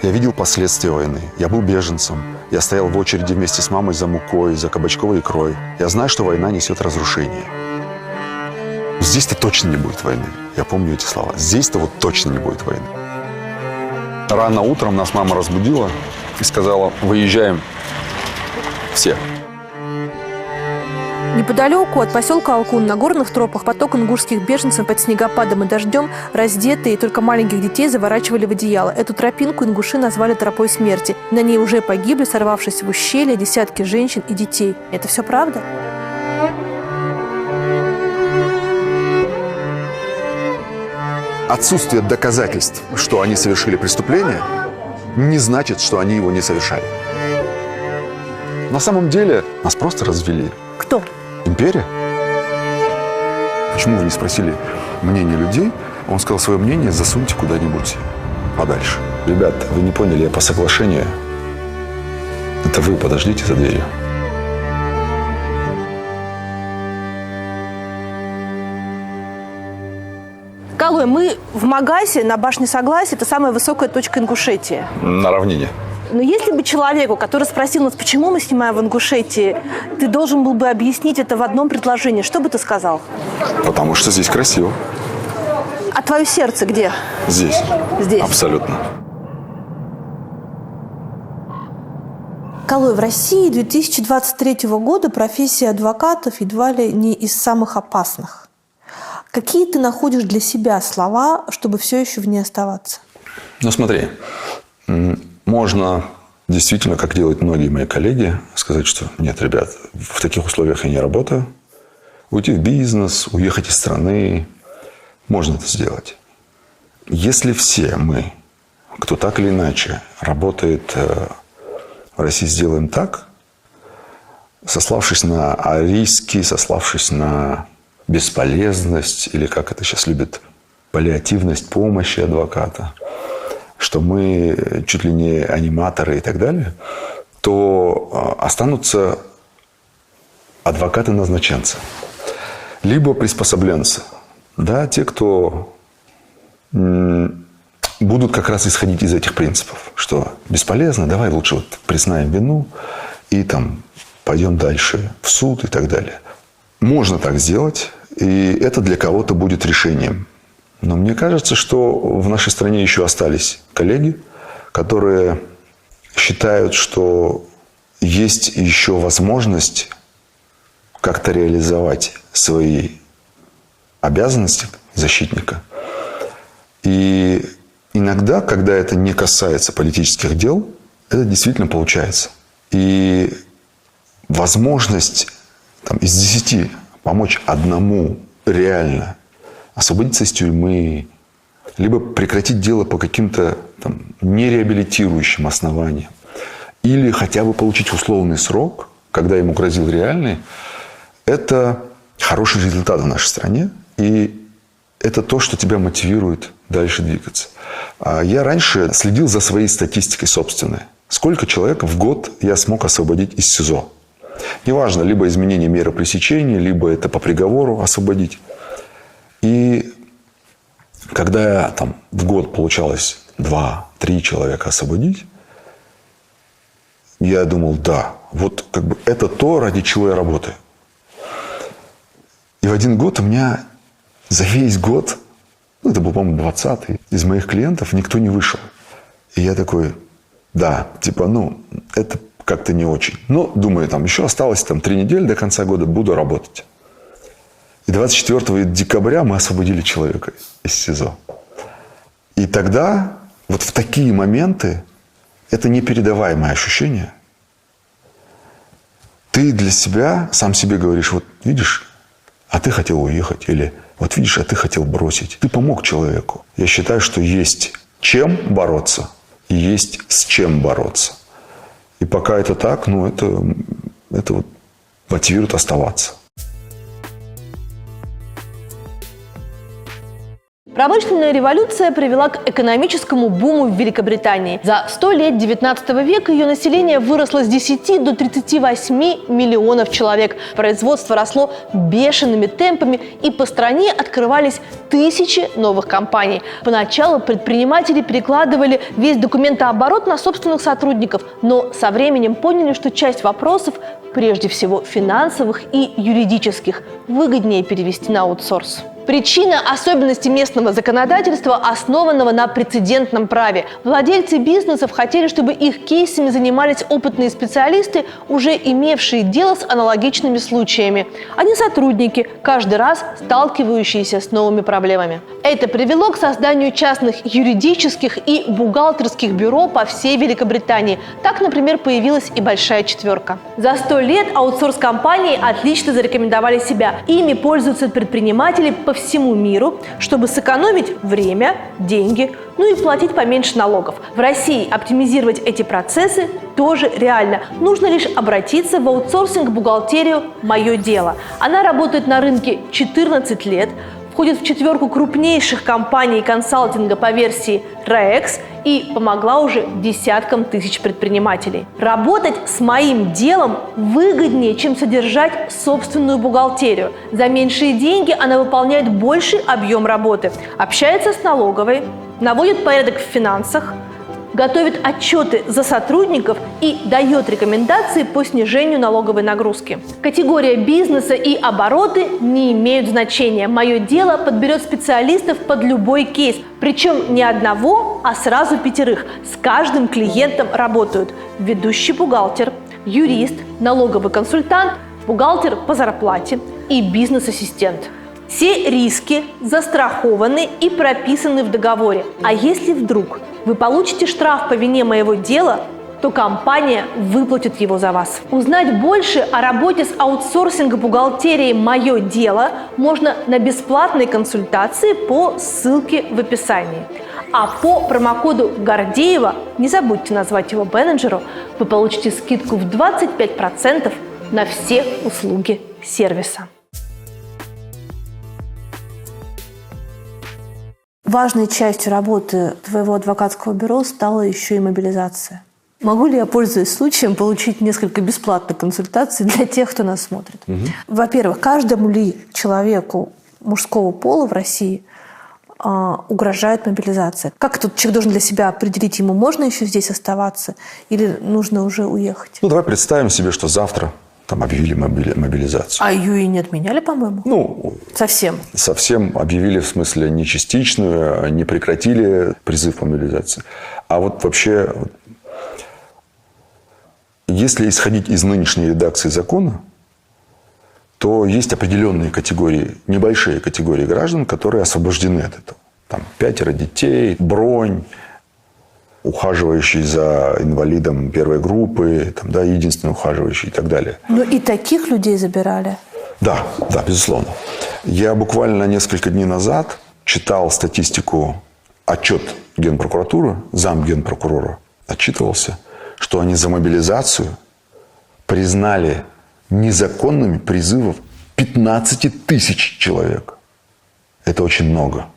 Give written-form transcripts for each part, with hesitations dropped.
Я видел последствия войны. Я был беженцем. Я стоял в очереди вместе с мамой за мукой, за кабачковой икрой. Я знаю, что война несет разрушение. Здесь-то точно не будет войны. Я помню эти слова. Здесь-то вот точно не будет войны. Рано утром нас мама разбудила и сказала: выезжаем все. Неподалеку от поселка Алкун на горных тропах поток ингушских беженцев под снегопадом и дождем, раздетые, только маленьких детей заворачивали в одеяло. Эту тропинку ингуши назвали тропой смерти. На ней уже погибли, сорвавшись в ущелье, десятки женщин и детей. Это все правда? Отсутствие доказательств, что они совершили преступление, не значит, что они его не совершали. На самом деле нас просто развели. Кто? Империя? Почему вы не спросили мнение людей? Он сказал: свое мнение засуньте куда-нибудь подальше. Ребят, вы не поняли, я по соглашению. Это вы подождите за дверью. Калой, мы в Магасе, на башне Согласия. Это самая высокая точка Ингушетии. На равнине. Но если бы человеку, который спросил нас, почему мы снимаем в Ингушетии, ты должен был бы объяснить это в одном предложении, что бы ты сказал? Потому что здесь красиво. А твое сердце где? Здесь. Здесь. Абсолютно. Калой, в России 2023 года профессия адвокатов едва ли не из самых опасных. Какие ты находишь для себя слова, чтобы все еще в ней оставаться? Ну, смотри. Можно действительно, как делают многие мои коллеги, сказать, что нет, ребят, в таких условиях я не работаю. Уйти в бизнес, уехать из страны. Можно это сделать. Если все мы, кто так или иначе работает в России, сделаем так, сославшись на риски, сославшись на бесполезность, или как это сейчас любят, паллиативность помощи адвоката, что мы чуть ли не аниматоры и так далее, то останутся адвокаты-назначенцы. Либо приспособленцы. Да, те, кто будут как раз исходить из этих принципов, что бесполезно, давай лучше вот признаем вину и там пойдем дальше в суд и так далее. Можно так сделать, и это для кого-то будет решением. Но мне кажется, что в нашей стране еще остались коллеги, которые считают, что есть еще возможность как-то реализовать свои обязанности защитника. И иногда, когда это не касается политических дел, это действительно получается. И возможность из 10 помочь одному реально освободиться из тюрьмы, либо прекратить дело по каким-то нереабилитирующим основаниям, или хотя бы получить условный срок, когда ему грозил реальный, это хороший результат в нашей стране, и это то, что тебя мотивирует дальше двигаться. Я раньше следил за своей статистикой собственной. Сколько человек в год я смог освободить из СИЗО. Неважно, либо изменение меры пресечения, либо это по приговору освободить. И когда в год получалось 2-3 человека освободить, я думал, да, вот это то, ради чего я работаю. И в один год у меня за весь год, это был, по-моему, 20-й, из моих клиентов никто не вышел. И я такой, да, это как-то не очень. Но, думаю, еще осталось 3 недели до конца года, буду работать. И 24 декабря мы освободили человека из СИЗО. И тогда, вот в такие моменты, это непередаваемое ощущение. Ты для себя, сам себе говоришь, вот видишь, а ты хотел уехать. Или вот видишь, а ты хотел бросить. Ты помог человеку. Я считаю, что есть чем бороться и есть с чем бороться. И пока это так, это вот мотивирует оставаться. Промышленная революция привела к экономическому буму в Великобритании. За 100 лет 19 века ее население выросло с 10 до 38 миллионов человек. Производство росло бешеными темпами, и по стране открывались тысячи новых компаний. Поначалу предприниматели перекладывали весь документооборот на собственных сотрудников, но со временем поняли, что часть вопросов, прежде всего финансовых и юридических, выгоднее перевести на аутсорс. Причина – особенности местного законодательства, основанного на прецедентном праве. Владельцы бизнесов хотели, чтобы их кейсами занимались опытные специалисты, уже имевшие дело с аналогичными случаями, а не сотрудники, каждый раз сталкивающиеся с новыми проблемами. Это привело к созданию частных юридических и бухгалтерских бюро по всей Великобритании. Так, например, появилась и «Большая четверка». За 100 лет аутсорс-компании отлично зарекомендовали себя. Ими пользуются предприниматели по всему миру, чтобы сэкономить время, деньги, ну и платить поменьше налогов. В России оптимизировать эти процессы тоже реально. Нужно лишь обратиться в аутсорсинг-бухгалтерию «Мое дело». Она работает на рынке 14 лет, входит в 4 крупнейших компаний консалтинга по версии REX и помогла уже десяткам тысяч предпринимателей. Работать с моим делом выгоднее, чем содержать собственную бухгалтерию. За меньшие деньги она выполняет больший объем работы, общается с налоговой, наводит порядок в финансах, готовит отчеты за сотрудников и дает рекомендации по снижению налоговой нагрузки. Категория бизнеса и обороты не имеют значения. «Мое дело» подберет специалистов под любой кейс. Причем не одного, а сразу 5. С каждым клиентом работают ведущий бухгалтер, юрист, налоговый консультант, бухгалтер по зарплате и бизнес-ассистент. Все риски застрахованы и прописаны в договоре. А если вдруг вы получите штраф по вине моего дела, то компания выплатит его за вас. Узнать больше о работе с аутсорсинг-бухгалтерией «Мое дело» можно на бесплатной консультации по ссылке в описании. А по промокоду Гордеева, не забудьте назвать его менеджеру, вы получите скидку в 25% на все услуги сервиса. Важной частью работы твоего адвокатского бюро стала еще и мобилизация. Могу ли я, пользуясь случаем, получить несколько бесплатных консультаций для тех, кто нас смотрит? Во-первых, каждому ли человеку мужского пола в России угрожает мобилизация? Как тут человек должен для себя определить, ему можно еще здесь оставаться или нужно уже уехать? Ну, давай представим себе, что завтра там объявили мобилизацию. А ее и не отменяли, по-моему? Ну, совсем объявили, в смысле, не частичную, не прекратили призыв к мобилизации. А вот вообще, если исходить из нынешней редакции закона, то есть определенные категории, небольшие категории граждан, которые освобождены от этого. Там 5 детей, бронь, ухаживающий за инвалидом первой группы, там, да, единственный ухаживающий и так далее. Ну и таких людей забирали? Да, безусловно. Я буквально несколько дней назад читал статистику, отчет Генпрокуратуры, замгенпрокурора отчитывался, что они за мобилизацию признали незаконными призывов 15 тысяч человек. Это очень много.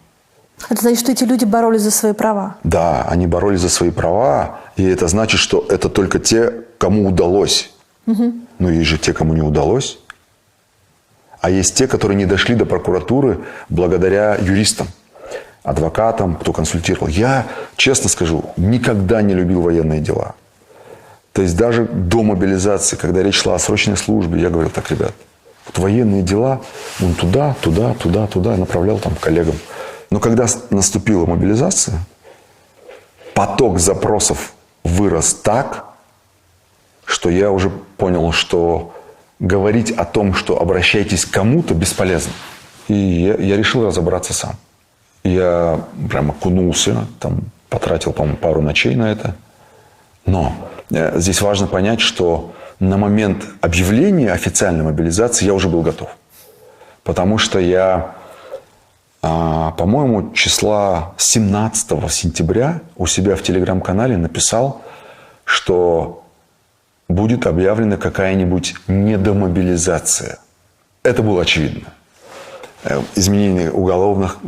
Это значит, что эти люди боролись за свои права? Да, они боролись за свои права, и это значит, что это только те, кому удалось. Но есть же те, кому не удалось. А есть те, которые не дошли до прокуратуры благодаря юристам, адвокатам, кто консультировал. Я, честно скажу, никогда не любил военные дела. То есть даже до мобилизации, когда речь шла о срочной службе, я говорил: так, ребят, вот военные дела, вон туда, я направлял там коллегам. Но когда наступила мобилизация, поток запросов вырос так, что я уже понял, что говорить о том, что обращайтесь к кому-то, бесполезно. И я решил разобраться сам. Я прям окунулся, там, потратил, по-моему, пару ночей на это. Но здесь важно понять, что на момент объявления официальной мобилизации я уже был готов. Потому что я, по-моему, числа 17 сентября у себя в телеграм-канале написал, что будет объявлена какая-нибудь недомобилизация. Это было очевидно. изменение уголовных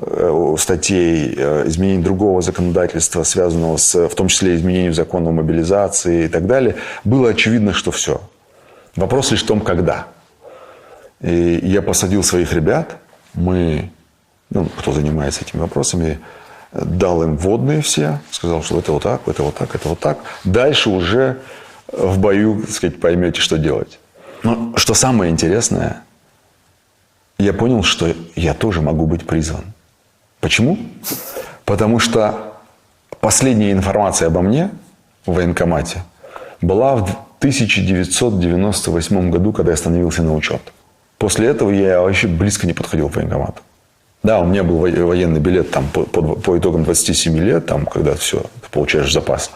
статей, изменение другого законодательства, связанного в том числе изменением закона о мобилизации и так далее, было очевидно, что все. Вопрос лишь в том, когда. И я посадил своих ребят, кто занимается этими вопросами, дал им вводные все, сказал, что это вот так, это вот так, это вот так. Дальше уже в бою, так сказать, поймете, что делать. Но что самое интересное, я понял, что я тоже могу быть призван. Почему? Потому что последняя информация обо мне в военкомате была в 1998 году, когда я становился на учет. После этого я вообще близко не подходил к военкомату. Да, у меня был военный билет там, по итогам 27 лет, там, когда все, ты получаешь запас,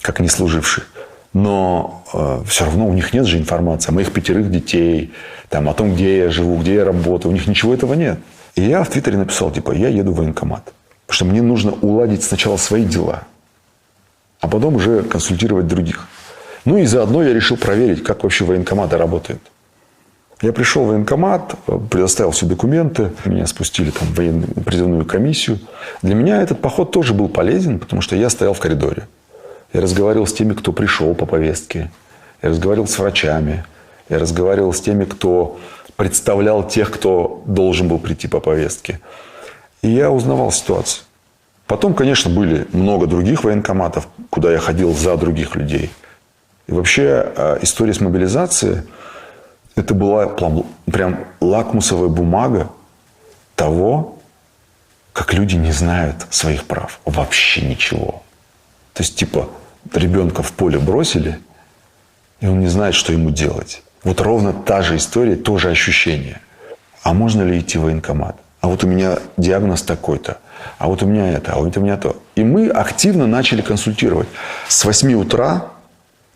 как неслуживший. Но все равно у них нет же информации о моих 5 детей, там, о том, где я живу, где я работаю. У них ничего этого нет. И я в Твиттере написал, я еду в военкомат. Потому что мне нужно уладить сначала свои дела, а потом уже консультировать других. И заодно я решил проверить, как вообще военкоматы работают. Я пришел в военкомат, предоставил все документы, меня спустили там в военную призывную комиссию. Для меня этот поход тоже был полезен, потому что я стоял в коридоре. Я разговаривал с теми, кто пришел по повестке. Я разговаривал с врачами. Я разговаривал с теми, кто представлял тех, кто должен был прийти по повестке. И я узнавал ситуацию. Потом, конечно, были много других военкоматов, куда я ходил за других людей. И вообще история с мобилизацией – это была прям лакмусовая бумага того, как люди не знают своих прав. Вообще ничего. То есть, ребенка в поле бросили, и он не знает, что ему делать. Вот ровно та же история, то же ощущение. А можно ли идти в военкомат? А вот у меня диагноз такой-то. А вот у меня это, а вот у меня то. И мы активно начали консультировать. С 8 утра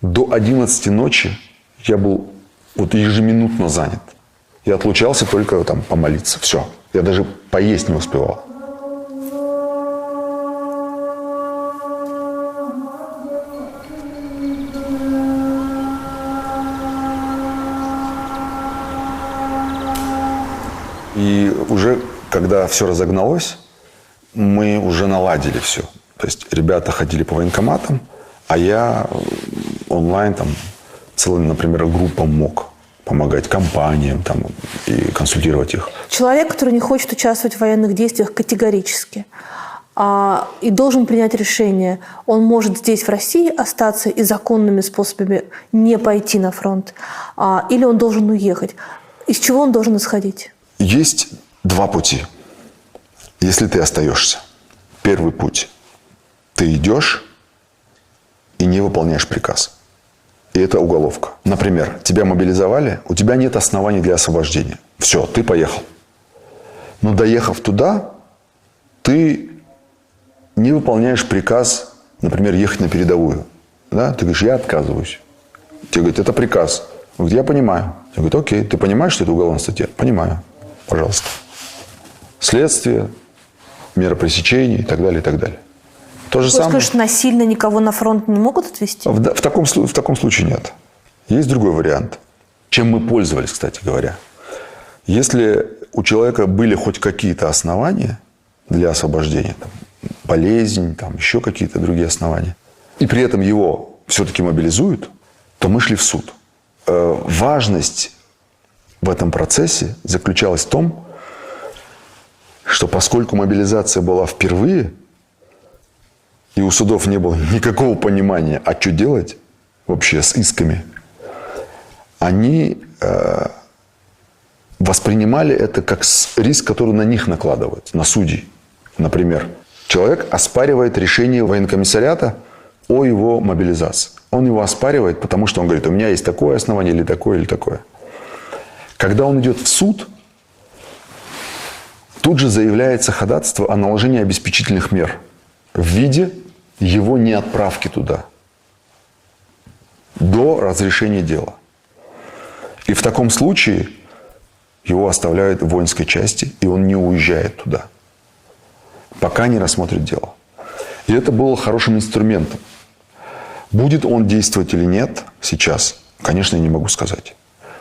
до 11 ночи я был ежеминутно занят. Я отлучался только там помолиться. Все. Я даже поесть не успевал. И уже, когда все разогналось, мы уже наладили все. То есть ребята ходили по военкоматам, а я онлайн целым, например, группам мог помогать компаниям и консультировать их. Человек, который не хочет участвовать в военных действиях категорически и должен принять решение, он может здесь, в России, остаться и законными способами не пойти на фронт, или он должен уехать. Из чего он должен исходить? Есть 2 пути. Если ты остаешься. Первый путь. Ты идешь и не выполняешь приказ. И это уголовка. Например, тебя мобилизовали, у тебя нет оснований для освобождения. Все, ты поехал. Но доехав туда, ты не выполняешь приказ, например, ехать на передовую. Да? Ты говоришь, я отказываюсь. Тебе говорят, это приказ. Он говорит, я понимаю. Я говорю, окей, ты понимаешь, что это уголовная статья? Понимаю. Пожалуйста. Следствие, мера пресечения и так далее, и так далее. То же самое. Скажешь, насильно никого на фронт не могут отвезти? В таком случае нет. Есть другой вариант. Чем мы пользовались, кстати говоря. Если у человека были хоть какие-то основания для освобождения, болезнь, еще какие-то другие основания, и при этом его все-таки мобилизуют, то мы шли в суд. Важность в этом процессе заключалась в том, что поскольку мобилизация была впервые, и у судов не было никакого понимания, а что делать вообще с исками, они воспринимали это как риск, который на них накладывается, на судей. Например, человек оспаривает решение военкомиссариата о его мобилизации. Он его оспаривает, потому что он говорит, у меня есть такое основание, или такое, или такое. Когда он идет в суд, тут же заявляется ходатайство о наложении обеспечительных мер в виде его неотправки туда до разрешения дела. И в таком случае его оставляют в воинской части, и он не уезжает туда, пока не рассмотрит дело. И это было хорошим инструментом. Будет он действовать или нет сейчас, конечно, я не могу сказать.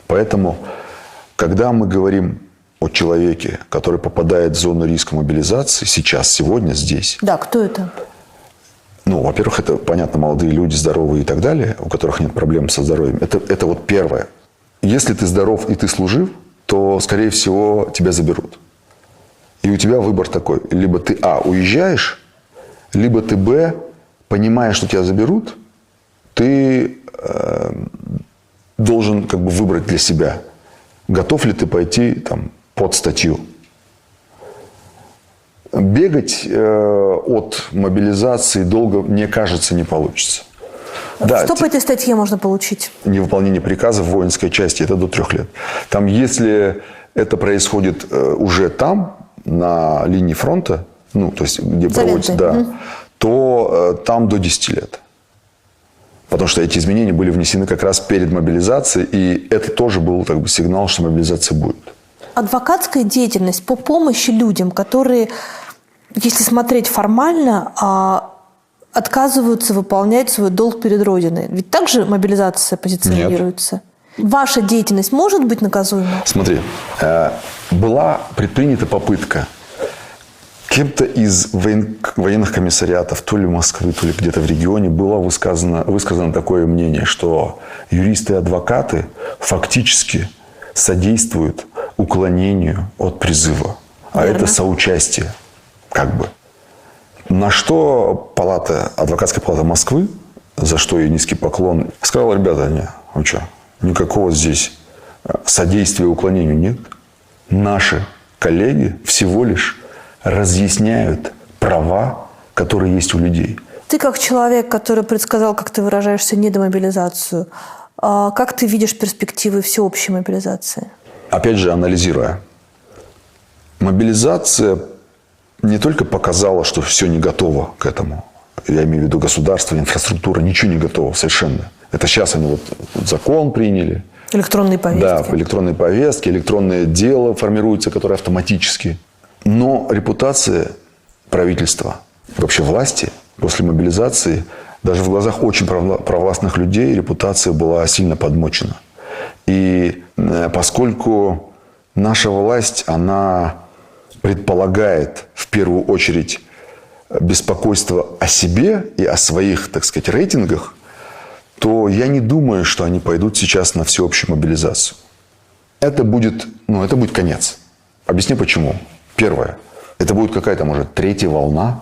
Поэтому, когда мы говорим о человеке, который попадает в зону риска мобилизации сейчас, сегодня, здесь. Да, кто это? Ну, во-первых, это, понятно, молодые люди, здоровые и так далее, у которых нет проблем со здоровьем. Это вот первое. Если ты здоров и ты служив, то, скорее всего, тебя заберут. И у тебя выбор такой. Либо ты, уезжаешь, либо ты, понимая, что тебя заберут, ты должен как бы выбрать для себя, готов ли ты пойти там, под статью. Бегать от мобилизации долго, мне кажется, не получится. Да, что по этой статье можно получить? Невыполнение приказа в воинской части – это до 3 лет. Там, если это происходит уже там, на линии фронта, ну, то есть, где проводится, да, то там до 10 лет. Потому что эти изменения были внесены как раз перед мобилизацией, и это тоже был как бы сигнал, что мобилизация будет. Адвокатская деятельность по помощи людям, которые, если смотреть формально, отказываются выполнять свой долг перед Родиной. Ведь также мобилизация позиционируется? Нет. Ваша деятельность может быть наказуема? Смотри, была предпринята попытка кем-то из военных комиссариатов, то ли Москвы, то ли где-то в регионе, было высказано такое мнение, что юристы и адвокаты фактически содействуют уклонению от призыва. А Верно. Это соучастие, как бы. На что адвокатская палата Москвы, за что ей низкий поклон, сказала: ребята, вы что, никакого здесь содействия уклонению нет. Наши коллеги всего лишь разъясняют права, которые есть у людей. Ты как человек, который предсказал, как ты выражаешься, недомобилизацию, как ты видишь перспективы всеобщей мобилизации? Опять же, анализируя. Мобилизация не только показала, что все не готово к этому. Я имею в виду государство, инфраструктура, ничего не готово совершенно. Это сейчас они вот закон приняли. Электронные повестки. Да, электронные повестки, электронное дело формируется, которое автоматически. Но репутация правительства, вообще власти, после мобилизации, даже в глазах очень провластных людей репутация была сильно подмочена. И поскольку наша власть, она предполагает в первую очередь беспокойство о себе и о своих, так сказать, рейтингах, то я не думаю, что они пойдут сейчас на всеобщую мобилизацию. Это будет конец. Объясню почему. Первое. Это будет какая-то, может, 3-я волна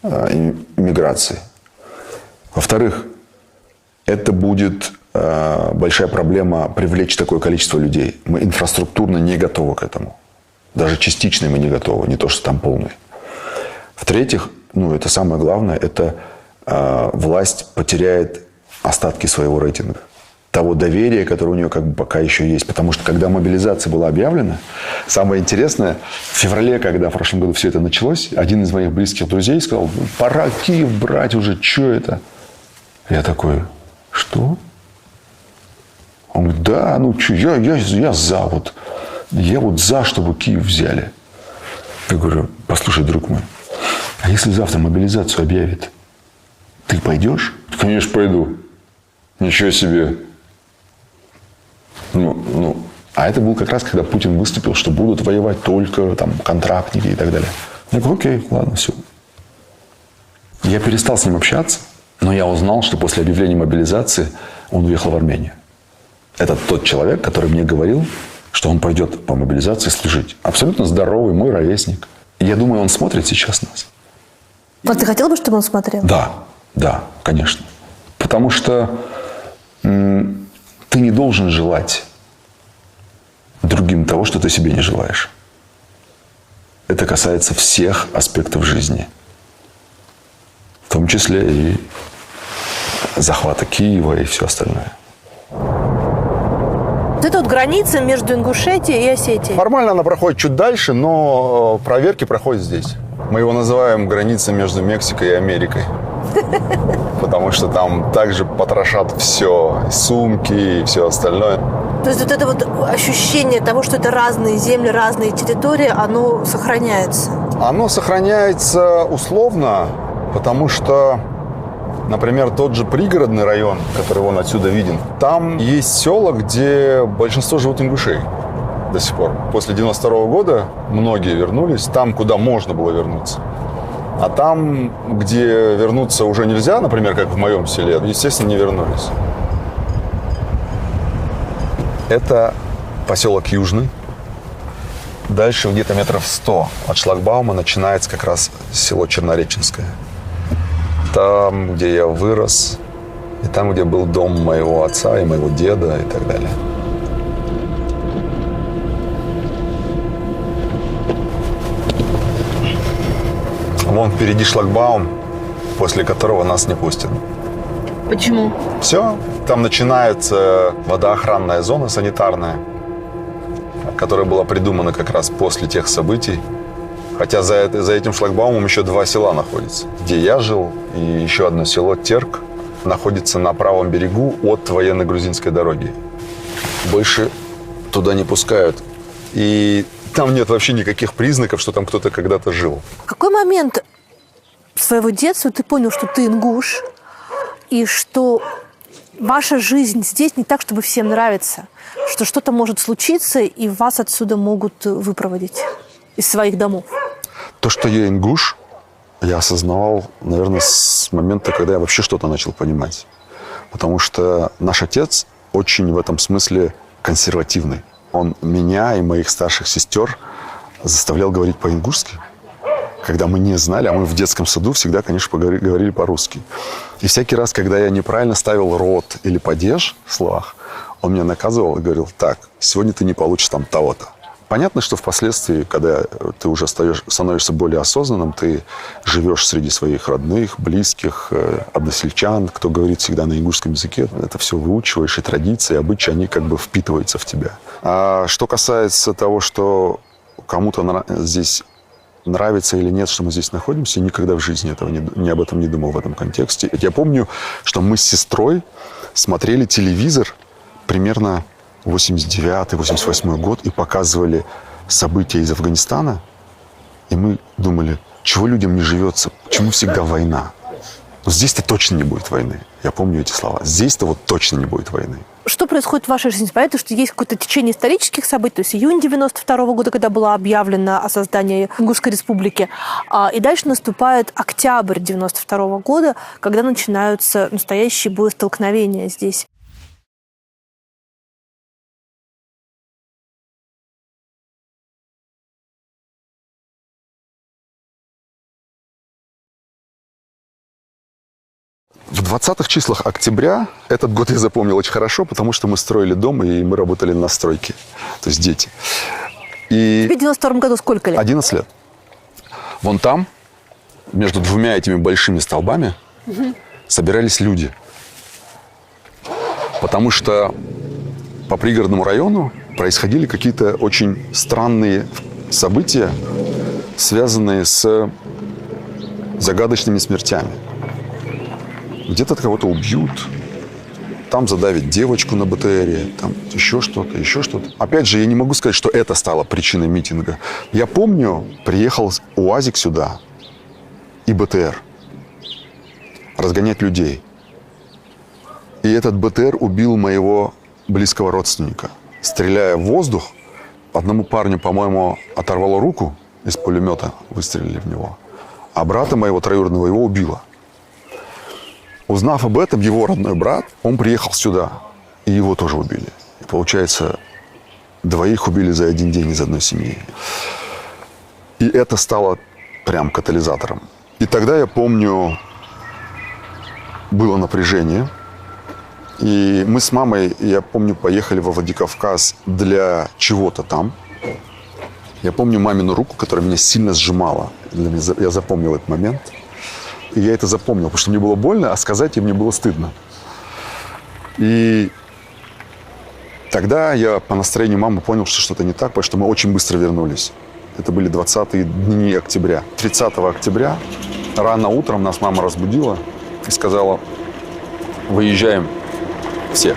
иммиграции. Во-вторых, это будет большая проблема привлечь такое количество людей. Мы инфраструктурно не готовы к этому. Даже частично мы не готовы, не то, что там полный. В-третьих, это самое главное, это власть потеряет остатки своего рейтинга. Того доверия, которое у нее как бы пока еще есть. Потому что, когда мобилизация была объявлена, самое интересное, в феврале, когда в прошлом году все это началось, один из моих близких друзей сказал: пора Киев брать уже, что это? Я такой: что? Он говорит: да, я за, я за, чтобы Киев взяли. Я говорю: послушай, друг мой, а если завтра мобилизацию объявят, ты пойдешь? Конечно, пойду. Ничего себе. А это был как раз, когда Путин выступил, что будут воевать только там контрактники и так далее. Я говорю: окей, ладно, все. Я перестал с ним общаться, но я узнал, что после объявления мобилизации он уехал в Армению. Это тот человек, который мне говорил, что он пойдет по мобилизации служить. Абсолютно здоровый, мой ровесник. И я думаю, он смотрит сейчас нас. А ты хотел бы, чтобы он смотрел? Да, конечно. Потому что ты не должен желать другим того, что ты себе не желаешь. Это касается всех аспектов жизни. В том числе и захвата Киева и все остальное. Это граница между Ингушетией и Осетией. Формально она проходит чуть дальше, но проверки проходят здесь. Мы его называем границей между Мексикой и Америкой. Потому что там также потрошат все, и сумки, и все остальное. То есть это ощущение того, что это разные земли, разные территории, оно сохраняется? Оно сохраняется условно, потому что, например, тот же пригородный район, который вон отсюда виден, там есть села, где большинство живут ингушей. до сих пор. После 92 года многие вернулись там, куда можно было вернуться. А там, где вернуться уже нельзя, например, как в моем селе, естественно, не вернулись. Это поселок Южный. Дальше где-то метров 100 от шлагбаума начинается как раз село Чернореченское. Там, где я вырос, и там, где был дом моего отца и моего деда и так далее. Вон впереди шлагбаум, после которого нас не пустят. Почему? Все, там начинается водоохранная зона санитарная, которая была придумана как раз после тех событий. Хотя за этим шлагбаумом еще 2 села находятся. Где я жил, и еще одно село Терк находится на правом берегу от военно-грузинской дороги. Больше туда не пускают. И там нет вообще никаких признаков, что там кто-то когда-то жил. В какой момент своего детства ты понял, что ты ингуш, и что ваша жизнь здесь не так, чтобы всем нравиться, что что-то может случиться, и вас отсюда могут выпроводить из своих домов? То, что я ингуш, я осознавал, наверное, с момента, когда я вообще что-то начал понимать. Потому что наш отец очень в этом смысле консервативный. Он меня и моих старших сестер заставлял говорить по-ингушски, когда мы не знали, а мы в детском саду всегда, конечно, говорили по-русски. И всякий раз, когда я неправильно ставил рот или падеж в словах, он меня наказывал и говорил: так, сегодня ты не получишь там того-то. Понятно, что впоследствии, когда ты уже становишься более осознанным, ты живешь среди своих родных, близких, односельчан, кто говорит всегда на ингушском языке. Это все выучиваешь, и традиции, и обычаи, они как бы впитываются в тебя. А что касается того, что кому-то здесь нравится или нет, что мы здесь находимся, никогда в жизни ни об этом не думал в этом контексте. Я помню, что мы с сестрой смотрели телевизор примерно 89-88 год и показывали события из Афганистана. И мы думали, чего людям не живется, почему всегда война. Но здесь-то точно не будет войны. Я помню эти слова. Здесь-то вот точно не будет войны. Что происходит в вашей жизни? Понятно, что есть какое-то течение исторических событий, то есть июнь 92 года, когда было объявлено о создании Ингушской республики, и дальше наступает октябрь 92 года, когда начинаются настоящие боестолкновения здесь. В 20-х числах октября этот год я запомнил очень хорошо, потому что мы строили дом, и мы работали на стройке. То есть дети. И Тебе в 92 году сколько лет? 11 лет. Вон там, между двумя этими большими столбами, собирались люди. Потому что по пригородному району происходили какие-то очень странные события, связанные с загадочными смертями. Где-то кого-то убьют, там задавят девочку на БТРе, там еще что-то, еще что-то. Опять же, я не могу сказать, что это стало причиной митинга. Я помню, приехал УАЗик сюда и БТР разгонять людей. И этот БТР убил моего близкого родственника. Стреляя в воздух, одному парню, по-моему, оторвало руку, из пулемета выстрелили в него, а брата моего троюродного его убило. Узнав об этом, его родной брат, он приехал сюда, и его тоже убили. И получается, 2 убили за один день из одной семьи. И это стало прям катализатором. И тогда, я помню, было напряжение. И мы с мамой, я помню, поехали во Владикавказ для чего-то там. Я помню мамину руку, которая меня сильно сжимала. Я запомнил этот момент. И я это запомнил, потому что мне было больно, а сказать ей мне было стыдно. И тогда я по настроению мамы понял, что что-то не так, потому что мы очень быстро вернулись. Это были 20-е дни октября. 30 октября рано утром нас мама разбудила и сказала: выезжаем все.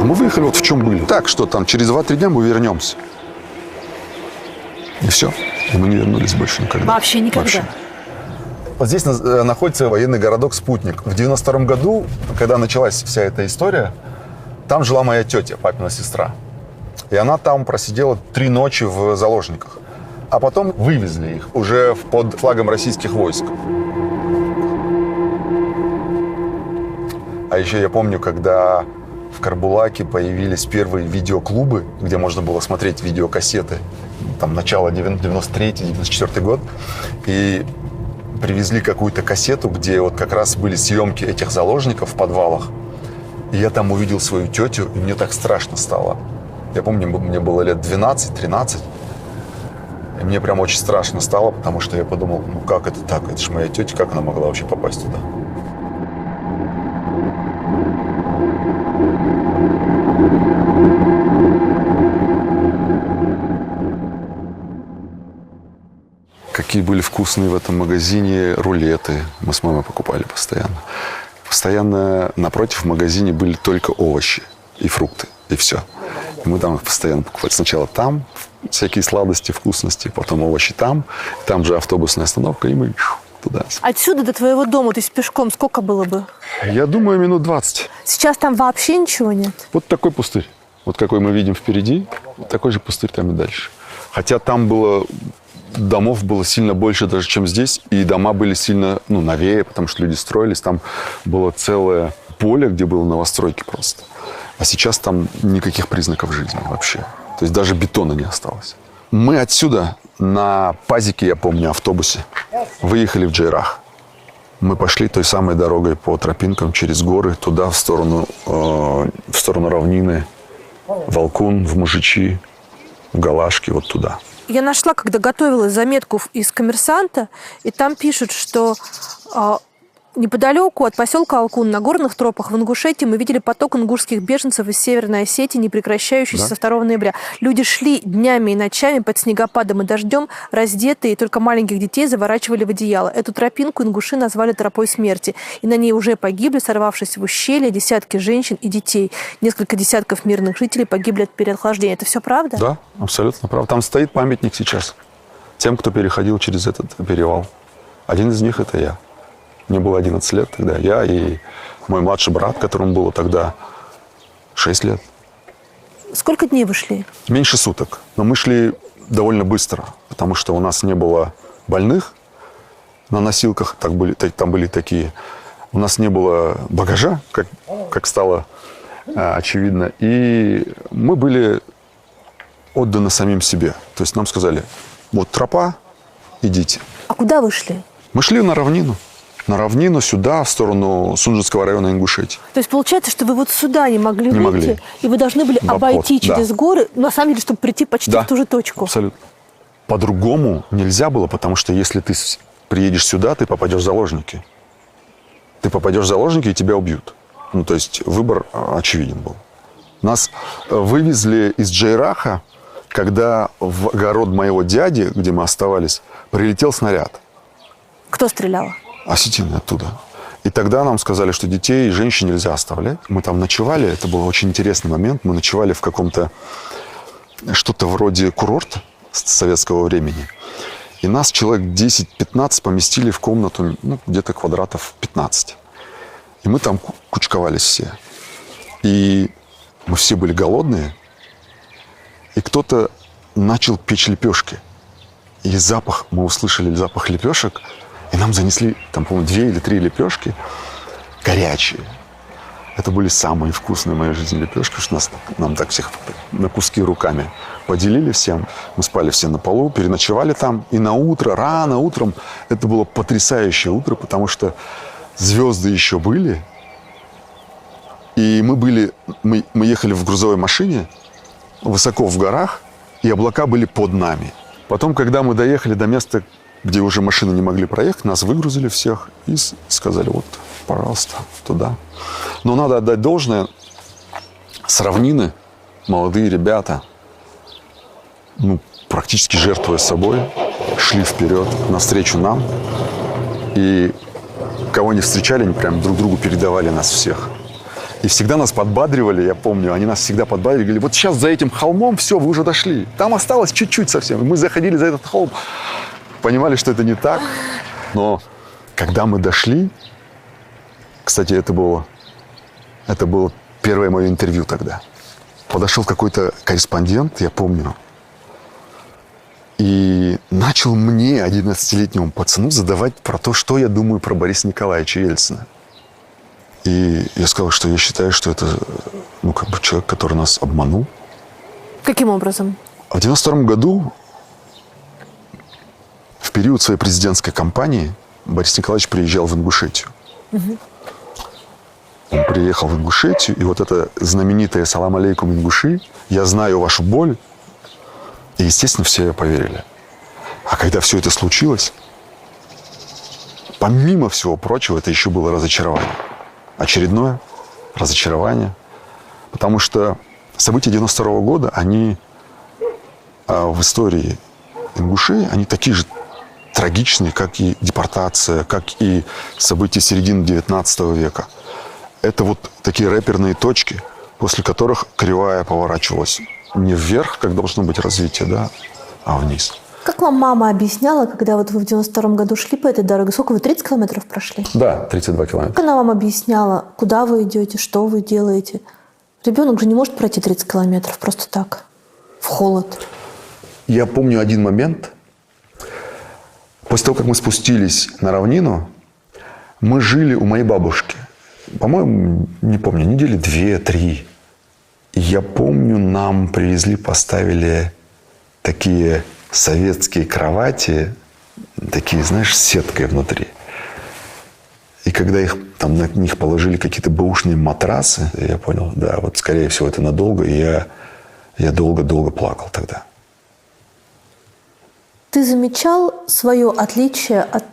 Мы выехали вот в чем были. Так, что там, через 2-3 дня мы вернемся. И все. И мы не вернулись больше никогда. Вообще никогда? Вообще. Вот здесь находится военный городок Спутник. В 92-м году, когда началась вся эта история, там жила моя тетя, папина сестра. И она там просидела 3 ночи в заложниках. А потом вывезли их уже под флагом российских войск. А еще я помню, когда в Карбулаке появились первые видеоклубы, где можно было смотреть видеокассеты. Там начало 93-94 год. И привезли какую-то кассету, где вот как раз были съемки этих заложников в подвалах. И я там увидел свою тетю, и мне так страшно стало. Я помню, мне было лет 12-13. И мне прям очень страшно стало, потому что я подумал, ну как это так? Это же моя тетя, как она могла вообще попасть туда? Какие были вкусные в этом магазине рулеты. Мы с мамой покупали постоянно. Постоянно напротив в магазине были только овощи и фрукты, и все. И мы там их постоянно покупали. Сначала там всякие сладости, вкусности, потом овощи там. Там же автобусная остановка, и мы туда. Отсюда до твоего дома, то есть пешком, сколько было бы? Я думаю, минут 20. Сейчас там вообще ничего нет? Вот такой пустырь. Вот какой мы видим впереди, вот такой же пустырь там и дальше. Хотя там было... Домов было сильно больше даже, чем здесь. И дома были сильно, новее, потому что люди строились. Там было целое поле, где было новостройки просто. А сейчас там никаких признаков жизни вообще. То есть даже бетона не осталось. Мы отсюда на пазике, я помню, автобусе, выехали в Джейрах. Мы пошли той самой дорогой по тропинкам через горы, туда, в сторону равнины, в Алкун, в Мужичи, в Галашки, вот туда. Я нашла, когда готовилась, заметку из «Коммерсанта», и там пишут, что неподалеку от поселка Алкун на горных тропах в Ингушетии мы видели поток ингушских беженцев из Северной Осетии, не прекращающийся со 2 ноября. Люди шли днями и ночами под снегопадом и дождем, раздетые, и только маленьких детей заворачивали в одеяло. Эту тропинку ингуши назвали тропой смерти. И на ней уже погибли, сорвавшись в ущелье, десятки женщин и детей. Несколько десятков мирных жителей погибли от переохлаждения. Это все правда? Да, абсолютно правда. Там стоит памятник сейчас тем, кто переходил через этот перевал. Один из них – это я. Мне было 11 лет тогда. Я и мой младший брат, которому было тогда 6 лет. Сколько дней вы шли? Меньше суток. Но мы шли довольно быстро, потому что у нас не было больных на носилках. Там были такие. У нас не было багажа, как стало очевидно. И мы были отданы самим себе. То есть нам сказали, вот тропа, идите. А куда вы шли? Мы шли на равнину. На равнину сюда, в сторону Сунжинского района Ингушетии. То есть получается, что вы вот сюда не могли выйти, и вы должны были обойти через горы, на самом деле, чтобы прийти почти в ту же точку. Абсолютно. По-другому нельзя было, потому что если ты приедешь сюда, ты попадешь в заложники. Ты попадешь в заложники, и тебя убьют. То есть выбор очевиден был. Нас вывезли из Джейраха, когда в огород моего дяди, где мы оставались, прилетел снаряд. Кто стрелял? Осетины оттуда. И тогда нам сказали, что детей и женщин нельзя оставлять. Мы там ночевали, это был очень интересный момент. Мы ночевали в каком-то, что-то вроде курорта советского времени. И нас человек 10-15 поместили в комнату, где-то квадратов 15. И мы там кучковались все. И мы все были голодные. И кто-то начал печь лепешки. И мы услышали запах лепешек. И нам занесли, там, по-моему, 2 или 3 лепешки горячие. Это были самые вкусные в моей жизни лепешки, потому что нам так всех на куски руками поделили всем. Мы спали все на полу, переночевали там. И на утро, рано утром, это было потрясающее утро, потому что звезды еще были. И мы ехали в грузовой машине высоко в горах, и облака были под нами. Потом, когда мы доехали до места, где уже машины не могли проехать, нас выгрузили всех и сказали, вот, пожалуйста, туда. Но надо отдать должное, с равнины молодые ребята, практически жертвуя собой, шли вперед, навстречу нам. И кого не встречали, они прям друг другу передавали нас всех. И всегда нас подбадривали, я помню, они нас всегда подбадривали, говорили, вот сейчас за этим холмом, все, вы уже дошли. Там осталось чуть-чуть совсем. Мы заходили за этот холм, понимали, что это не так. Но когда мы дошли, кстати, это было первое мое интервью тогда. Подошел какой-то корреспондент, я помню, и начал мне, 11-летнему пацану, задавать про то, что я думаю про Бориса Николаевича Ельцина. И я сказал, что я считаю, что это человек, который нас обманул. Каким образом? В 1992 году, в период своей президентской кампании, Борис Николаевич приезжал в Ингушетию. Угу. Он приехал в Ингушетию, и вот это знаменитое «Салам алейкум, ингуши», «Я знаю вашу боль», и, естественно, все поверили. А когда все это случилось, помимо всего прочего, это еще было разочарование. Очередное разочарование. Потому что события 1992 года, они в истории ингушей, они такие же трагичные, как и депортация, как и события середины 19 века. Это вот такие рэперные точки, после которых кривая поворачивалась не вверх, как должно быть развитие, да, а вниз. Как вам мама объясняла, когда вот вы в 92 году шли по этой дороге? Сколько вы, 30 километров прошли? Да, 32 километра. Как она вам объясняла, куда вы идете, что вы делаете? Ребенок же не может пройти 30 километров просто так, в холод. Я помню один момент. После того, как мы спустились на равнину, мы жили у моей бабушки. По-моему, не помню, недели 2-3. И я помню, нам привезли, поставили такие советские кровати, такие, знаешь, с сеткой внутри. И когда там на них положили какие-то бэушные матрасы, я понял, да, вот скорее всего это надолго, и я долго-долго плакал тогда. Ты замечал свое отличие от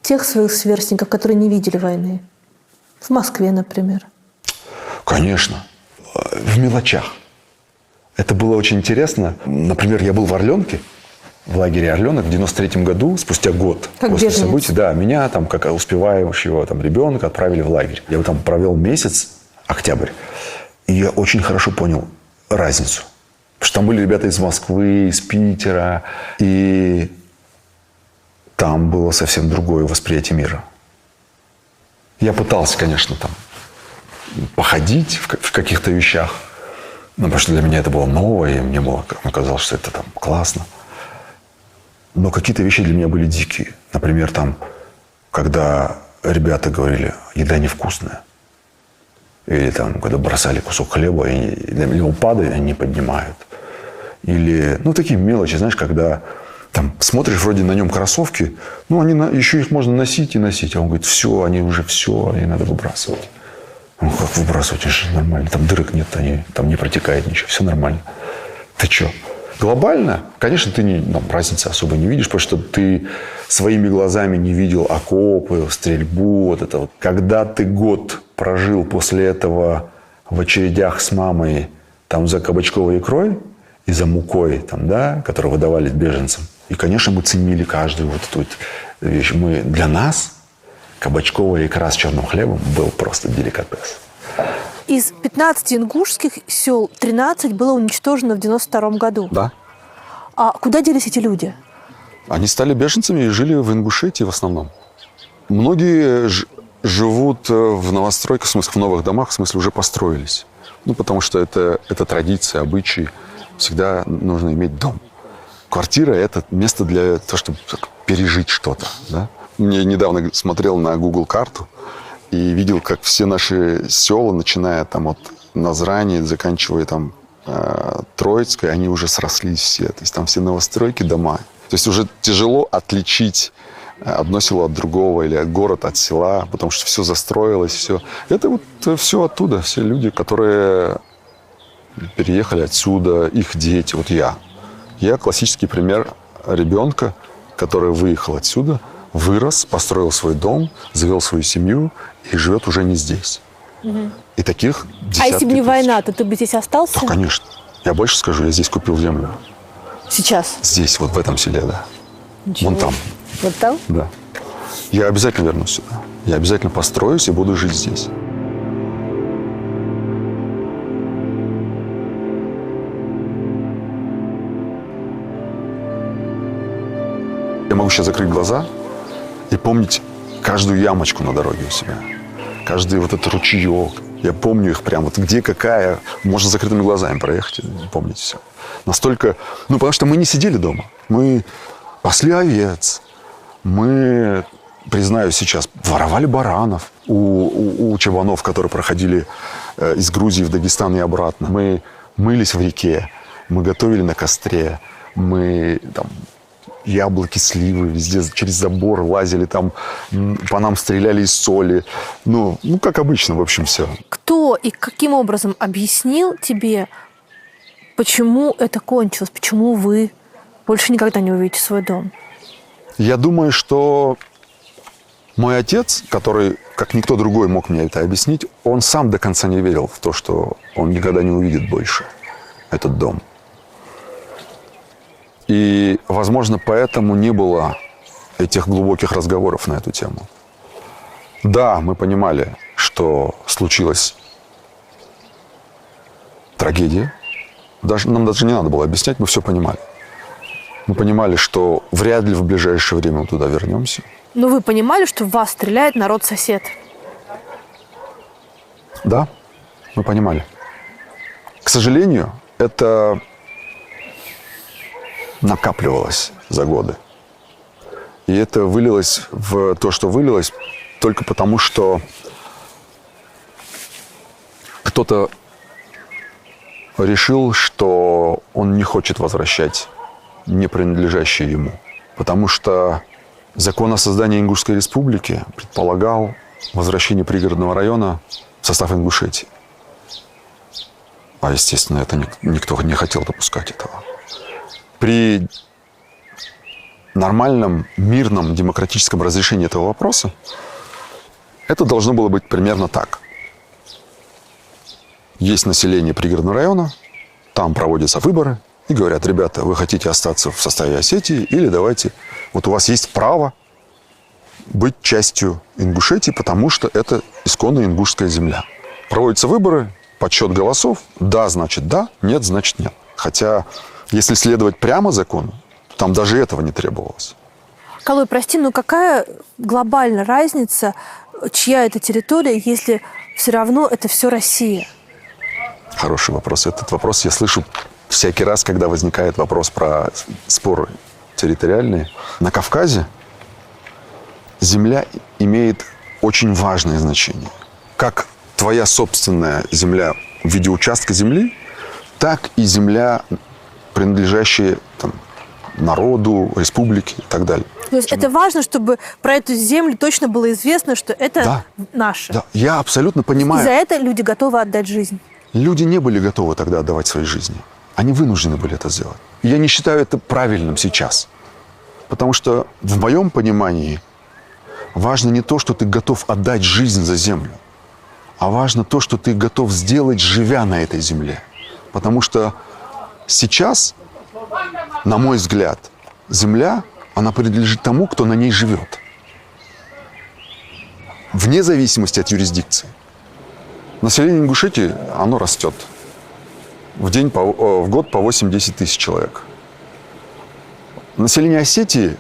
тех своих сверстников, которые не видели войны? В Москве, например. Конечно. В мелочах. Это было очень интересно. Например, я был в Орленке, в лагере Орленок в 93 году, спустя год как после беженец. событий. Да, меня там, как успевающего там, ребенка, отправили в лагерь. Я там провел месяц, октябрь, и я очень хорошо понял разницу. Потому что там были ребята из Москвы, из Питера, и там было совсем другое восприятие мира. Я пытался, конечно, там походить в каких-то вещах, потому что для меня это было новое, и мне казалось, что это там классно. Но какие-то вещи для меня были дикие. Например, там, когда ребята говорили, еда невкусная. Или там, когда бросали кусок хлеба, или он падает, они не поднимают. Или, такие мелочи, знаешь, когда там смотришь, вроде на нем кроссовки, еще их можно носить и носить. А он говорит, все, они надо выбрасывать. Ну, как выбрасывать? Это же нормально. Там дырок нет, там не протекает ничего, все нормально. Ты что? Глобально, конечно, ты разницы особо не видишь, потому что ты своими глазами не видел окопы, стрельбу, вот это вот. Когда ты год прожил после этого в очередях с мамой там за кабачковой икрой и за мукой, там, да, которую выдавали беженцам, и, конечно, мы ценили каждую вот эту вот вещь. Для нас кабачковая икра с черным хлебом был просто деликатес. Из 15 ингушских сел 13 было уничтожено в 92 году. Да. А куда делись эти люди? Они стали беженцами и жили в Ингушетии в основном. Многие живут в новостройках, в смысле, в новых домах, в смысле, уже построились. Потому что это традиция, обычаи. Всегда нужно иметь дом. Квартира – это место для того, чтобы пережить что-то. Да? Я недавно смотрел на Google карту и видел, как все наши села, начиная там от Назрани, заканчивая там Троицкой, они уже срослись все. То есть там все новостройки, дома. То есть уже тяжело отличить одно село от другого или город от села, потому что все застроилось, все. Это вот все оттуда, все люди, которые переехали отсюда, их дети. Вот я. Я классический пример ребенка, который выехал отсюда, вырос, построил свой дом, завел свою семью и живет уже не здесь. Угу. И таких десятки. А если бы не тысяч. Война, то ты бы здесь остался? Да, конечно. Я больше скажу, я здесь купил землю. Сейчас? Здесь, вот в этом селе, да. Ничего. Вон там. Вот там? Да. Я обязательно вернусь сюда. Я обязательно построюсь и буду жить здесь. Я могу сейчас закрыть глаза и помнить каждую ямочку на дороге у себя. Каждый вот этот ручеек. Я помню их прям, вот где какая. Можно с закрытыми глазами проехать, помните все. Настолько... потому что мы не сидели дома. Мы пасли овец. Мы, признаюсь сейчас, воровали баранов у чабанов, которые проходили из Грузии в Дагестан и обратно. Мы мылись в реке. Мы готовили на костре. Мы там... яблоки, сливы, везде через забор лазили, там по нам стреляли из соли. Ну, как обычно, в общем, все. Кто и каким образом объяснил тебе, почему это кончилось, почему вы больше никогда не увидите свой дом? Я думаю, что мой отец, который, как никто другой, мог мне это объяснить, он сам до конца не верил в то, что он никогда не увидит больше этот дом. И, возможно, поэтому не было этих глубоких разговоров на эту тему. Да, мы понимали, что случилась трагедия. Нам даже не надо было объяснять, мы все понимали. Мы понимали, что вряд ли в ближайшее время мы туда вернемся. Но вы понимали, что в вас стреляет народ-сосед? Да, мы понимали. К сожалению, это накапливалось за годы. И это вылилось в то, что вылилось, только потому, что кто-то решил, что он не хочет возвращать не принадлежащее ему. Потому что закон о создании Ингушской республики предполагал возвращение пригородного района в состав Ингушетии. А, естественно, это никто не хотел допускать этого. При нормальном, мирном, демократическом разрешении этого вопроса это должно было быть примерно так. Есть население пригородного района, там проводятся выборы, и говорят: ребята, вы хотите остаться в составе Осетии, или давайте, вот у вас есть право быть частью Ингушетии, потому что это исконно ингушская земля. Проводятся выборы, подсчет голосов, да, значит да, нет, значит нет. Хотя, если следовать прямо закону, там даже этого не требовалось. Калой, прости, но какая глобальная разница, чья это территория, если все равно это все Россия? Хороший вопрос. Этот вопрос я слышу всякий раз, когда возникает вопрос про споры территориальные. На Кавказе земля имеет очень важное значение. Как твоя собственная земля в виде участка земли, так и земля, принадлежащая там народу, республике и так далее. То есть это важно, чтобы про эту землю точно было известно, что это наше. Да, я абсолютно понимаю. И за это люди готовы отдать жизнь. Люди не были готовы тогда отдавать свои жизни. Они вынуждены были это сделать. И я не считаю это правильным сейчас. Потому что в моем понимании важно не то, что ты готов отдать жизнь за землю, а важно то, что ты готов сделать, живя на этой земле. Потому что сейчас, на мой взгляд, земля, она принадлежит тому, кто на ней живет. Вне зависимости от юрисдикции. Население Ингушетии, оно растет. В год по 8-10 тысяч человек. Население Осетии,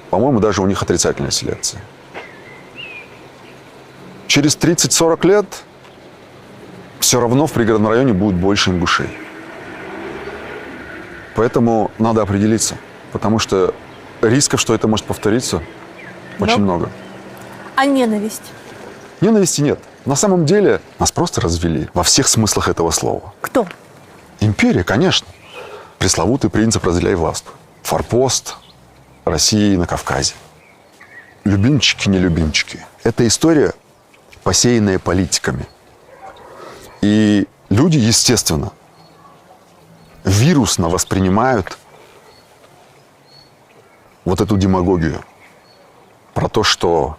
по-моему, даже у них отрицательная селекция. Через 30-40 лет все равно в пригородном районе будет больше ингушей. Поэтому надо определиться. Потому что рисков, что это может повториться, очень много. А ненависть? Ненависти нет. На самом деле нас просто развели во всех смыслах этого слова. Кто? Империя, конечно. Пресловутый принцип «разделяй властвуй». Форпост России на Кавказе. Любимчики, не любимчики. Это история, посеянная политиками. И люди, естественно, вирусно воспринимают вот эту демагогию про то, что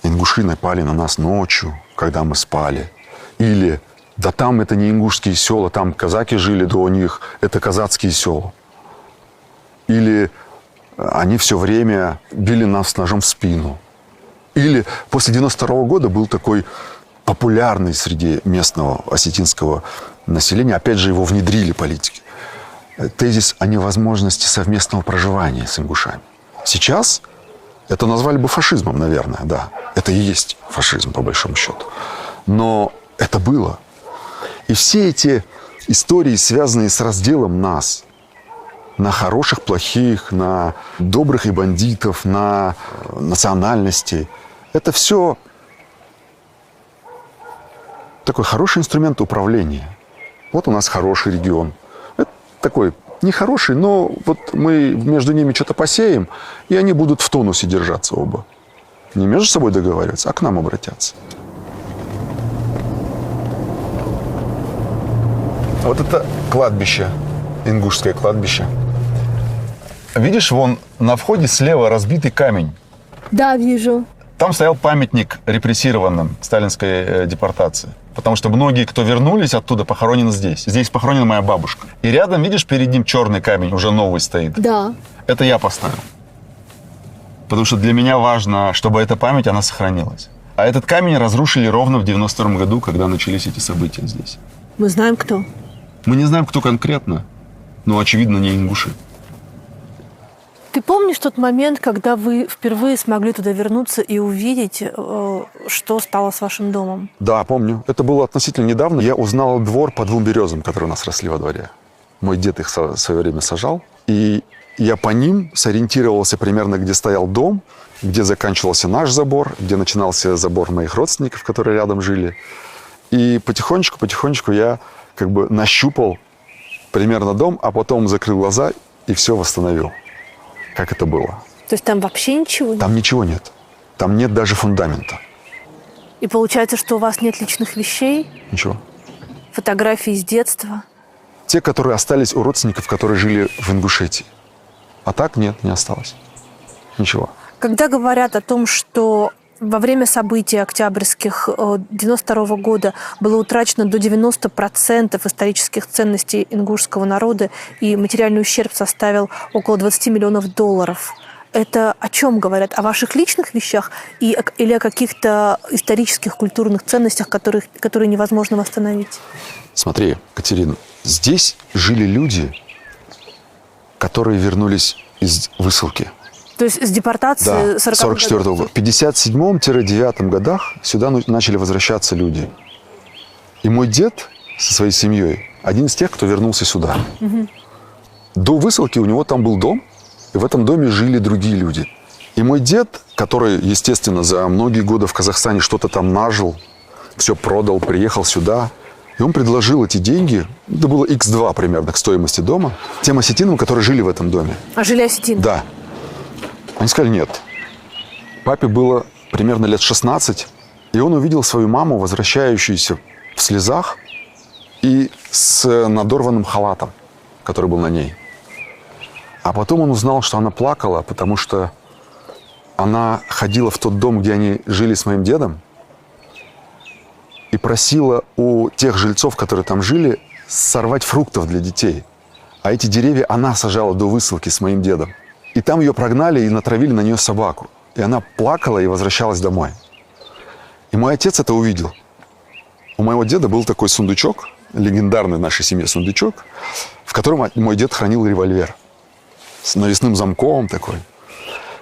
ингуши напали на нас ночью, когда мы спали. Или да там это не ингушские села, там казаки жили до них, это казацкие села. Или они все время били нас ножом в спину. Или после 92 года был такой популярный среди местного осетинского населения, опять же его внедрили политики, тезис о невозможности совместного проживания с ингушами. Сейчас Это назвали бы фашизмом, наверное, да. Это и есть фашизм, по большому счету. Но это было. И все эти истории, связанные с разделом нас на хороших, плохих, на добрых и бандитов, на национальности, это все такой хороший инструмент управления. Вот у нас хороший регион. Это такой нехороший, но вот мы между ними что-то посеем, и они будут в тонусе держаться оба. Не между собой договариваться, а к нам обратятся. Вот это кладбище, ингушское кладбище. Видишь, вон на входе слева разбитый камень. Да, вижу. Там стоял памятник репрессированным сталинской депортации. Потому что многие, кто вернулись оттуда, похоронены здесь. Здесь похоронена моя бабушка. И рядом, видишь, перед ним черный камень, уже новый стоит. Да. Это я поставил. Потому что для меня важно, чтобы эта память, она сохранилась. А этот камень разрушили ровно в 92 году, когда начались эти события здесь. Мы знаем, кто. Мы не знаем, кто конкретно, но, очевидно, не ингуши. Ты помнишь тот момент, когда вы впервые смогли туда вернуться и увидеть, что стало с вашим домом? Да, помню. Это было относительно недавно. Я узнал двор по 2 березам, которые у нас росли во дворе. Мой дед их в свое время сажал. И я по ним сориентировался примерно, где стоял дом, где заканчивался наш забор, где начинался забор моих родственников, которые рядом жили. И потихонечку я как бы нащупал примерно дом, а потом закрыл глаза и все восстановил. Как это было. То есть там вообще ничего нет? Там ничего нет. Там нет даже фундамента. И получается, что у вас нет личных вещей? Ничего. Фотографии из детства? Те, которые остались у родственников, которые жили в Ингушетии. А так нет, не осталось. Ничего. Когда говорят о том, что во время событий октябрьских 92 года было утрачено до 90% исторических ценностей ингушского народа, и материальный ущерб составил около 20 миллионов долларов. Это о чем говорят? О ваших личных вещах или о каких-то исторических, культурных ценностях, которые невозможно восстановить? Смотри, Катерина, здесь жили люди, которые вернулись из высылки. То есть с депортации 44 года. В 57-9 годах сюда начали возвращаться люди. И мой дед со своей семьей один из тех, кто вернулся сюда. Угу. До высылки у него там был дом, и в этом доме жили другие люди. И мой дед, который, естественно, за многие годы в Казахстане что-то там нажил, все продал, приехал сюда, и он предложил эти деньги, это было X2 примерно к стоимости дома, тем осетинам, которые жили в этом доме. А жили осетины? Да. Они сказали нет. Папе было примерно лет 16, и он увидел свою маму, возвращающуюся в слезах и с надорванным халатом, который был на ней. А потом он узнал, что она плакала, потому что она ходила в тот дом, где они жили с моим дедом, и просила у тех жильцов, которые там жили, сорвать фруктов для детей. А эти деревья она сажала до высылки с моим дедом. И там ее прогнали и натравили на нее собаку. И она плакала и возвращалась домой. И мой отец это увидел. У моего деда был такой сундучок, легендарный в нашей семье сундучок, в котором мой дед хранил револьвер. С навесным замком такой.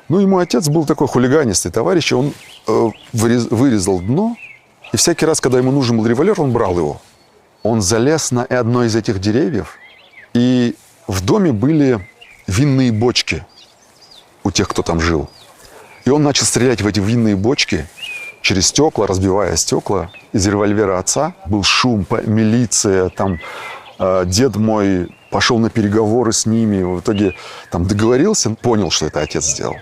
Ну и мой отец был такой хулиганистый товарищ, и он вырезал дно. И всякий раз, когда ему нужен был револьвер, он брал его. Он залез на одно из этих деревьев. И в доме были винные бочки у тех, кто там жил. И он начал стрелять в эти винные бочки через стекла, разбивая стекла. Из револьвера отца был шум, милиция, там дед мой пошел на переговоры с ними. В итоге там договорился, понял, что это отец сделал.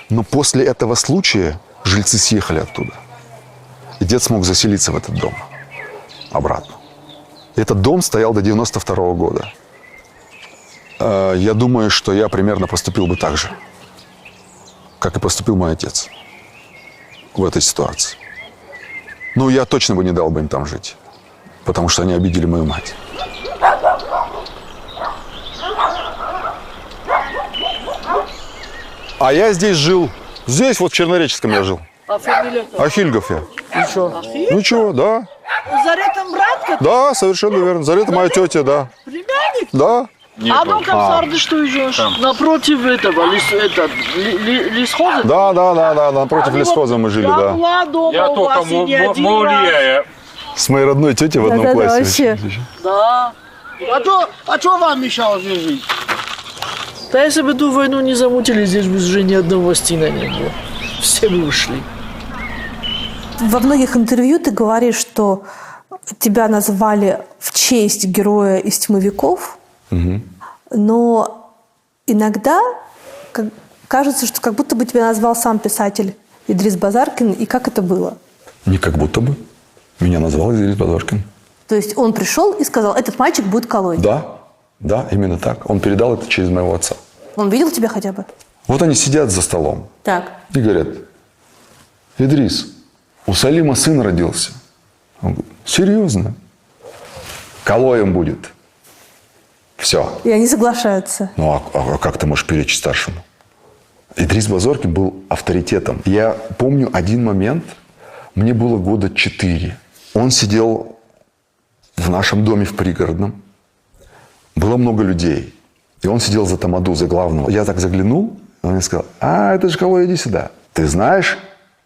Но после этого случая жильцы съехали оттуда. И дед смог заселиться в этот дом обратно. И этот дом стоял до 92 года. Я думаю, что я примерно поступил бы так же, как и поступил мой отец в этой ситуации. Ну, я точно бы не дал бы им там жить, потому что они обидели мою мать. А я здесь жил. Здесь вот в Чернореческом я жил. А фамилия-то? Ахильгов я. Ничего. Ничего, да. Зарета брат? Да, совершенно верно. Зарета моя тетя, да. Племянник? Да. Не А был. ну Сарды что идешь? Там. Напротив этого, лесхоза? Да, напротив лесхоза мы жили, Я да. была дома Я у только вас и не один раз. Мауляя. С моей родной тетей в одном Да-да-да, классе. вообще. Да. А что вам мешало здесь жить? Да если бы эту войну не замутили, здесь бы уже ни одного стена не было. Все бы ушли. Во многих интервью ты говоришь, что тебя назвали в честь героя из «Тьмовиков», но иногда кажется, что как будто бы тебя назвал сам писатель Идрис Базаркин, и как это было? Не как будто бы. Меня назвал Идрис Базаркин. То есть он пришел и сказал, этот мальчик будет колой. Да, именно так. Он передал это через моего отца. Он видел тебя хотя бы? Вот они сидят за столом Так. и говорят: Идрис, у Салима сын родился. Он говорит: серьезно? Колоем будет. Все. И они соглашаются. Ну, а как ты можешь перечить старшему? Идрис Базаркин был авторитетом. Я помню один момент, мне было года 4. Он сидел в нашем доме в пригородном. Было много людей. И он сидел за тамаду, за главного. Я так заглянул, и он мне сказал: это же Колой, иди сюда. Ты знаешь,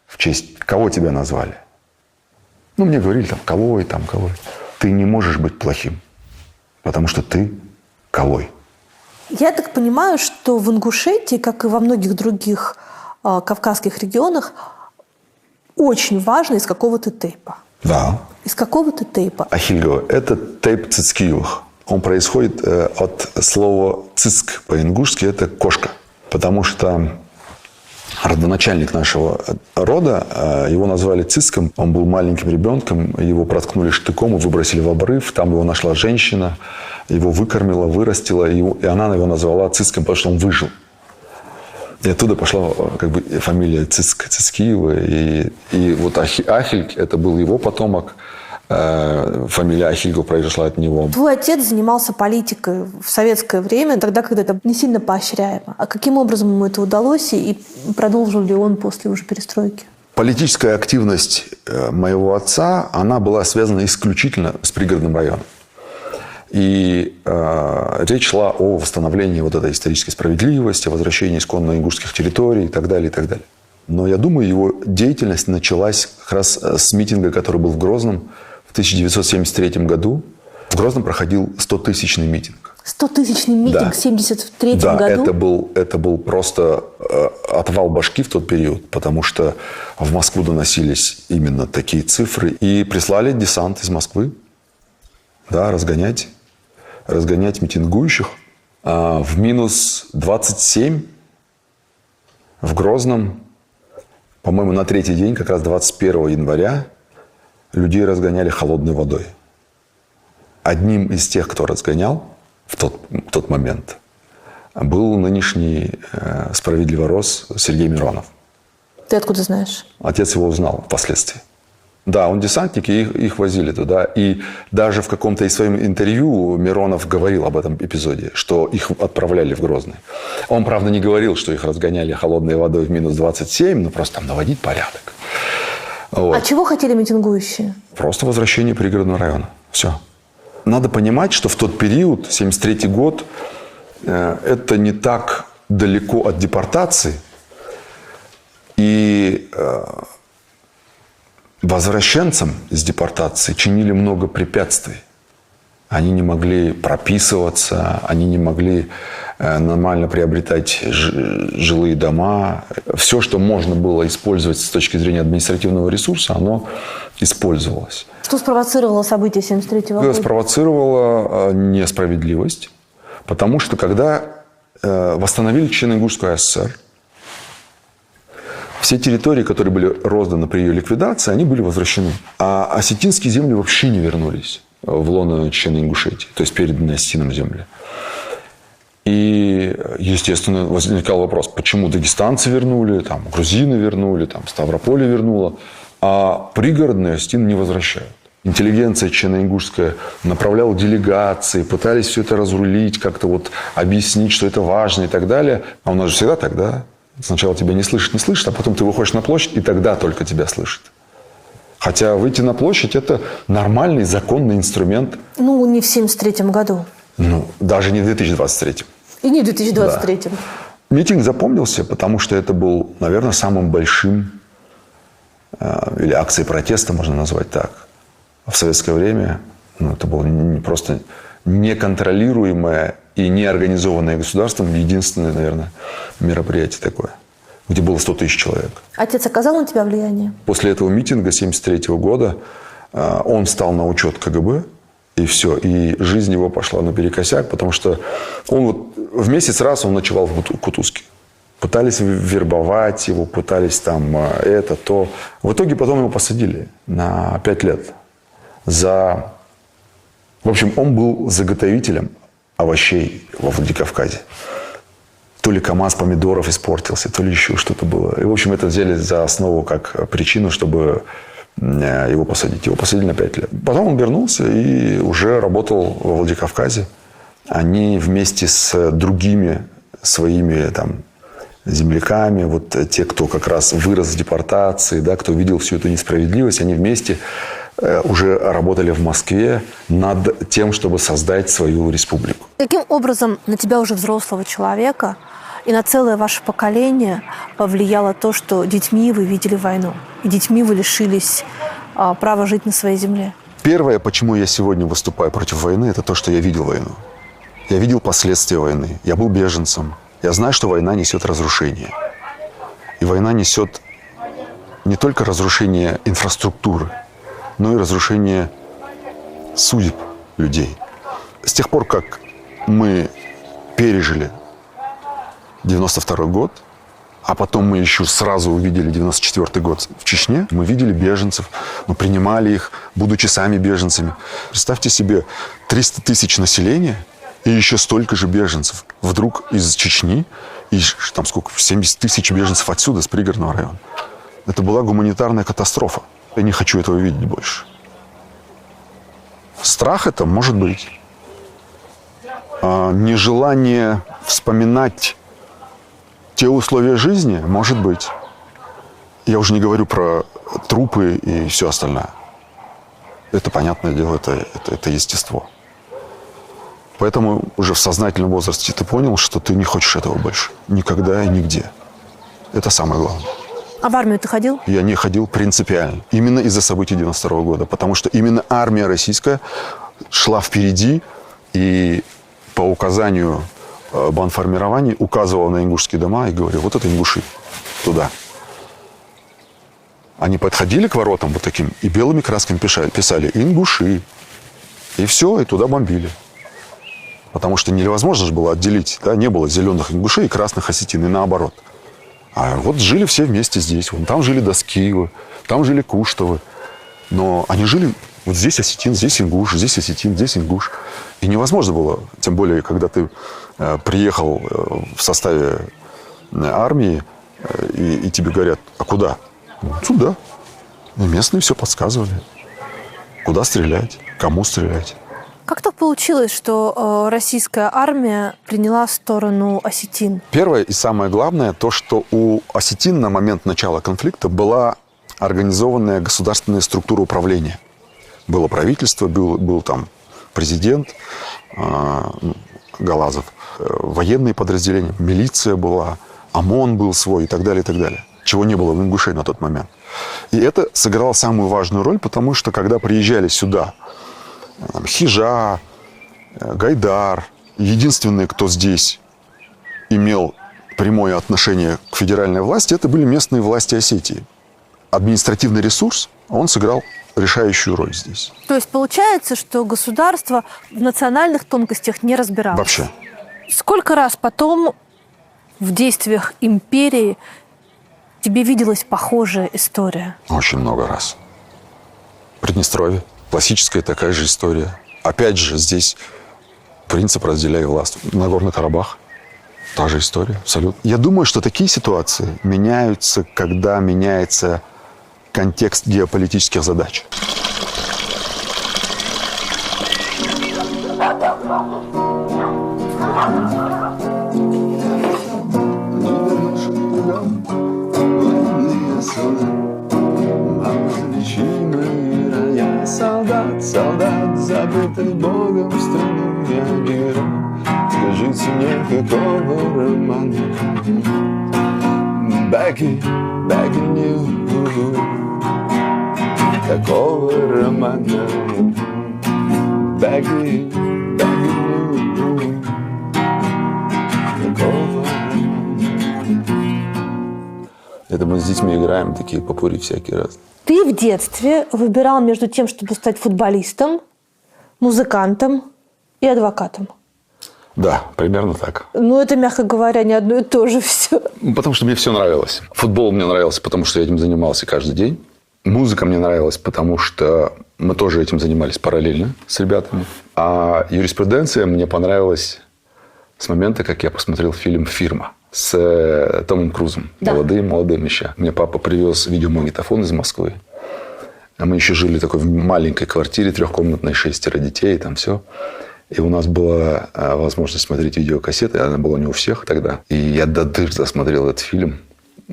в честь кого тебя назвали? Ну, мне говорили, Колой. Ты не можешь быть плохим, потому что ты Колой. Я так понимаю, что в Ингушетии, как и во многих других кавказских регионах, очень важно, из какого ты тейпа. Да. Из какого ты тейпа? Ахильгова – это тейп Цицкиевых. Он происходит от слова «цицк» по-ингушски – это кошка. Потому что родоначальник нашего рода, его назвали Цицком. Он был маленьким ребенком, его проткнули штыком и выбросили в обрыв. Там его нашла женщина, его выкормила, вырастила, и она его назвала Цицком, потому что он выжил. И оттуда пошла фамилия Цицкиева. И вот Ахильг – это был его потомок. Фамилия Ахильгов произошла от него. Твой отец занимался политикой в советское время, тогда, когда это не сильно поощряемо. А каким образом ему это удалось, и продолжил ли он после уже перестройки? Политическая активность моего отца, она была связана исключительно с пригородным районом. И речь шла о восстановлении вот этой исторической справедливости, о возвращении исконно ингушских территорий и так далее, и так далее. Но я думаю, его деятельность началась как раз с митинга, который был в Грозном в 1973 году. В Грозном проходил 100-тысячный митинг. 100-тысячный митинг Да. в 1973 Да, году? это был просто отвал башки в тот период, потому что в Москву доносились именно такие цифры. И прислали десант из Москвы, да, разгонять митингующих. В минус 27 в Грозном, по-моему, на третий день, как раз 21 января, людей разгоняли холодной водой. Одним из тех, кто разгонял в тот момент, был нынешний справедливорос Сергей Миронов. Ты откуда знаешь? Отец его узнал впоследствии. Да, он десантник, и их возили туда. И даже в каком-то из своих интервью Миронов говорил об этом эпизоде, что их отправляли в Грозный. Он, правда, не говорил, что их разгоняли холодной водой в минус 27, но просто там наводить порядок. Вот. А чего хотели митингующие? Просто возвращение пригородного района. Все. Надо понимать, что в тот период, 1973 год, это не так далеко от депортации. И возвращенцам из депортации чинили много препятствий. Они не могли прописываться, они не могли нормально приобретать жилые дома. Все, что можно было использовать с точки зрения административного ресурса, оно использовалось. Что спровоцировало события 1973 года? Спровоцировало несправедливость, потому что когда восстановили Чечено-Ингушскую ССР, все территории, которые были розданы при ее ликвидации, они были возвращены. А осетинские земли вообще не вернулись в лоно Чечено-Ингушетии, то есть переданные осетинам земли. И, естественно, возникал вопрос, почему дагестанцы вернули, там, грузины вернули, там, Ставрополе вернуло, а пригородные осетины не возвращают. Интеллигенция чечено-ингушская направляла делегации, пытались все это разрулить, как-то вот объяснить, что это важно и так далее. А у нас же всегда так, да? Сначала тебя не слышат, а потом ты выходишь на площадь, и тогда только тебя слышат. Хотя выйти на площадь – это нормальный, законный инструмент. Ну, не в 1973 году. Ну, даже не в 2023. И не в 2023. Да. Митинг запомнился, потому что это был, наверное, самым большим, или акцией протеста, можно назвать так. В советское время это было просто неконтролируемое и неорганизованное государством единственное, наверное, мероприятие такое, где было 100 тысяч человек. Отец оказал на тебя влияние? После этого митинга 1973 года он встал на учет КГБ, и все. И жизнь его пошла наперекосяк, потому что он в месяц раз он ночевал в Кутузке. Пытались вербовать его, пытались там это, то. В итоге потом его посадили на 5 лет. В общем, он был заготовителем овощей во Владикавказе. То ли КАМАЗ помидоров испортился, то ли еще что-то было. И, в общем, это взяли за основу как причину, чтобы его посадить. Его посадили на 5 лет. Потом он вернулся и уже работал во Владикавказе. Они вместе с другими своими там земляками, те, кто как раз вырос в депортации, да, кто видел всю эту несправедливость, они вместе уже работали в Москве над тем, чтобы создать свою республику. Каким образом на тебя уже взрослого человека и на целое ваше поколение повлияло то, что детьми вы видели войну, и детьми вы лишились права жить на своей земле? Первое, почему я сегодня выступаю против войны, это то, что я видел войну. Я видел последствия войны. Я был беженцем. Я знаю, что война несет разрушение. И война несет не только разрушение инфраструктуры, но и разрушение судеб людей. С тех пор, как мы пережили 92 год, а потом мы еще сразу увидели 94 год в Чечне, мы видели беженцев, мы принимали их, будучи сами беженцами. Представьте себе 300 тысяч населения и еще столько же беженцев. Вдруг из Чечни, и там сколько, 70 тысяч беженцев отсюда, с пригородного района. Это была гуманитарная катастрофа. Я не хочу этого видеть больше. Страх это может быть. Нежелание вспоминать те условия жизни может быть. Я уже не говорю про трупы и все остальное. Это, понятное дело, это естество. Поэтому уже в сознательном возрасте ты понял, что ты не хочешь этого больше. Никогда и нигде. Это самое главное. А в армию ты ходил? Я не ходил принципиально. Именно из-за событий 92 года. Потому что именно армия российская шла впереди и по указанию банформирований указывала на ингушские дома и говорила: вот это ингуши, туда. Они подходили к воротам вот таким и белыми красками писали «ингуши». И все, и туда бомбили. Потому что невозможно же было отделить. Да? Не было зеленых ингушей и красных осетин, и наоборот. А вот жили все вместе здесь. Вон, там жили Доскиевы, там жили Куштовы. Но они жили вот здесь осетин, здесь ингуш, здесь осетин, здесь ингуш. И невозможно было, тем более, когда ты приехал в составе армии, и тебе говорят: а куда? Сюда. И местные все подсказывали. Куда стрелять, кому стрелять. Как так получилось, что российская армия приняла сторону осетин? Первое и самое главное, то, что у осетин на момент начала конфликта была организованная государственная структура управления. Было правительство, был там президент Галазов, военные подразделения, милиция была, ОМОН был свой и так далее, и так далее. Чего не было в ингушей на тот момент. И это сыграло самую важную роль, потому что когда приезжали сюда Хижа, Гайдар, единственные, кто здесь имел прямое отношение к федеральной власти, это были местные власти Осетии. Административный ресурс, он сыграл решающую роль здесь. То есть получается, что государство в национальных тонкостях не разбиралось? Вообще. Сколько раз потом в действиях империи тебе виделась похожая история? Очень много раз. Приднестровье. Классическая такая же история. Опять же, здесь принцип «разделяй власть». Нагорный Карабах. Та же история, абсолютно. Я думаю, что такие ситуации меняются, когда меняется контекст геополитических задач. Солдат, солдат, забытый Богом в страну, Багира, скажите мне, какого романа? Баги, баги нью, какого романа? Баги, баги нью, какого романа? Это мы с детьми играем, такие попури всякие разные. Ты в детстве выбирал между тем, чтобы стать футболистом, музыкантом и адвокатом. Да, примерно так. Ну, это, мягко говоря, не одно и то же все. Потому что мне все нравилось. Футбол мне нравился, потому что я этим занимался каждый день. Музыка мне нравилась, потому что мы тоже этим занимались параллельно с ребятами. А юриспруденция мне понравилась с момента, как я посмотрел фильм «Фирма» с Томом Крузом. Да. Молодым еще. Мне папа привез видеомагнитофон из Москвы. А мы еще жили в такой маленькой квартире, 3-комнатной, 6 детей, там все. И у нас была возможность смотреть видеокассеты. Она была не у всех тогда. И я до дыр досмотрел этот фильм.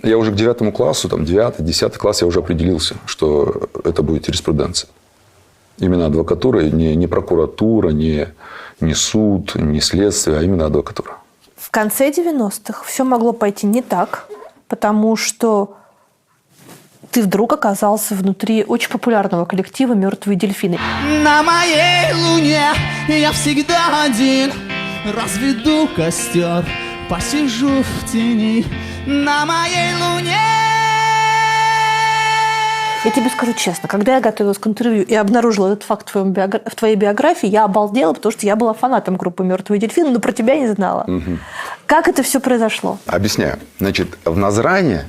Я уже к 9 классу, там 9-10 класс, я уже определился, что это будет юриспруденция. Именно адвокатура, не прокуратура, не суд, не следствие, а именно адвокатура. В конце 90-х все могло пойти не так, потому что ты вдруг оказался внутри очень популярного коллектива «Мертвые дельфины». На моей луне я всегда один. Разведу костер, посижу в тени. На моей луне. Я тебе скажу честно, когда я готовилась к интервью и обнаружила этот факт в твоей биографии, я обалдела, потому что я была фанатом группы «Мертвые дельфины», но про тебя не знала. Угу. Как это все произошло? Объясняю. Значит, в Назране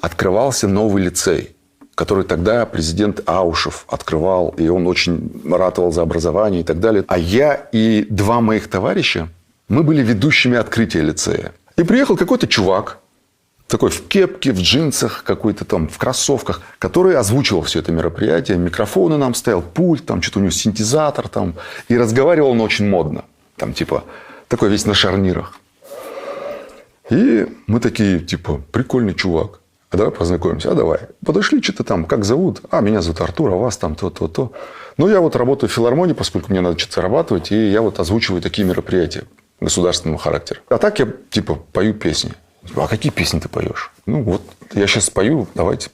открывался новый лицей, который тогда президент Аушев открывал, и он очень ратовал за образование и так далее. А я и 2 моих товарища, мы были ведущими открытия лицея. И приехал какой-то чувак, такой в кепке, в джинсах, какой-то там, в кроссовках, который озвучивал все это мероприятие. Микрофоны нам ставил, пульт, там что-то у него синтезатор там. И разговаривал он очень модно. Там типа такой весь на шарнирах. И мы такие, типа, прикольный чувак. А давай познакомимся. А давай. Подошли, что-то там, как зовут? А, меня зовут Артур, а вас там то. Ну, я вот работаю в филармонии, поскольку мне надо что-то зарабатывать. И я вот озвучиваю такие мероприятия государственного характера. А так я, типа, пою песни. А какие песни ты поешь? Ну, вот я сейчас спою, давайте.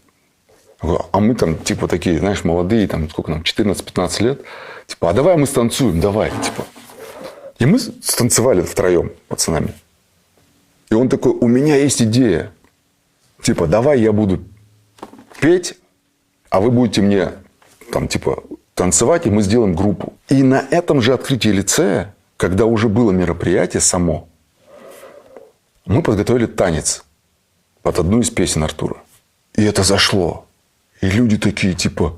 А мы там, типа, такие, знаешь, молодые, там, сколько нам, 14-15 лет. Типа, а давай мы станцуем, давай, типа. И мы станцевали втроем, пацанами. И он такой, у меня есть идея. Типа, давай я буду петь, а вы будете мне, там, типа, танцевать, и мы сделаем группу. И на этом же открытии лицея, когда уже было мероприятие само, мы подготовили танец под одну из песен Артура. И это зашло. И люди такие, типа,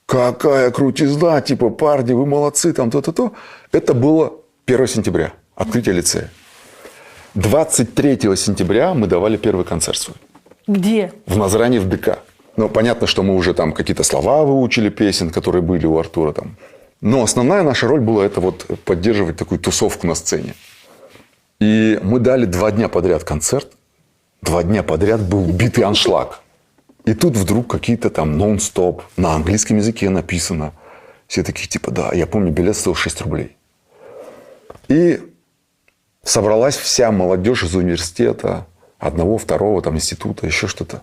какая крутизна, типа, парни, вы молодцы, там, то-то-то. Это было 1 сентября, открытие лицея. 23 сентября мы давали первый концерт свой. Где? В Назране, в ДК. Ну, понятно, что мы уже там какие-то слова выучили песен, которые были у Артура там. Но основная наша роль была это вот поддерживать такую тусовку на сцене. И мы дали 2 дня подряд концерт. 2 дня подряд был битый аншлаг. И тут вдруг какие-то там нон-стоп. На английском языке написано. Все такие, типа, да, я помню, билет стоил 6 рублей. И собралась вся молодежь из университета, 1, 2 там, института, еще что-то.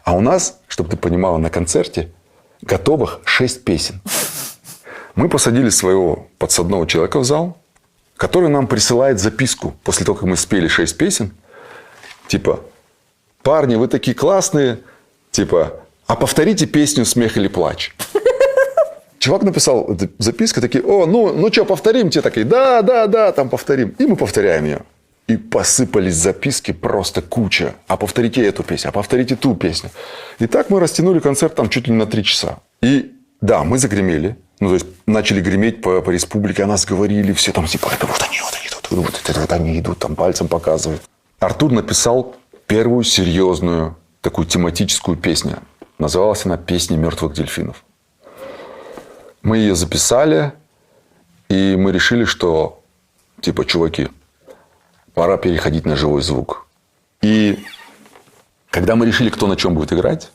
А у нас, чтобы ты понимала, на концерте готовых 6 песен. Мы посадили своего подсадного человека в зал, который нам присылает записку после того, как мы спели 6 песен. Типа, парни, вы такие классные. Типа, а повторите песню «Смех или плач». Чувак написал записку, такие, о, ну что, повторим? Те такие, да, там повторим. И мы повторяем ее. И посыпались записки просто куча. А повторите эту песню, а повторите ту песню. И так мы растянули концерт там чуть ли не на 3 часа. И да, мы загремели. Ну, то есть, начали греметь по республике, о нас говорили, все там, типа, это вот они идут, это вот они идут, там пальцем показывают. Артур написал первую серьезную такую тематическую песню. Называлась она «Песня мертвых дельфинов». Мы ее записали, и мы решили, что, типа, чуваки, пора переходить на живой звук. И когда мы решили, кто на чем будет играть,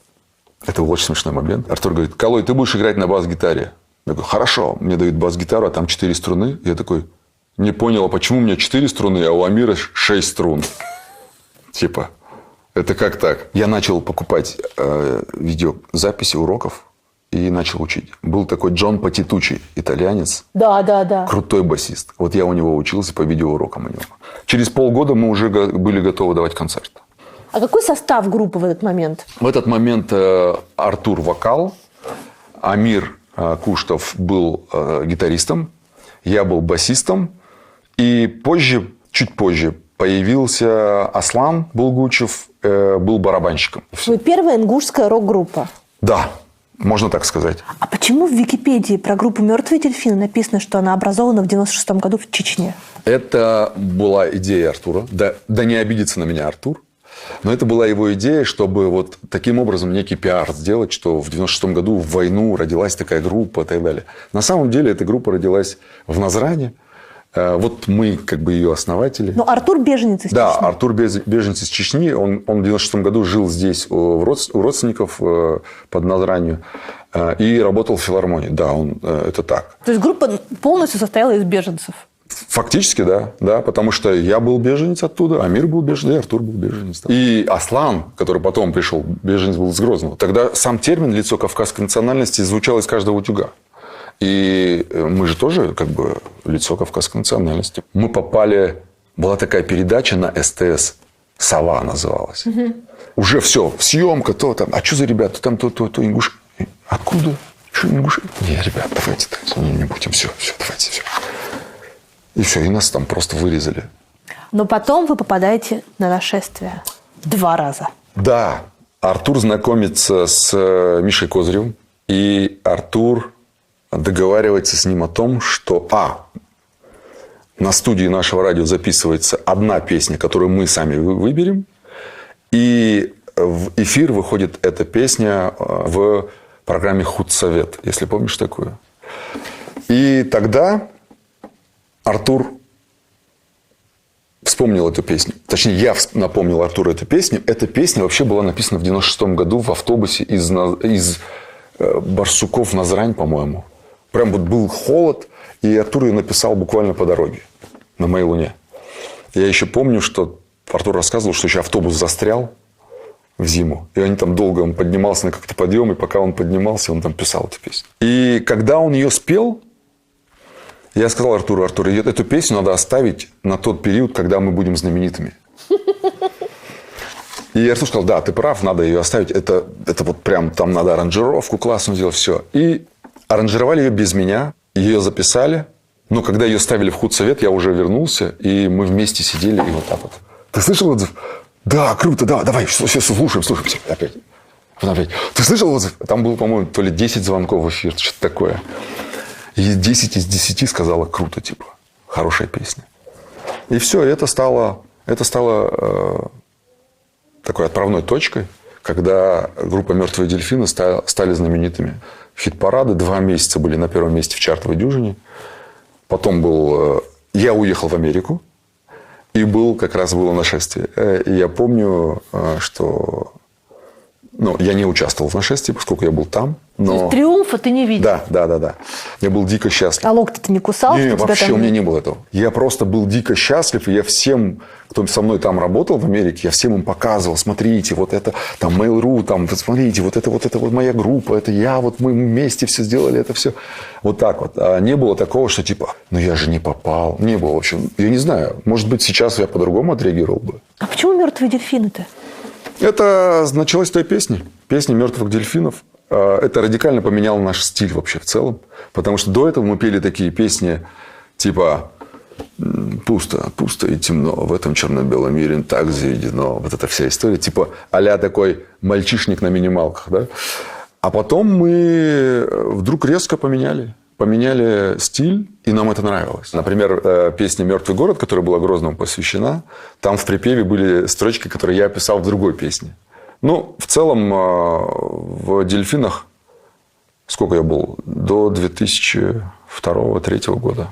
это был очень смешной момент. Артур говорит, Калой, ты будешь играть на бас-гитаре. Я говорю, хорошо. Мне дают бас-гитару, а там 4 струны. Я такой, не понял, а почему у меня 4 струны, а у Амира 6 струн. Типа, это как так? Я начал покупать видеозаписи уроков и начал учить. Был такой Джон Патитучи, итальянец. Да. Крутой басист. Вот я у него учился по видеоурокам у него. Через полгода мы уже были готовы давать концерт. А какой состав группы в этот момент? В этот момент Артур вокал, Амир Куштов был гитаристом, я был басистом. И позже, чуть позже, появился Аслан Булгучев, был барабанщиком. Вы первая ингушская рок-группа. Да, можно так сказать. А почему в Википедии про группу «Мертвые дельфины» написано, что она образована в 96 году в Чечне? Это была идея Артура. Да не обидится на меня Артур. Но это была его идея, чтобы вот таким образом некий пиар сделать, что в 96 году в войну родилась такая группа и так далее. На самом деле эта группа родилась в Назране. Вот мы как бы ее основатели. Но Артур беженец из Чечни. Да, Артур беженец из Чечни. Он в 96 году жил здесь у родственников под Назранью и работал в филармонии. Да, это так. То есть группа полностью состояла из беженцев? Фактически, да, потому что я был беженец оттуда, Амир был беженец, и Артур был беженец. И Аслан, который потом пришел, беженец был из Грозного. Тогда сам термин «лицо кавказской национальности» звучал из каждого утюга. И мы же тоже как бы лицо кавказской национальности. Мы попали... Была такая передача на СТС. «Сова» называлась. Угу. Уже все. Съемка, то там. А что за ребята? Там то ингуши. Откуда? Что ингуши? Не, ребят, давайте так. Не будем. Все, давайте, все. И все. И нас там просто вырезали. Но потом вы попадаете на нашествие. 2 раза. Да. Артур знакомится с Мишей Козыревым. И Артур... договаривается с ним о том, что на студии нашего радио записывается одна песня, которую мы сами выберем, и в эфир выходит эта песня в программе «Худсовет», если помнишь такую. И тогда Артур вспомнил эту песню. Точнее, я напомнил Артуру эту песню. Эта песня вообще была написана в 96 году в автобусе из Барсуков в Назрань, по-моему. Прям вот был холод, и Артур ее написал буквально по дороге на моей луне. Я еще помню, что Артур рассказывал, что еще автобус застрял в зиму. И они там долго, он поднимался на как-то подъем, и пока он поднимался, он там писал эту песню. И когда он ее спел, я сказал Артуру, эту песню надо оставить на тот период, когда мы будем знаменитыми. И Артур сказал, да, ты прав, надо ее оставить. Это вот прям, там надо аранжировку классную сделать, все. И аранжировали ее без меня, ее записали. Но когда ее ставили в худсовет, я уже вернулся, и мы вместе сидели, и вот так вот. Ты слышал отзыв? Да, круто, да, давай, сейчас слушаем опять. Потом опять. Ты слышал отзыв? Там было, по-моему, то ли 10 звонков в эфир, что-то такое. И 10 из 10 сказала круто, типа, хорошая песня. И все, это стало такой отправной точкой, когда группа «Мертвые дельфины» стали знаменитыми. Хит-парады 2 месяца были на первом месте в чартовой дюжине. Потом я уехал в Америку, и как раз было нашествие. И я помню, что... я не участвовал в нашествии, поскольку я был там. Но... То есть триумфа ты не видел? Да. Я был дико счастлив. А локти ты не кусал? Не, вообще у меня не было этого. Я просто был дико счастлив, и я всем, кто со мной там работал в Америке, я всем им показывал, смотрите, вот это, там, Mail.ru, там, смотрите, вот это моя группа, это я, вот мы вместе все сделали, это все. Вот так вот. А не было такого, что типа, я же не попал. Не было, в общем, я не знаю, может быть, сейчас я по-другому отреагировал бы. А почему «Мертвые дельфины»-то? Это началось с той песни «Мертвых дельфинов». Это радикально поменяло наш стиль вообще в целом. Потому что до этого мы пели такие песни, типа «Пусто, пусто и темно, в этом черно-белом мире так заведено». Вот эта вся история. Типа а-ля такой мальчишник на минималках. Да? А потом мы вдруг резко поменяли стиль, и нам это нравилось. Например, песня «Мертвый город», которая была Грозному посвящена, там в припеве были строчки, которые я описал в другой песне. В целом, в «Дельфинах» сколько я был? До 2002-2003 года.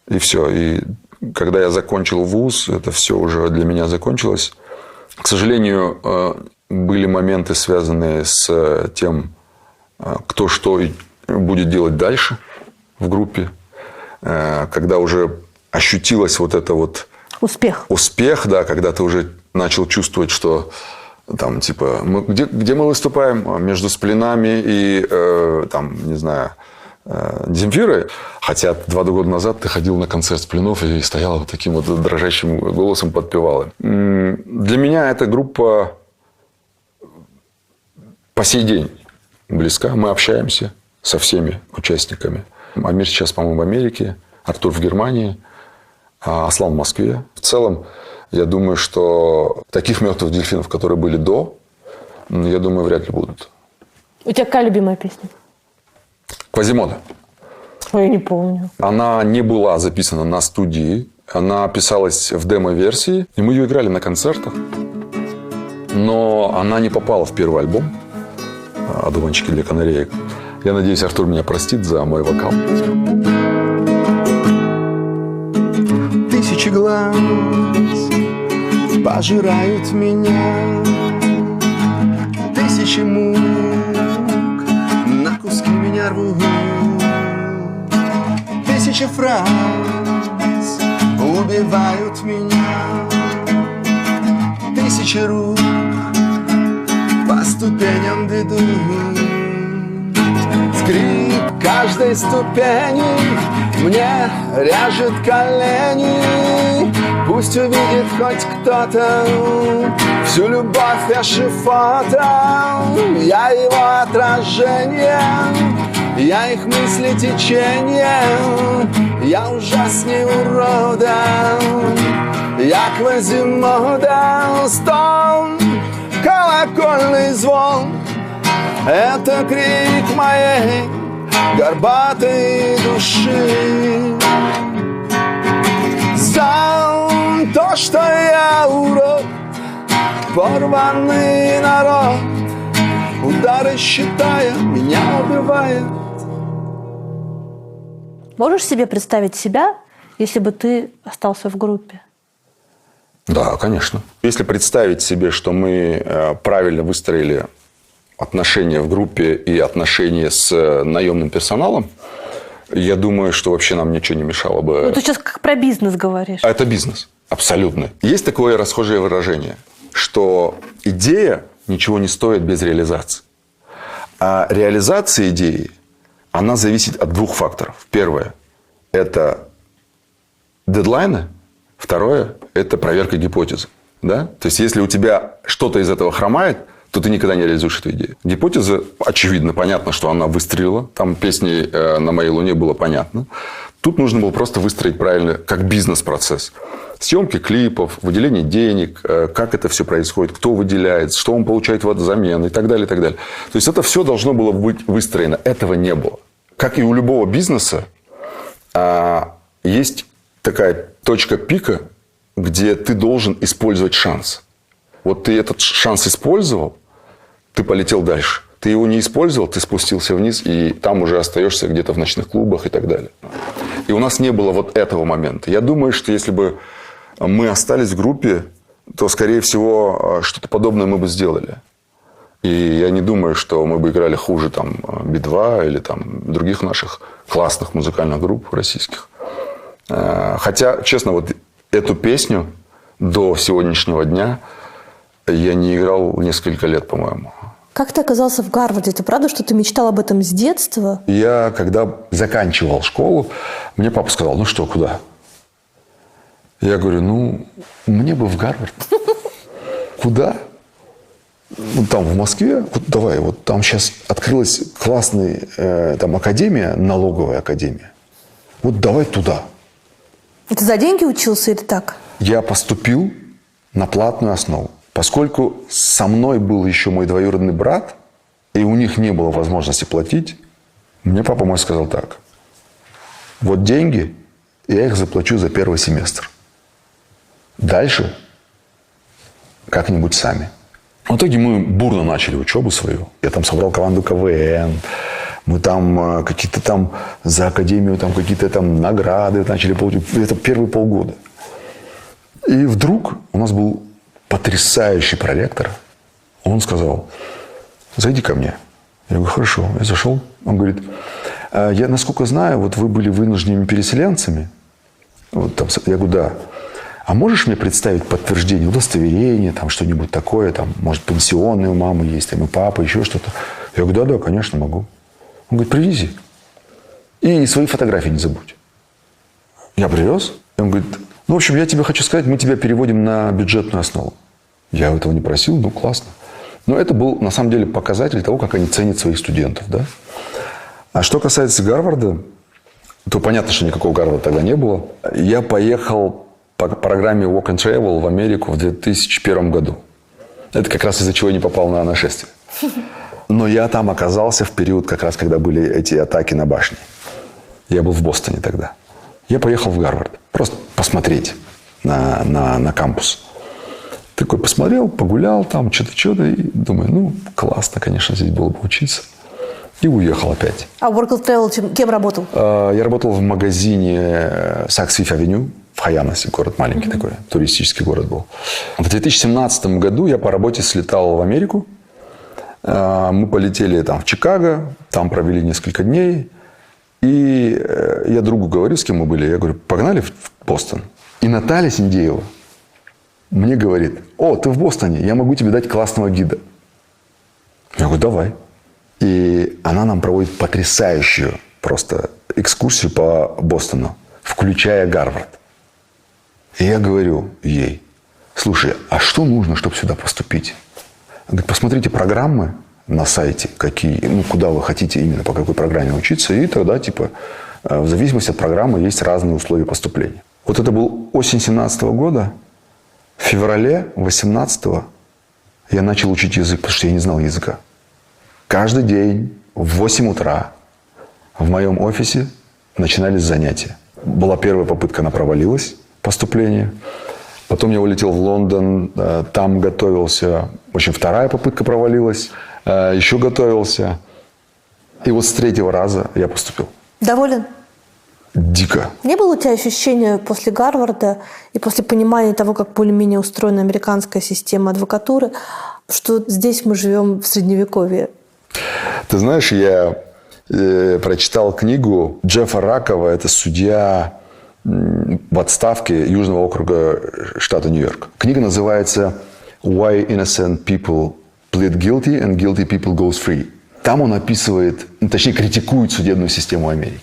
И все. И когда я закончил вуз, это все уже для меня закончилось. К сожалению, были моменты, связанные с тем, кто что будет делать дальше в группе. когда уже ощутилось вот это вот... Успех, да, когда ты уже начал чувствовать, что там, типа, где мы выступаем? Между Сплинами и, там, не знаю, Земфирой. Хотя 2 года назад ты ходил на концерт Сплинов и стоял вот таким вот дрожащим голосом подпевал. Для меня эта группа по сей день близка. Мы общаемся со всеми участниками. Амир сейчас, по-моему, в Америке, Артур в Германии, Аслан в Москве. В целом, я думаю, что таких мертвых дельфинов, которые были до, я думаю, вряд ли будут. У тебя какая любимая песня? «Квазимода». Ой, я не помню. Она не была записана на студии. Она писалась в демо-версии. И мы ее играли на концертах. Но она не попала в первый альбом «Одуванчики для канареек». Я надеюсь, Артур меня простит за мой вокал. Тысячи глаз пожирают меня, тысячи мук на куски меня рвут, тысячи фраз убивают меня, тысячи рук по ступеням ведут. Скрип каждой ступени мне режет колени. Пусть увидит хоть кто-то всю любовь эшифота. Я его отражение, я их мысли течение. Я ужасней урода, я Квазимода. Стон, колокольный звон, это крик моей горбатой души. За то, что я урод, порванный народ, удары считая, меня убивает. Можешь себе представить себя, если бы ты остался в группе? Да, конечно. Если представить себе, что мы правильно выстроили отношения в группе и отношения с наемным персоналом, я думаю, что вообще нам ничего не мешало бы. Ну, ты сейчас как про бизнес говоришь. Это бизнес. Абсолютно. Есть такое расхожее выражение, что идея ничего не стоит без реализации. А реализация идеи, она зависит от 2 факторов. Первое – это дедлайны. Второе – это проверка гипотезы. Да? То есть, если у тебя что-то из этого хромает, то ты никогда не реализуешь эту идею. Гипотеза, очевидно, понятно, что она выстрелила. Там песни «На моей луне» было понятно. Тут нужно было просто выстроить правильно, как бизнес-процесс. Съемки клипов, выделение денег, как это все происходит, кто выделяет, что он получает взамен и так далее, и так далее. То есть, это все должно было быть выстроено. Этого не было. Как и у любого бизнеса, есть такая точка пика, где ты должен использовать шанс. Вот ты этот шанс использовал, ты полетел дальше. Ты его не использовал, ты спустился вниз, и там уже остаешься где-то в ночных клубах и так далее. И у нас не было вот этого момента. Я думаю, что если бы мы остались в группе, то, скорее всего, что-то подобное мы бы сделали. И я не думаю, что мы бы играли хуже там Би-2 или там других наших классных музыкальных групп российских. Хотя, честно, вот эту песню до сегодняшнего дня я не играл несколько лет, по-моему. Как ты оказался в Гарварде? Это правда, что ты мечтал об этом с детства? Я, когда заканчивал школу, мне папа сказал: ну что, куда? Я говорю: ну, мне бы в Гарвард. Куда? Ну, там, в Москве. Вот давай, вот там сейчас открылась классная там академия, налоговая академия. Вот давай туда. Ты за деньги учился или так? Я поступил на платную основу. Поскольку со мной был еще мой двоюродный брат, и у них не было возможности платить, мне папа мой сказал так: вот деньги, я их заплачу за первый семестр. Дальше как-нибудь сами. В итоге мы бурно начали учебу свою. Я там собрал команду КВН. Мы там какие-то там за академию там какие-то там награды начали получить. Это первые полгода. И вдруг у нас был потрясающий проректор. Он сказал: зайди ко мне. Я говорю: хорошо. Я зашел. Он говорит: Я, насколько знаю, вот вы были вынужденными переселенцами. Вот там, я говорю, да. А можешь мне представить подтверждение, удостоверение, там что-нибудь такое, там, может, пенсионные у мамы есть, там, и папа, еще что-то? Я говорю, да, конечно, могу. Он говорит, привези. И свои фотографии не забудь. Я привез. И он говорит, ну, в общем, я тебе хочу сказать, мы тебя переводим на бюджетную основу. Я этого не просил, ну, классно. Но это был, на самом деле, показатель того, как они ценят своих студентов, да. А что касается Гарварда, то понятно, что никакого Гарварда тогда не было. Я поехал по программе Walk and Travel в Америку в 2001 году. Это как раз из-за чего я не попал на нашествие. Но я там оказался в период, как раз, когда были эти атаки на башни. Я был в Бостоне тогда. Я поехал в Гарвард. Просто посмотреть на кампус. Такой посмотрел, погулял там, что-то. И думаю, ну, классно, конечно, здесь было бы учиться. И уехал опять. А Work and Travel кем работал? Я работал в магазине Saks Fifth Avenue в Хайаносе. Город маленький такой, туристический город был. В 2017 году я по работе слетал в Америку. Мы полетели там в Чикаго. Там провели несколько дней. И я другу говорю, с кем мы были. Я говорю, погнали в Бостон. И Наталья Синдеева мне говорит, о, ты в Бостоне, я могу тебе дать классного гида. Я говорю, давай. И она нам проводит потрясающую просто экскурсию по Бостону, включая Гарвард. И я говорю ей, слушай, а что нужно, чтобы сюда поступить? Она говорит, посмотрите программы на сайте, какие, ну, куда вы хотите именно, по какой программе учиться, и тогда, типа, в зависимости от программы есть разные условия поступления. Вот это был осень 2017 года. В феврале 2018 я начал учить язык, потому что я не знал языка. Каждый день в 8 утра в моем офисе начинались занятия. Была первая попытка, она провалилась, поступление. Потом я улетел в Лондон, там готовился. В общем, вторая попытка провалилась, еще готовился. И вот с третьего раза я поступил. Доволен? Дико. Не было у тебя ощущения после Гарварда и после понимания того, как более-менее устроена американская система адвокатуры, что здесь мы живем в Средневековье? Ты знаешь, я прочитал книгу Джеффа Ракова, это судья в отставке Южного округа штата Нью-Йорк. Книга называется «Why innocent people plead guilty and guilty people goes free». Там он описывает, ну, точнее, критикует судебную систему Америки.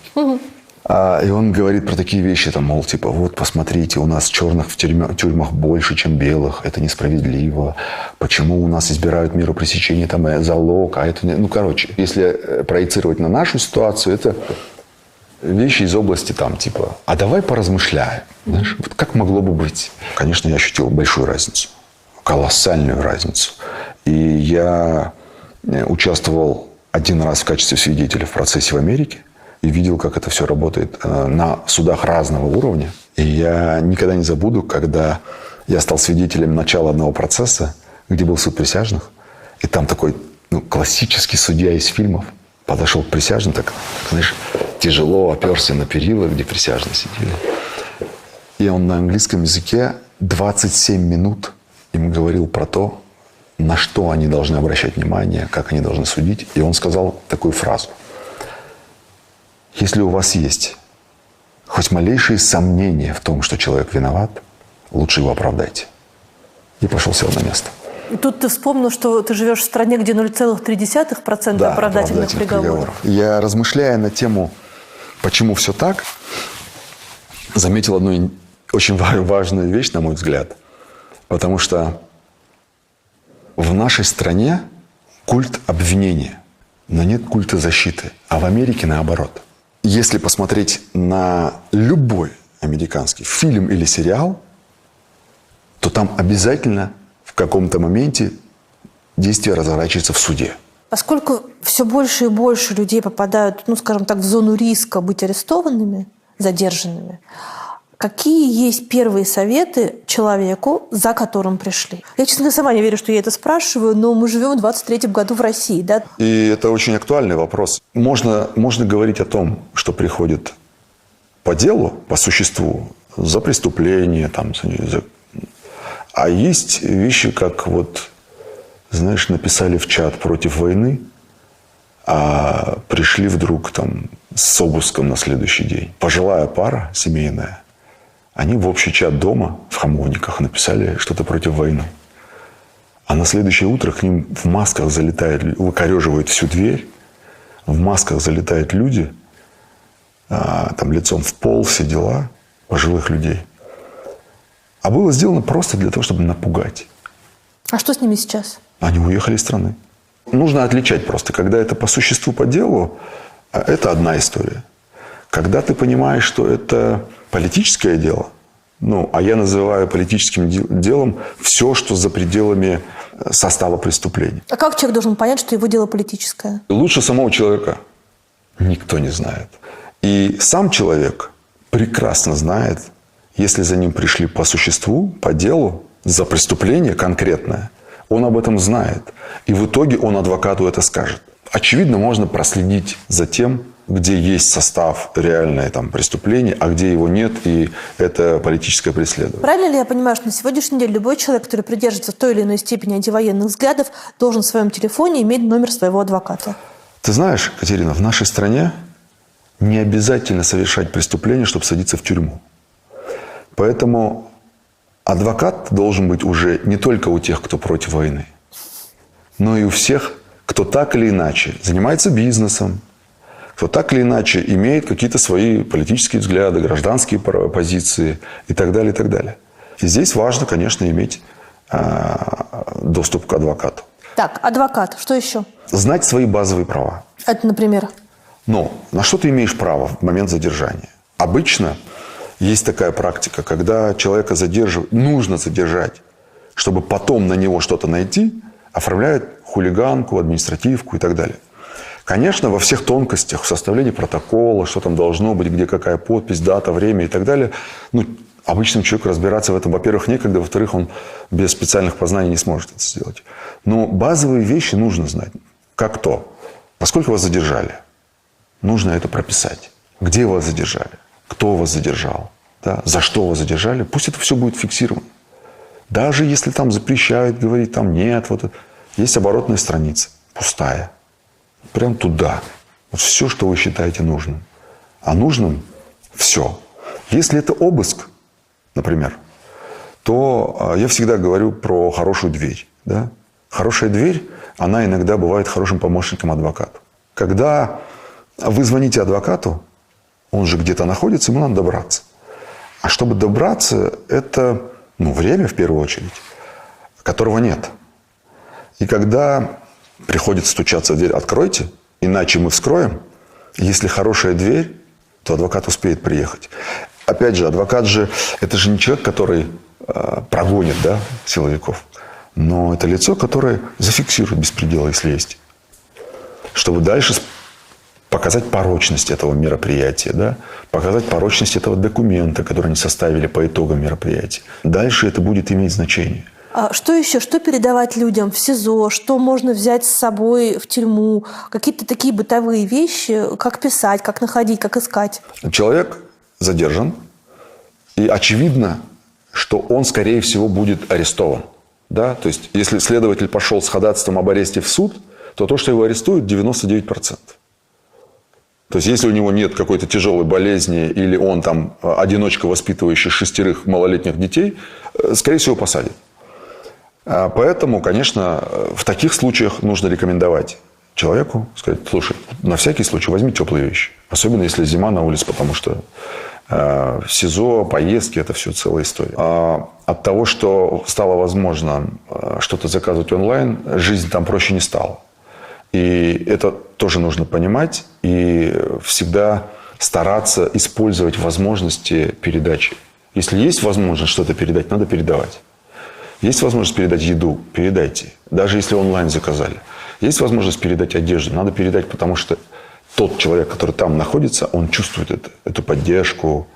И он говорит про такие вещи, там, мол, типа, вот, посмотрите, у нас черных в тюрьмах больше, чем белых, это несправедливо. Почему у нас избирают меру пресечения, там, залог, а это... Ну, короче, если проецировать на нашу ситуацию, это вещи из области, там, типа, а давай поразмышляем, знаешь, вот как могло бы быть? Конечно, я ощутил большую разницу, колоссальную разницу. И я участвовал один раз в качестве свидетеля в процессе в Америке. И видел, как это все работает на судах разного уровня. И я никогда не забуду, когда я стал свидетелем начала одного процесса, где был суд присяжных. И там такой, ну, классический судья из фильмов подошел к присяжным, так, знаешь, тяжело оперся на перила, где присяжные сидели. И он на английском языке 27 минут им говорил про то, на что они должны обращать внимание, как они должны судить. И он сказал такую фразу. Если у вас есть хоть малейшие сомнения в том, что человек виноват, лучше его оправдайте. И пошел, сел на место. И тут ты вспомнил, что ты живешь в стране, где 0,3% оправдательных приговоров. Я, размышляя на тему, почему все так, заметил одну очень важную вещь, на мой взгляд. Потому что в нашей стране культ обвинения, но нет культа защиты. А в Америке наоборот. Если посмотреть на любой американский фильм или сериал, то там обязательно в каком-то моменте действие разворачивается в суде. Поскольку все больше и больше людей попадают, ну, скажем так, в зону риска быть арестованными, задержанными, какие есть первые советы человеку, за которым пришли? Я, честно говоря, сама не верю, что я это спрашиваю, но мы живем в 23-м году в России, да? И это очень актуальный вопрос. Можно говорить о том, что приходит по делу, по существу, за преступление, там, а есть вещи, как вот, знаешь, написали в чат против войны, А пришли вдруг там с обыском на следующий день. Пожилая пара семейная. Они в общий чат дома в Хамовниках написали что-то против войны. А на следующее утро к ним в масках залетают, выкореживают всю дверь. В масках залетают люди, там лицом в пол, все дела, пожилых людей. А было сделано просто для того, чтобы напугать. А что с ними сейчас? Они уехали из страны. Нужно отличать просто. Когда это по существу, по делу, это одна история. Когда ты понимаешь, что это политическое дело, а я называю политическим делом все, что за пределами состава преступления. А как человек должен понять, что его дело политическое? Лучше самого человека никто не знает. И сам человек прекрасно знает, если за ним пришли по существу, по делу, за преступление конкретное, он об этом знает. И в итоге он адвокату это скажет. Очевидно, можно проследить за тем, где есть состав реальное там преступление, а где его нет, и это политическое преследование. Правильно ли я понимаю, что на сегодняшний день любой человек, который придерживается в той или иной степени антивоенных взглядов, должен в своем телефоне иметь номер своего адвоката? Ты знаешь, Катерина, в нашей стране не обязательно совершать преступление, чтобы садиться в тюрьму. Поэтому адвокат должен быть уже не только у тех, кто против войны, но и у всех, кто так или иначе занимается бизнесом, кто так или иначе имеет какие-то свои политические взгляды, гражданские позиции и так далее, и так далее. И здесь важно, конечно, иметь доступ к адвокату. Так, адвокат. Что еще? Знать свои базовые права. Это, например? На что ты имеешь право в момент задержания? Обычно есть такая практика, когда человека задерживают, нужно задержать, чтобы потом на него что-то найти, оформляют хулиганку, административку и так далее. Конечно, во всех тонкостях, в составлении протокола, что там должно быть, где какая подпись, дата, время и так далее, обычному человеку разбираться в этом, во-первых, некогда, во-вторых, он без специальных познаний не сможет это сделать. Но базовые вещи нужно знать. Как то? Поскольку вас задержали, нужно это прописать. Где вас задержали? Кто вас задержал? Да? За что вас задержали? Пусть это все будет фиксировано. Даже если там запрещают говорить, там нет. Есть оборотная страница, пустая. Прям туда. Все, что вы считаете нужным. А нужным все. Если это обыск, например, то я всегда говорю про хорошую дверь. Да? Хорошая дверь, она иногда бывает хорошим помощником адвокату. Когда вы звоните адвокату, он же где-то находится, ему надо добраться. А чтобы добраться, это время в первую очередь, которого нет. И когда приходит стучаться в дверь, откройте, иначе мы вскроем. Если хорошая дверь, то адвокат успеет приехать. Опять же, адвокат же, это же не человек, который прогонит силовиков. Но это лицо, которое зафиксирует беспредел, если есть. Чтобы дальше показать порочность этого мероприятия, показать порочность этого документа, который они составили по итогам мероприятия. Дальше это будет иметь значение. А что еще? Что передавать людям в СИЗО? Что можно взять с собой в тюрьму? Какие-то такие бытовые вещи, как писать, как находить, как искать? Человек задержан, и очевидно, что он, скорее всего, будет арестован. Да? То есть, если следователь пошел с ходатайством об аресте в суд, то то, что его арестуют, 99%. То есть, если у него нет какой-то тяжелой болезни, или он там одиночка, воспитывающий 6 малолетних детей, скорее всего, посадят. Поэтому, конечно, в таких случаях нужно рекомендовать человеку, сказать: слушай, на всякий случай возьми теплые вещи. Особенно, если зима на улице, потому что в СИЗО, поездки – это все целая история. От того, что стало возможно что-то заказывать онлайн, жизнь там проще не стала. И это тоже нужно понимать и всегда стараться использовать возможности передачи. Если есть возможность что-то передать, надо передавать. Есть возможность передать еду – передайте. Даже если онлайн заказали. Есть возможность передать одежду – надо передать, потому что тот человек, который там находится, он чувствует эту поддержку,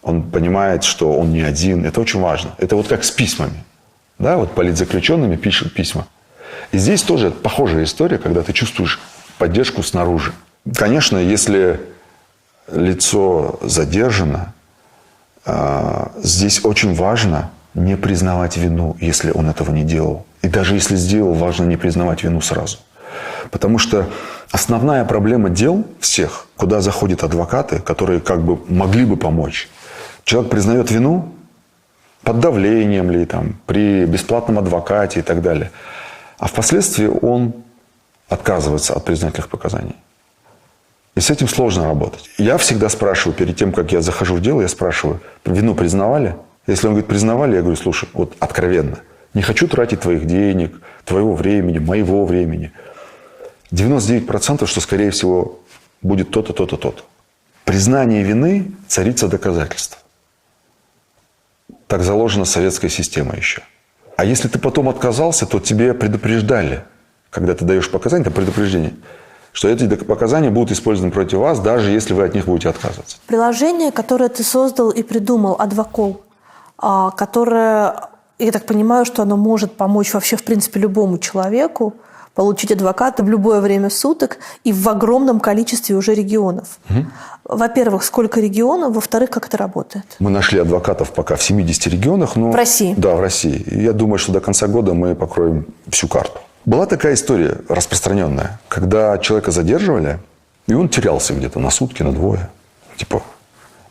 он понимает, что он не один. Это очень важно. Это как с письмами. Да, политзаключенными пишут письма. И здесь тоже похожая история, когда ты чувствуешь поддержку снаружи. Конечно, если лицо задержано, здесь очень важно не признавать вину, если он этого не делал. И даже если сделал, важно не признавать вину сразу. Потому что Основная проблема дел всех, куда заходят адвокаты, которые как бы могли бы помочь. Человек признает вину под давлением ли, там, при бесплатном адвокате и так далее. А впоследствии он отказывается от признательных показаний. И с этим сложно работать. Я всегда спрашиваю, перед тем, как я захожу в дело, я спрашиваю, вину признавали? Если он говорит, признавали, я говорю, слушай, вот откровенно, не хочу тратить твоих денег, твоего времени, моего времени. 99%, что, скорее всего, будет то-то, то-то, то-то. Признание вины – царица доказательств. Так заложена советская система еще. А если ты потом отказался, то тебе предупреждали, когда ты даешь показания, это предупреждение, что эти показания будут использованы против вас, даже если вы от них будете отказываться. Приложение, которое ты создал и придумал, Адвокол, которое, я так понимаю, что оно может помочь вообще, в принципе, любому человеку получить адвоката в любое время суток и в огромном количестве уже регионов. Во-первых, сколько регионов? Во-вторых, как это работает? Мы нашли адвокатов пока в 70 регионах. Но... В России? Да, в России. И я думаю, что до конца года мы покроем всю карту. Была такая история распространенная, когда человека задерживали, и он терялся где-то на сутки, на двое. Типа,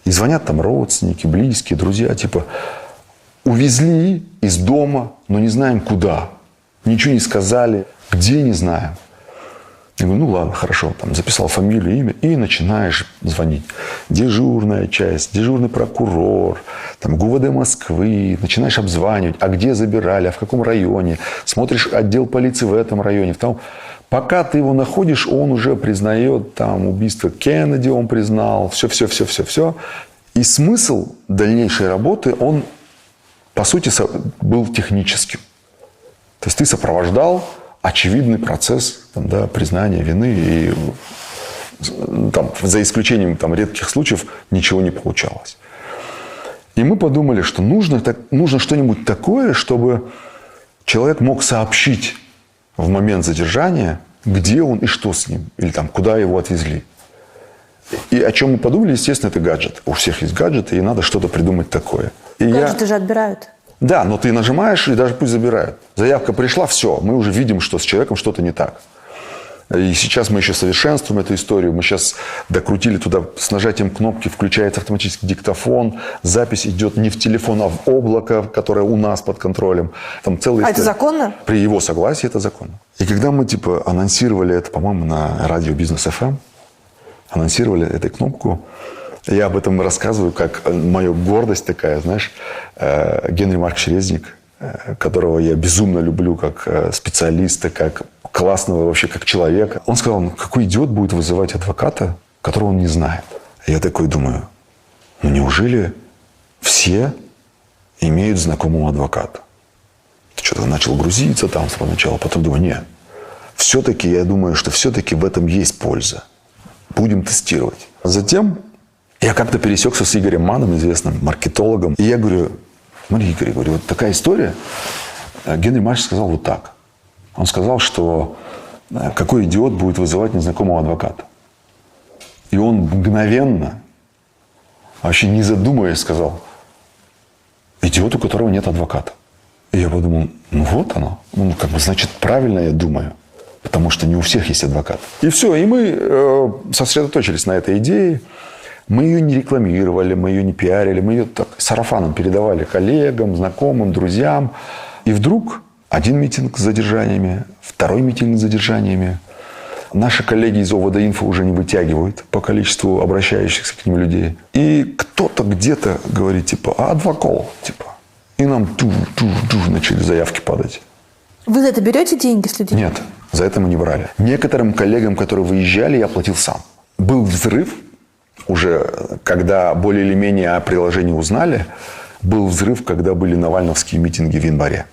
и звонят там родственники, близкие, друзья, типа, увезли из дома, но не знаем куда. Ничего не сказали, где не знаем. Я говорю, ну ладно, хорошо, там записал фамилию, имя, и начинаешь звонить. Дежурная часть, дежурный прокурор, там, ГУВД Москвы, начинаешь обзванивать, а где забирали, а в каком районе, смотришь отдел полиции в этом районе, в том. Пока ты его находишь, он уже признает там убийство Кеннеди, он признал, все. И смысл дальнейшей работы, он, по сути, был техническим. То есть ты сопровождал очевидный процесс там, да, признания вины, и там, за исключением там, редких случаев ничего не получалось. И мы подумали, что нужно что-нибудь такое, чтобы человек мог сообщить в момент задержания, где он и что с ним, или там, куда его отвезли. И о чем мы подумали, естественно, это гаджет. У всех есть гаджеты, и надо что-то придумать такое. И Гаджеты же отбирают. Да, но ты нажимаешь, и даже пусть забирают. Заявка пришла, все, мы уже видим, что с человеком что-то не так. И сейчас мы еще совершенствуем эту историю. Мы сейчас докрутили туда, с нажатием кнопки включается автоматический диктофон. Запись идет не в телефон, а в облако, которое у нас под контролем. Там целая это законно? При его согласии это законно. И когда мы типа анонсировали это, по-моему, на радио Бизнес ФМ, анонсировали эту кнопку, я об этом рассказываю, как моя гордость такая, знаешь, Генри Маркович Резник, которого я безумно люблю как специалиста, как классного вообще, как человека. Он сказал, ну какой идиот будет вызывать адвоката, которого он не знает. Я такой думаю, ну неужели все имеют знакомого адвоката? Что-то начал грузиться там сначала, потом думаю, нет. Все-таки, я думаю, что все-таки в этом есть польза. Будем тестировать. А затем я как-то пересекся с Игорем Маном, известным маркетологом. И я говорю, смотри, Игорь, говорю, вот такая история. Генри Маркович сказал вот так. Он сказал, что какой идиот будет вызывать незнакомого адвоката. И он мгновенно, вообще не задумываясь, сказал, идиот, у которого нет адвоката. И я подумал, ну вот оно. Ну, как бы, значит, правильно я думаю. Потому что не у всех есть адвокат. И все, и мы сосредоточились на этой идее. Мы ее не рекламировали, мы ее не пиарили, мы ее так сарафаном передавали коллегам, знакомым, друзьям. И вдруг один митинг с задержаниями, второй митинг с задержаниями. Наши коллеги из ОВД-Инфо уже не вытягивают по количеству обращающихся к ним людей. И кто-то где-то говорит, типа, а Адвокол, типа. И нам начали заявки падать. Вы за это берете деньги с людей? Нет, за это мы не брали. Некоторым коллегам, которые выезжали, я платил сам. Был взрыв, уже когда более или менее о приложении узнали, был взрыв, когда были навальновские митинги в январе.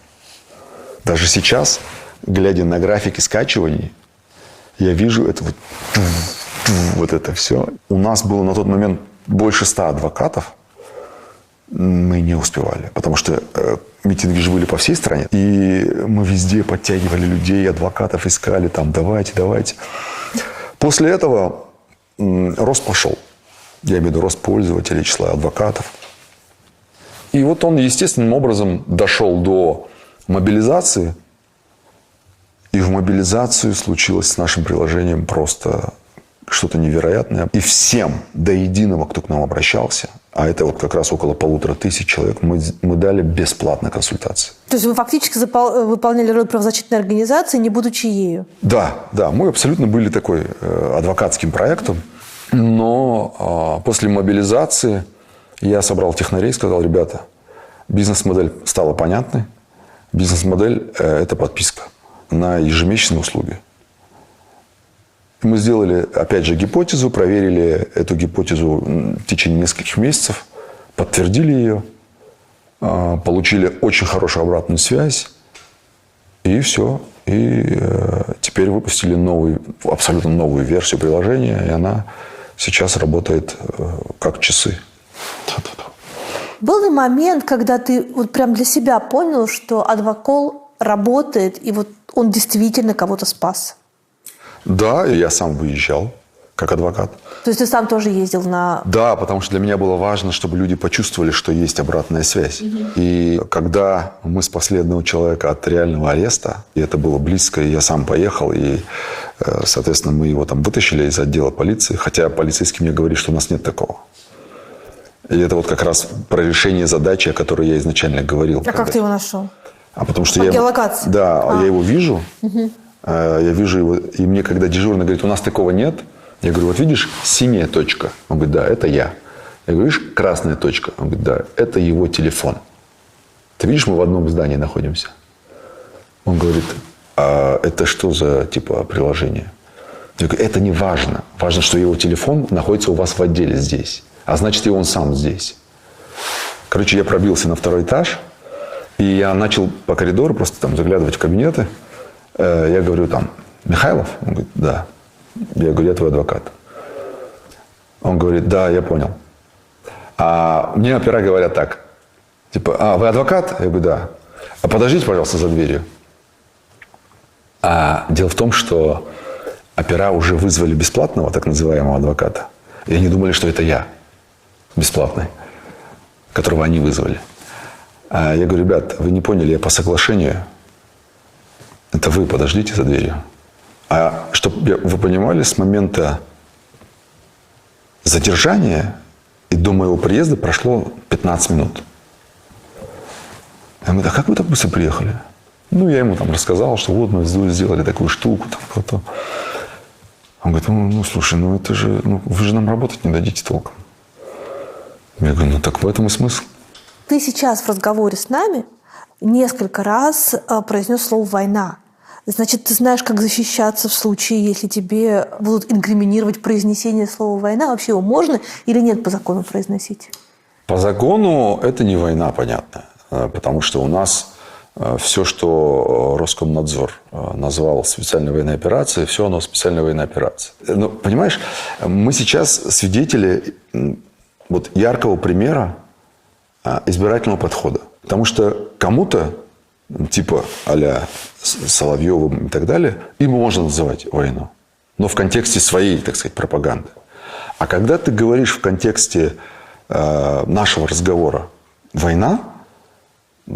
Даже сейчас, глядя на графики скачиваний, я вижу это вот это все. У нас было на тот момент больше 100 адвокатов. Мы не успевали, потому что митинги же были по всей стране. И мы везде подтягивали людей, адвокатов искали, там, давайте. После этого рост пошел. Я имею в виду рост пользователей, числа адвокатов. И вот он естественным образом дошел до мобилизации И в мобилизацию случилось с нашим приложением просто что-то невероятное. И всем до единого, кто к нам обращался, а это вот как раз около 1500 человек, мы дали бесплатно консультации. То есть вы фактически выполняли роль правозащитной организации, не будучи ею? Да, мы абсолютно были такой адвокатским проектом. Но после мобилизации я собрал технарей, сказал: ребята, бизнес-модель стала понятной. Бизнес-модель – это подписка на ежемесячные услуги. Мы сделали, опять же, гипотезу, проверили эту гипотезу в течение нескольких месяцев, подтвердили ее, получили очень хорошую обратную связь, и все. И теперь выпустили абсолютно новую версию приложения, и она сейчас работает как часы. Был ли момент, когда ты вот прям для себя понял, что Адвокол работает, и вот он действительно кого-то спас? Да, я сам выезжал как адвокат. То есть ты сам тоже ездил на... Да, потому что для меня было важно, чтобы люди почувствовали, что есть обратная связь. И когда мы спасли одного человека от реального ареста, и это было близко, и я сам поехал, и, соответственно, мы его там вытащили из отдела полиции, хотя полицейский мне говорит, что у нас нет такого. И это вот как раз про решение задачи, о которой я изначально говорил. А как ты его нашел? А потому что по я геолокации? Да, я его вижу. Я вижу его, и мне когда дежурный говорит: у нас такого нет. Я говорю: вот видишь, синяя точка. Он говорит: да, это я. Я говорю: видишь, красная точка. Он говорит: да, это его телефон. Ты видишь, мы в одном здании находимся. Он говорит: а это что за типа приложение? Я говорю: это не важно. Важно, что его телефон находится у вас в отделе здесь. А значит, и он сам здесь. Короче, я пробился на 2-й этаж. И я начал по коридору просто там заглядывать в кабинеты. Я говорю: там, Михайлов? Он говорит: да. Я говорю: я твой адвокат. Он говорит: да, я понял. А мне опера говорят так. Типа: а вы адвокат? Я говорю: да. А подождите, пожалуйста, за дверью. А дело в том, что опера уже вызвали бесплатного так называемого адвоката. И они думали, что это я, бесплатный, которого они вызвали. А я говорю: ребят, вы не поняли, я по соглашению. Это вы подождите за дверью. А чтобы вы понимали, с момента задержания и до моего приезда прошло 15 минут. Я говорю: а как вы так быстро приехали? Ну, я ему там рассказал, что вот мы сделали такую штуку. Там, то. Он говорит: ну, слушай, ну это же, вы же нам работать не дадите толком. Я говорю: ну так в этом и смысл. Ты сейчас в разговоре с нами несколько раз произнес слово «война». Значит, ты знаешь, как защищаться в случае, если тебе будут инкриминировать произнесение слова «война». Вообще его можно или нет по закону произносить? По закону это не война, понятно. Потому что у нас все, что Роскомнадзор назвал специальной военной операцией, все оно специальная военная операция. Но, понимаешь, мы сейчас свидетели вот яркого примера избирательного подхода. Потому что кому-то, типа а-ля Соловьевым и так далее, им можно называть войну. Но в контексте своей, так сказать, пропаганды. А когда ты говоришь в контексте нашего разговора «война»,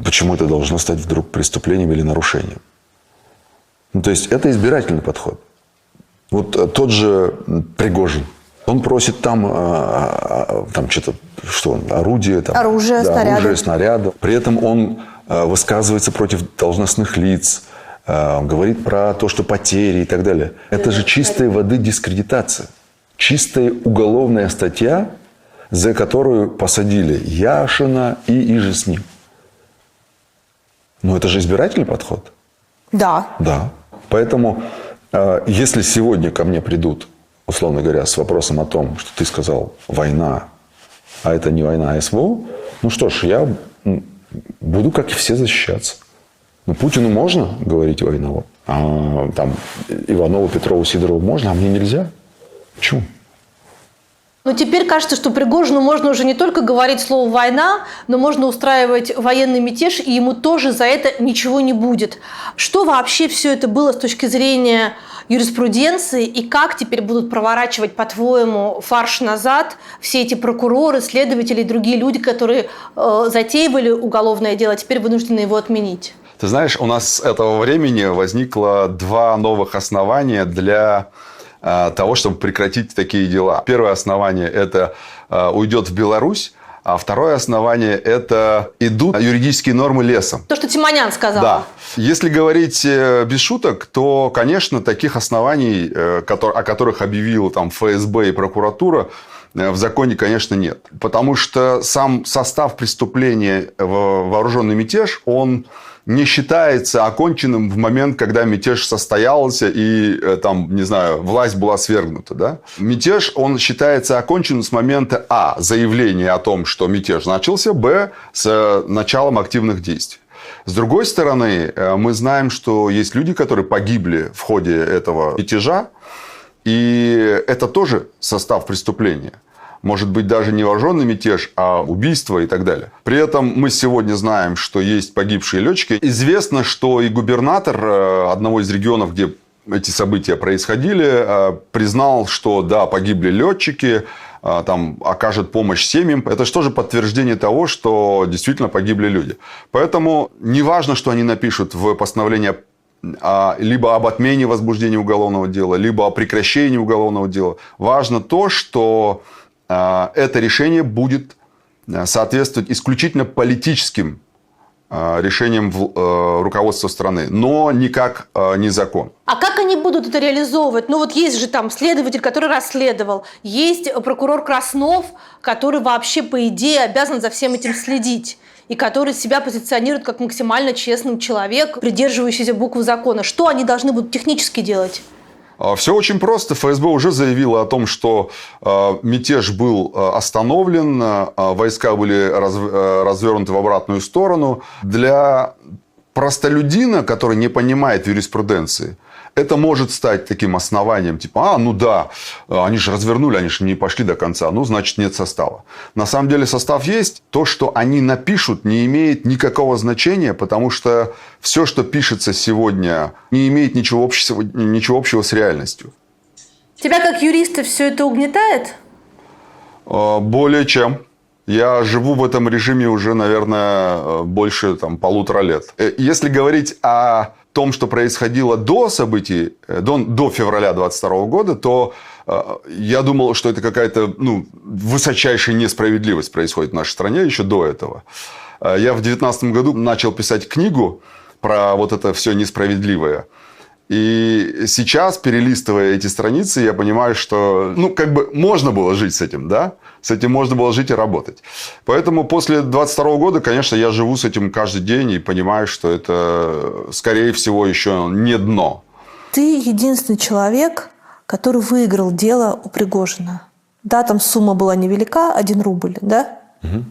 почему это должно стать вдруг преступлением или нарушением? Ну, то есть это избирательный подход. Вот тот же Пригожин. Он просит там что-то, что он, орудие, там, оружие, да, снаряды. Оружие, снаряды. При этом он высказывается против должностных лиц, говорит про то, что потери и так далее. Это же чистой воды дискредитация. Чистая уголовная статья, за которую посадили Яшина и иже с ним. Ну, это же избирательный подход. Да. Да. Поэтому, если сегодня ко мне придут, условно говоря, с вопросом о том, что ты сказал «война», а это не война, а СВО, ну что ж, я буду, как и все, защищаться. Ну, Путину можно говорить «война», а там Иванову, Петрову, Сидорову можно, а мне нельзя. Почему? Но теперь кажется, что Пригожину можно уже не только говорить слово «война», но можно устраивать военный мятеж, и ему тоже за это ничего не будет. Что вообще все это было с точки зрения юриспруденции, и как теперь будут проворачивать, по-твоему, фарш назад все эти прокуроры, следователи и другие люди, которые затеивали уголовное дело, а теперь вынуждены его отменить? Ты знаешь, у нас с этого времени возникло 2 новых основания для того, чтобы прекратить такие дела. Первое основание – это уйдет в Беларусь. А второе основание – это идут юридические нормы лесом. То, что Тимонян сказал. Да. Если говорить без шуток, то, конечно, таких оснований, о которых объявила там ФСБ и прокуратура, в законе, конечно, нет. Потому что сам состав преступления вооруженный мятеж, он не считается оконченным в момент, когда мятеж состоялся и, там, не знаю, власть была свергнута. Да? Мятеж, он считается оконченным с момента а. заявления о том, что мятеж начался, б. с началом активных действий. С другой стороны, мы знаем, что есть люди, которые погибли в ходе этого мятежа, и это тоже состав преступления. Может быть, даже не вооруженный мятеж, а убийство и так далее. При этом мы сегодня знаем, что есть погибшие летчики. Известно, что и губернатор одного из регионов, где эти события происходили, признал, что да, погибли летчики, там окажет помощь семьям. Это же тоже подтверждение того, что действительно погибли люди. Поэтому не важно, что они напишут в постановлении либо об отмене возбуждения уголовного дела, либо о прекращении уголовного дела. Важно то, что это решение будет соответствовать исключительно политическим решениям руководства страны, но никак не закон. А как они будут это реализовывать? Ну вот есть же там следователь, который расследовал, есть прокурор Краснов, который вообще, по идее, обязан за всем этим следить, и который себя позиционирует как максимально честный человек, придерживающийся буквы закона. Что они должны будут технически делать? Все очень просто. ФСБ уже заявила о том, что мятеж был остановлен, войска были развернуты в обратную сторону. Для простолюдина, который не понимает юриспруденции, это может стать таким основанием, типа, ну да, они же развернули, они же не пошли до конца, ну, значит, нет состава. На самом деле состав есть. То, что они напишут, не имеет никакого значения, потому что все, что пишется сегодня, не имеет ничего общего с реальностью. Тебя как юриста все это угнетает? Более чем. Я живу в этом режиме уже, наверное, больше 1,5 лет. Если говорить о том, что происходило до событий, до февраля 2022 года, то я думал, что это какая-то высочайшая несправедливость происходит в нашей стране еще до этого. Я в 2019 году начал писать книгу про вот это все несправедливое. И сейчас, перелистывая эти страницы, я понимаю, что можно было жить с этим, да? С этим можно было жить и работать. Поэтому после 2022 года, конечно, я живу с этим каждый день и понимаю, что это, скорее всего, еще не дно. Ты единственный человек, который выиграл дело у Пригожина. Да, там сумма была невелика, 1 рубль, да? Угу.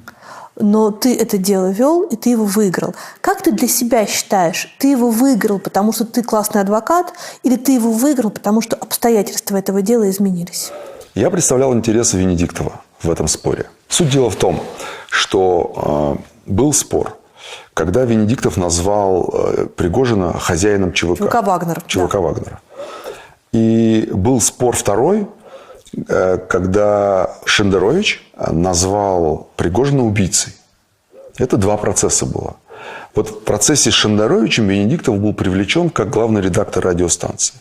Но ты это дело вел, и ты его выиграл. Как ты для себя считаешь, ты его выиграл, потому что ты классный адвокат, или ты его выиграл, потому что обстоятельства этого дела изменились? Я представлял интересы Венедиктова в этом споре. Суть дела в том, что был спор, когда Венедиктов назвал Пригожина хозяином ЧВК. ЧВК Вагнера. ЧВК Вагнера. И был спор второй, когда Шендерович назвал Пригожина убийцей. Это 2 процесса было. Вот в процессе с Шендеровичем Венедиктов был привлечен как главный редактор радиостанции.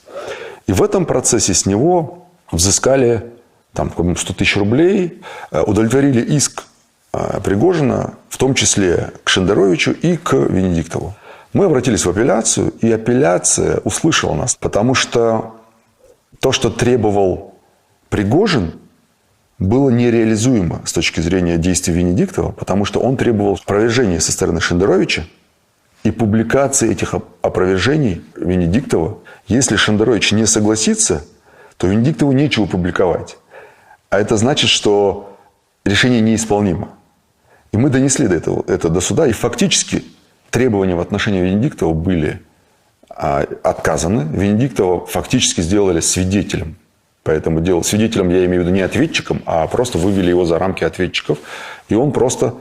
И в этом процессе с него взыскали 100 тысяч рублей, удовлетворили иск Пригожина, в том числе к Шендеровичу и к Венедиктову. Мы обратились в апелляцию, и апелляция услышала нас, потому что то, что требовал Пригожин, было нереализуемо с точки зрения действий Венедиктова, потому что он требовал опровержения со стороны Шендеровича и публикации этих опровержений Венедиктова. Если Шендерович не согласится, то Венедиктову нечего публиковать. А это значит, что решение неисполнимо. И мы донесли это до суда, и фактически требования в отношении Венедиктова были отказаны. Венедиктова фактически сделали свидетелем. Поэтому свидетелем я имею в виду не ответчиком, а просто вывели его за рамки ответчиков. И он просто,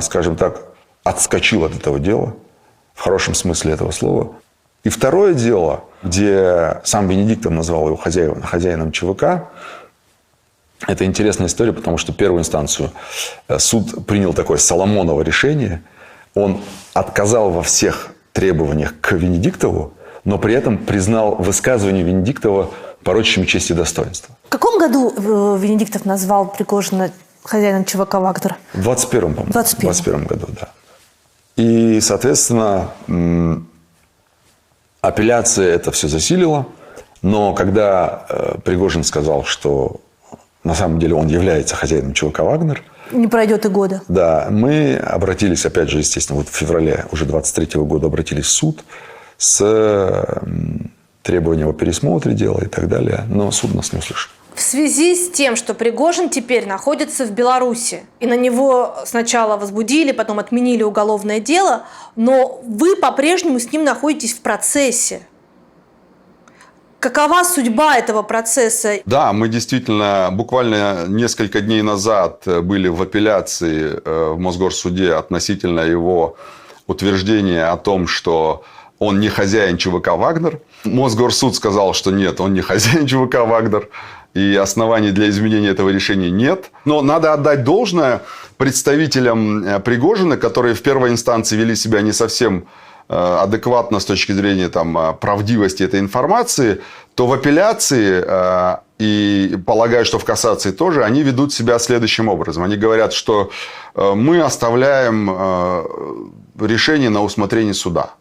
скажем так, отскочил от этого дела, в хорошем смысле этого слова. И второе дело, где сам Венедиктов назвал его хозяином ЧВК, это интересная история, потому что первую инстанцию суд принял такое Соломоново решение. Он отказал во всех требованиях к Венедиктову, но при этом признал высказывание Венедиктова порочащим честь и достоинство. В каком году Венедиктов назвал Пригожина хозяином ЧВК «Вагнер»? В 21-м, по-моему. 21-м. Году, да. И, соответственно, апелляция это все засилила. Но когда Пригожин сказал, что на самом деле он является хозяином ЧВК «Вагнер», не пройдет и года. Да, мы обратились, опять же, естественно, вот в феврале уже 23-го года обратились в суд с требованием о пересмотре дела и так далее. Но суд нас не услышал. В связи с тем, что Пригожин теперь находится в Беларуси, и на него сначала возбудили, потом отменили уголовное дело, но вы по-прежнему с ним находитесь в процессе. Какова судьба этого процесса? Да, мы действительно буквально несколько дней назад были в апелляции в Мосгорсуде относительно его утверждения о том, что он не хозяин ЧВК «Вагнер». Мосгорсуд сказал, что нет, он не хозяин ЧВК «Вагнер». И оснований для изменения этого решения нет. Но надо отдать должное представителям Пригожина, которые в первой инстанции вели себя не совсем адекватно с точки зрения правдивости этой информации, то в апелляции, и полагаю, что в кассации тоже, они ведут себя следующим образом. Они говорят, что мы оставляем решение на усмотрение суда.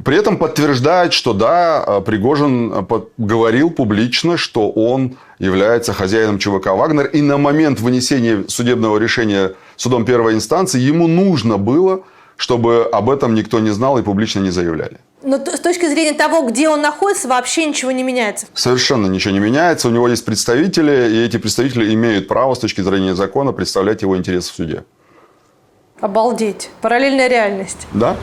При этом подтверждает, что да, Пригожин говорил публично, что он является хозяином ЧВК «Вагнер». И на момент вынесения судебного решения судом первой инстанции ему нужно было, чтобы об этом никто не знал и публично не заявляли. Но с точки зрения того, где он находится, вообще ничего не меняется? Совершенно ничего не меняется. У него есть представители, и эти представители имеют право с точки зрения закона представлять его интересы в суде. Обалдеть. Параллельная реальность. Да.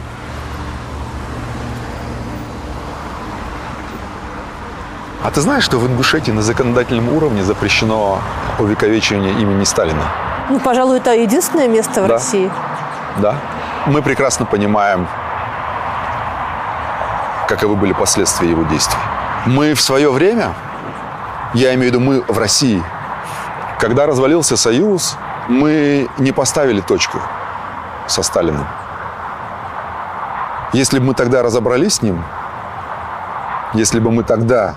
А ты знаешь, что в Ингушетии на законодательном уровне запрещено увековечивание имени Сталина? Ну, пожалуй, это единственное место в Да. России. Да. Мы прекрасно понимаем, каковы были последствия его действий. Мы в свое время, я имею в виду мы в России, когда развалился Союз, мы не поставили точку со Сталиным. Если бы мы тогда разобрались с ним, если бы мы тогда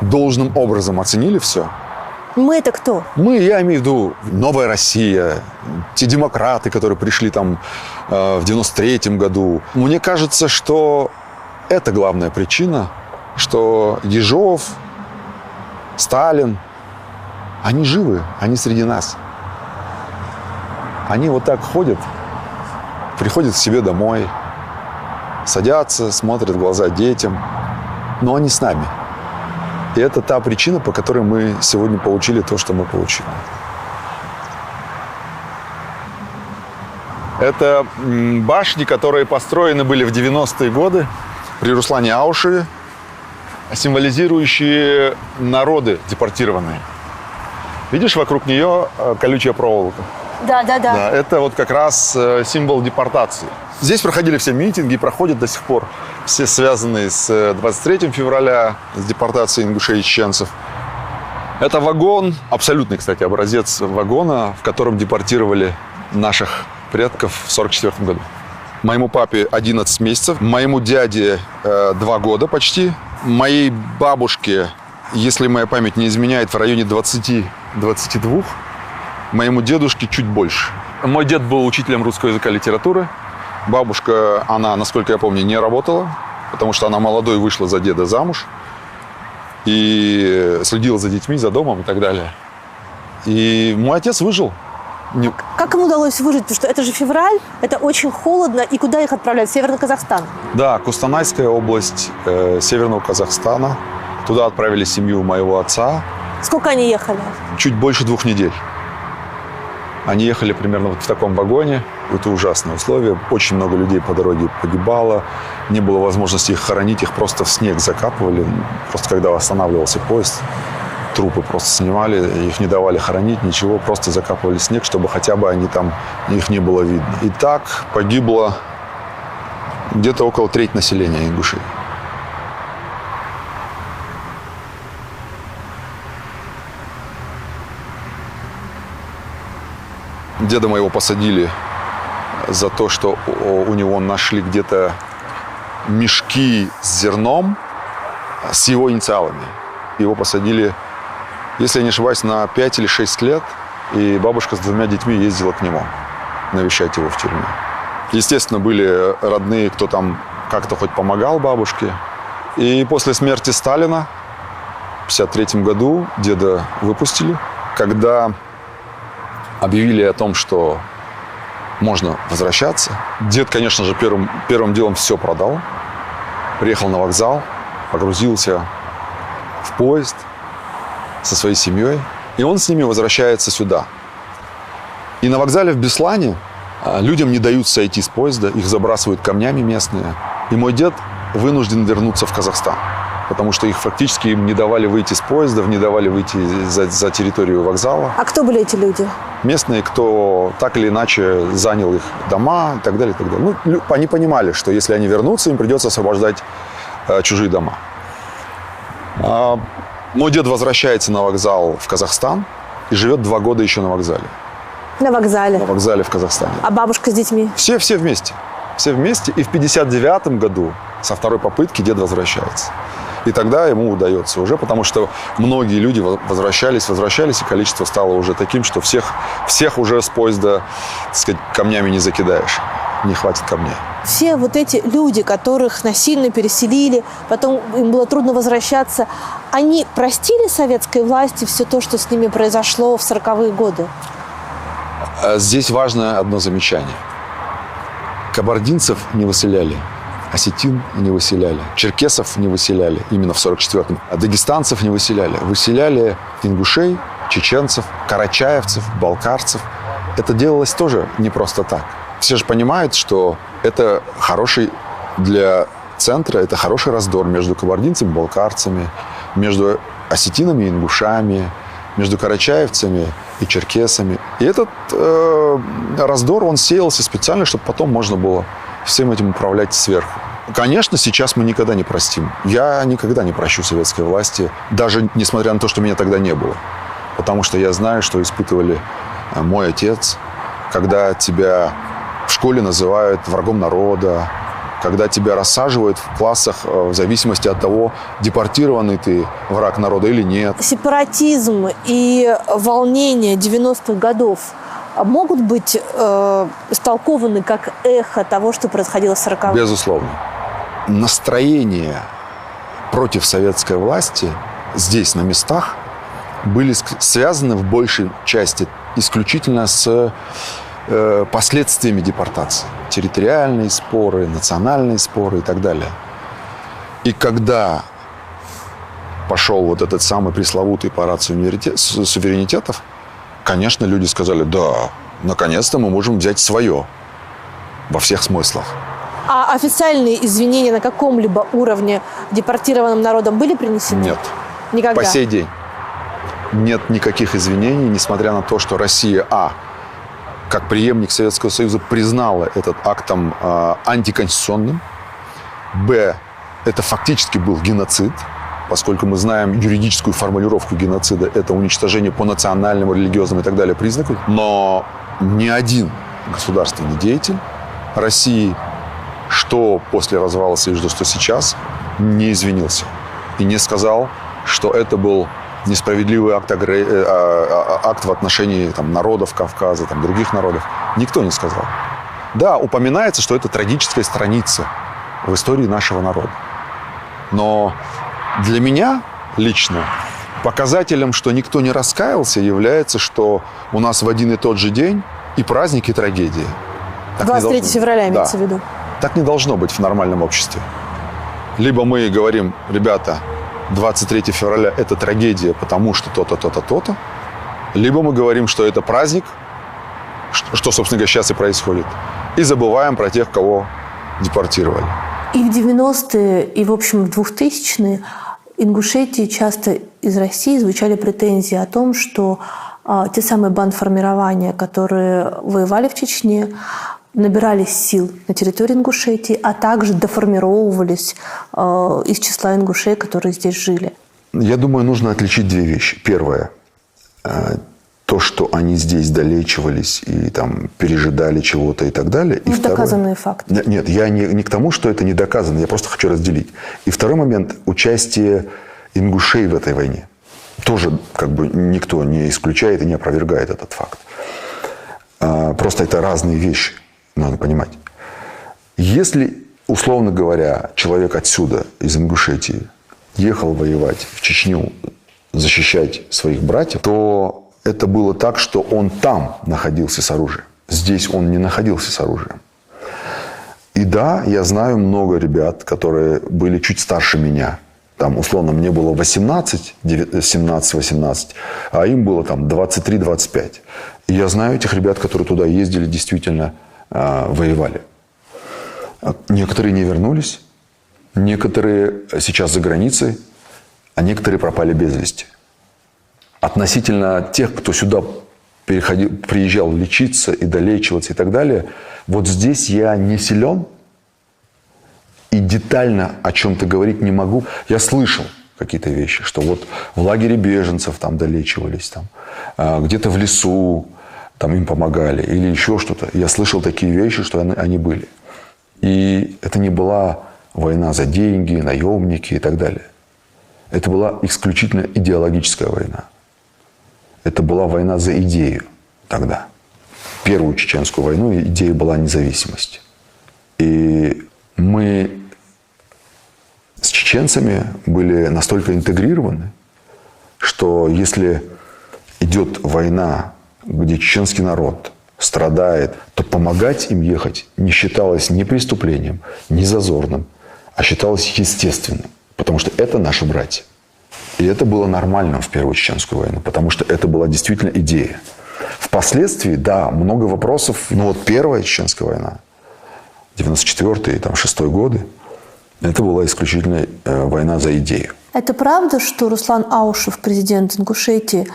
должным образом оценили все. Мы это кто? Мы, я имею в виду, новая Россия, те демократы, которые пришли там в 93-м году. Мне кажется, что это главная причина, что Ежов, Сталин, они живы, они среди нас. Они вот так ходят, приходят к себе домой, садятся, смотрят в глаза детям, но они с нами. И это та причина, по которой мы сегодня получили то, что мы получили. Это башни, которые построены были в 90-е годы при Руслане Аушеве, символизирующие народы депортированные. Видишь, вокруг нее колючая проволока. Да. Да, это вот как раз символ депортации. Здесь проходили все митинги, проходят до сих пор. Все связанные с 23 февраля, с депортацией ингушей и чеченцев. Это вагон, абсолютный, кстати, образец вагона, в котором депортировали наших предков в 1944 году. Моему папе 11 месяцев, моему дяде 2 года почти, моей бабушке, если моя память не изменяет, в районе 20-22, моему дедушке чуть больше. Мой дед был учителем русского языка и литературы. Бабушка, она, насколько я помню, не работала, потому что она молодой вышла за деда замуж и следила за детьми, за домом и так далее. И мой отец выжил. Как им удалось выжить? Потому что это же февраль, это очень холодно. И куда их отправляют? В Северный Казахстан? Да, Кустанайская область Северного Казахстана. Туда отправили семью моего отца. Сколько они ехали? Чуть больше 2 недель. Они ехали примерно вот в таком вагоне. Это ужасные условия. Очень много людей по дороге погибало. Не было возможности их хоронить. Их просто в снег закапывали. Просто когда останавливался поезд, трупы просто снимали. Их не давали хоронить, ничего. Просто закапывали в снег, чтобы хотя бы их не было видно. И так погибло где-то около 1/3 населения Ингушетии. Деда моего посадили за то, что у него нашли где-то мешки с зерном с его инициалами. Его посадили, если я не ошибаюсь, на 5 или 6 лет, и бабушка с 2 детьми ездила к нему навещать его в тюрьме. Естественно, были родные, кто там как-то хоть помогал бабушке. И после смерти Сталина в 1953 году деда выпустили, когда объявили о том, что можно возвращаться. Дед, конечно же, первым делом все продал. Приехал на вокзал, погрузился в поезд со своей семьей. И он с ними возвращается сюда. И на вокзале в Беслане людям не дают сойти с поезда, их забрасывают камнями местные. И мой дед вынужден вернуться в Казахстан, потому что их фактически им не давали выйти с поездов, не давали выйти за территорию вокзала. А кто были эти люди? Местные, кто так или иначе занял их дома и так далее, и так далее. Ну, они понимали, что если они вернутся, им придется освобождать чужие дома. Мой дед возвращается на вокзал в Казахстан и живет 2 года еще на вокзале. На вокзале? На вокзале в Казахстане. А бабушка с детьми? Все вместе. Все вместе. И в 1959 году со 2-й попытки дед возвращается. И тогда ему удается уже, потому что многие люди возвращались, и количество стало уже таким, что всех уже с поезда, так сказать, камнями не закидаешь. Не хватит камней. Все вот эти люди, которых насильно переселили, потом им было трудно возвращаться, они простили советской власти все то, что с ними произошло в 40-е годы? Здесь важно одно замечание. Кабардинцев не выселяли, осетин не выселяли, черкесов не выселяли именно в 44-м, а дагестанцев не выселяли. Выселяли ингушей, чеченцев, карачаевцев, балкарцев. Это делалось тоже не просто так. Все же понимают, что это хороший для центра, это хороший раздор между кабардинцами и балкарцами, между осетинами и ингушами, между карачаевцами и черкесами. И этот раздор, он сеялся специально, чтобы потом можно было всем этим управлять сверху. Конечно, сейчас мы никогда не простим. Я никогда не прощу советской власти, даже несмотря на то, что меня тогда не было. Потому что я знаю, что испытывали мой отец, когда тебя в школе называют врагом народа, когда тебя рассаживают в классах в зависимости от того, депортированный ты враг народа или нет. Сепаратизм и волнения 90-х годов могут быть истолкованы как эхо того, что происходило в 40-х? Безусловно. Настроения против советской власти здесь, на местах, были связаны в большей части исключительно с последствиями депортации. Территориальные споры, национальные споры и так далее. И когда пошел вот этот самый пресловутый парад суверенитетов, конечно, люди сказали, да, наконец-то мы можем взять свое во всех смыслах. А официальные извинения на каком-либо уровне депортированным народам были принесены? Нет. Никогда? По сей день нет никаких извинений, несмотря на то, что Россия, как преемник Советского Союза, признала этот актом антиконституционным. Б, это фактически был геноцид, поскольку мы знаем юридическую формулировку геноцида, это уничтожение по национальному, религиозному и так далее признаку. Но ни один государственный деятель России, что после развала Союза, что сейчас, не извинился и не сказал, что это был несправедливый акт в отношении народов Кавказа, других народов. Никто не сказал. Да, упоминается, что это трагическая страница в истории нашего народа. Но для меня лично показателем, что никто не раскаялся, является, что у нас в один и тот же день и праздник, и трагедия. 23 февраля имеется в виду. Так не должно быть в нормальном обществе. Либо мы говорим, ребята, 23 февраля – это трагедия, потому что то-то, то-то, то-то. Либо мы говорим, что это праздник, что, собственно говоря, сейчас и происходит. И забываем про тех, кого депортировали. И в 90-е, и, в общем, в 2000-е Ингушетии часто из России звучали претензии о том, что те самые бандформирования, которые воевали в Чечне, набирались сил на территории Ингушетии, а также деформировывались из числа ингушей, которые здесь жили. Я думаю, нужно отличить 2 вещи. Первое. то, что они здесь долечивались и там пережидали чего-то и так далее. И доказанные факты. Нет, я не к тому, что это не доказано, я просто хочу разделить. И второй момент – участие ингушей в этой войне. Тоже как бы никто не исключает и не опровергает этот факт. Просто это разные вещи, надо понимать. Если, условно говоря, человек отсюда, из Ингушетии, ехал воевать в Чечню, защищать своих братьев, то это было так, что он там находился с оружием. Здесь он не находился с оружием. И да, я знаю много ребят, которые были чуть старше меня. Там, условно, мне было 17-18, а им было там 23-25. И я знаю этих ребят, которые туда ездили, действительно воевали. Некоторые не вернулись, некоторые сейчас за границей, а некоторые пропали без вести. Относительно тех, кто сюда приезжал лечиться и долечиваться и так далее, вот здесь я не силен и детально о чем-то говорить не могу. Я слышал какие-то вещи, что вот в лагере беженцев там долечивались, там, где-то в лесу там им помогали или еще что-то. Я слышал такие вещи, что они были. И это не была война за деньги, наемники и так далее. Это была исключительно идеологическая война. Это была война за идею тогда. Первую чеченскую войну идея была независимости. И мы с чеченцами были настолько интегрированы, что если идет война, где чеченский народ страдает, то помогать им ехать не считалось ни преступлением, ни зазорным, а считалось естественным. Потому что это наши братья. И это было нормальным в Первую чеченскую войну, потому что это была действительно идея. Впоследствии, да, много вопросов. Но вот Первая чеченская война, 94-й, там, 6-й годы, это была исключительно война за идею. Это правда, что Руслан Аушев, президент Ингушетии,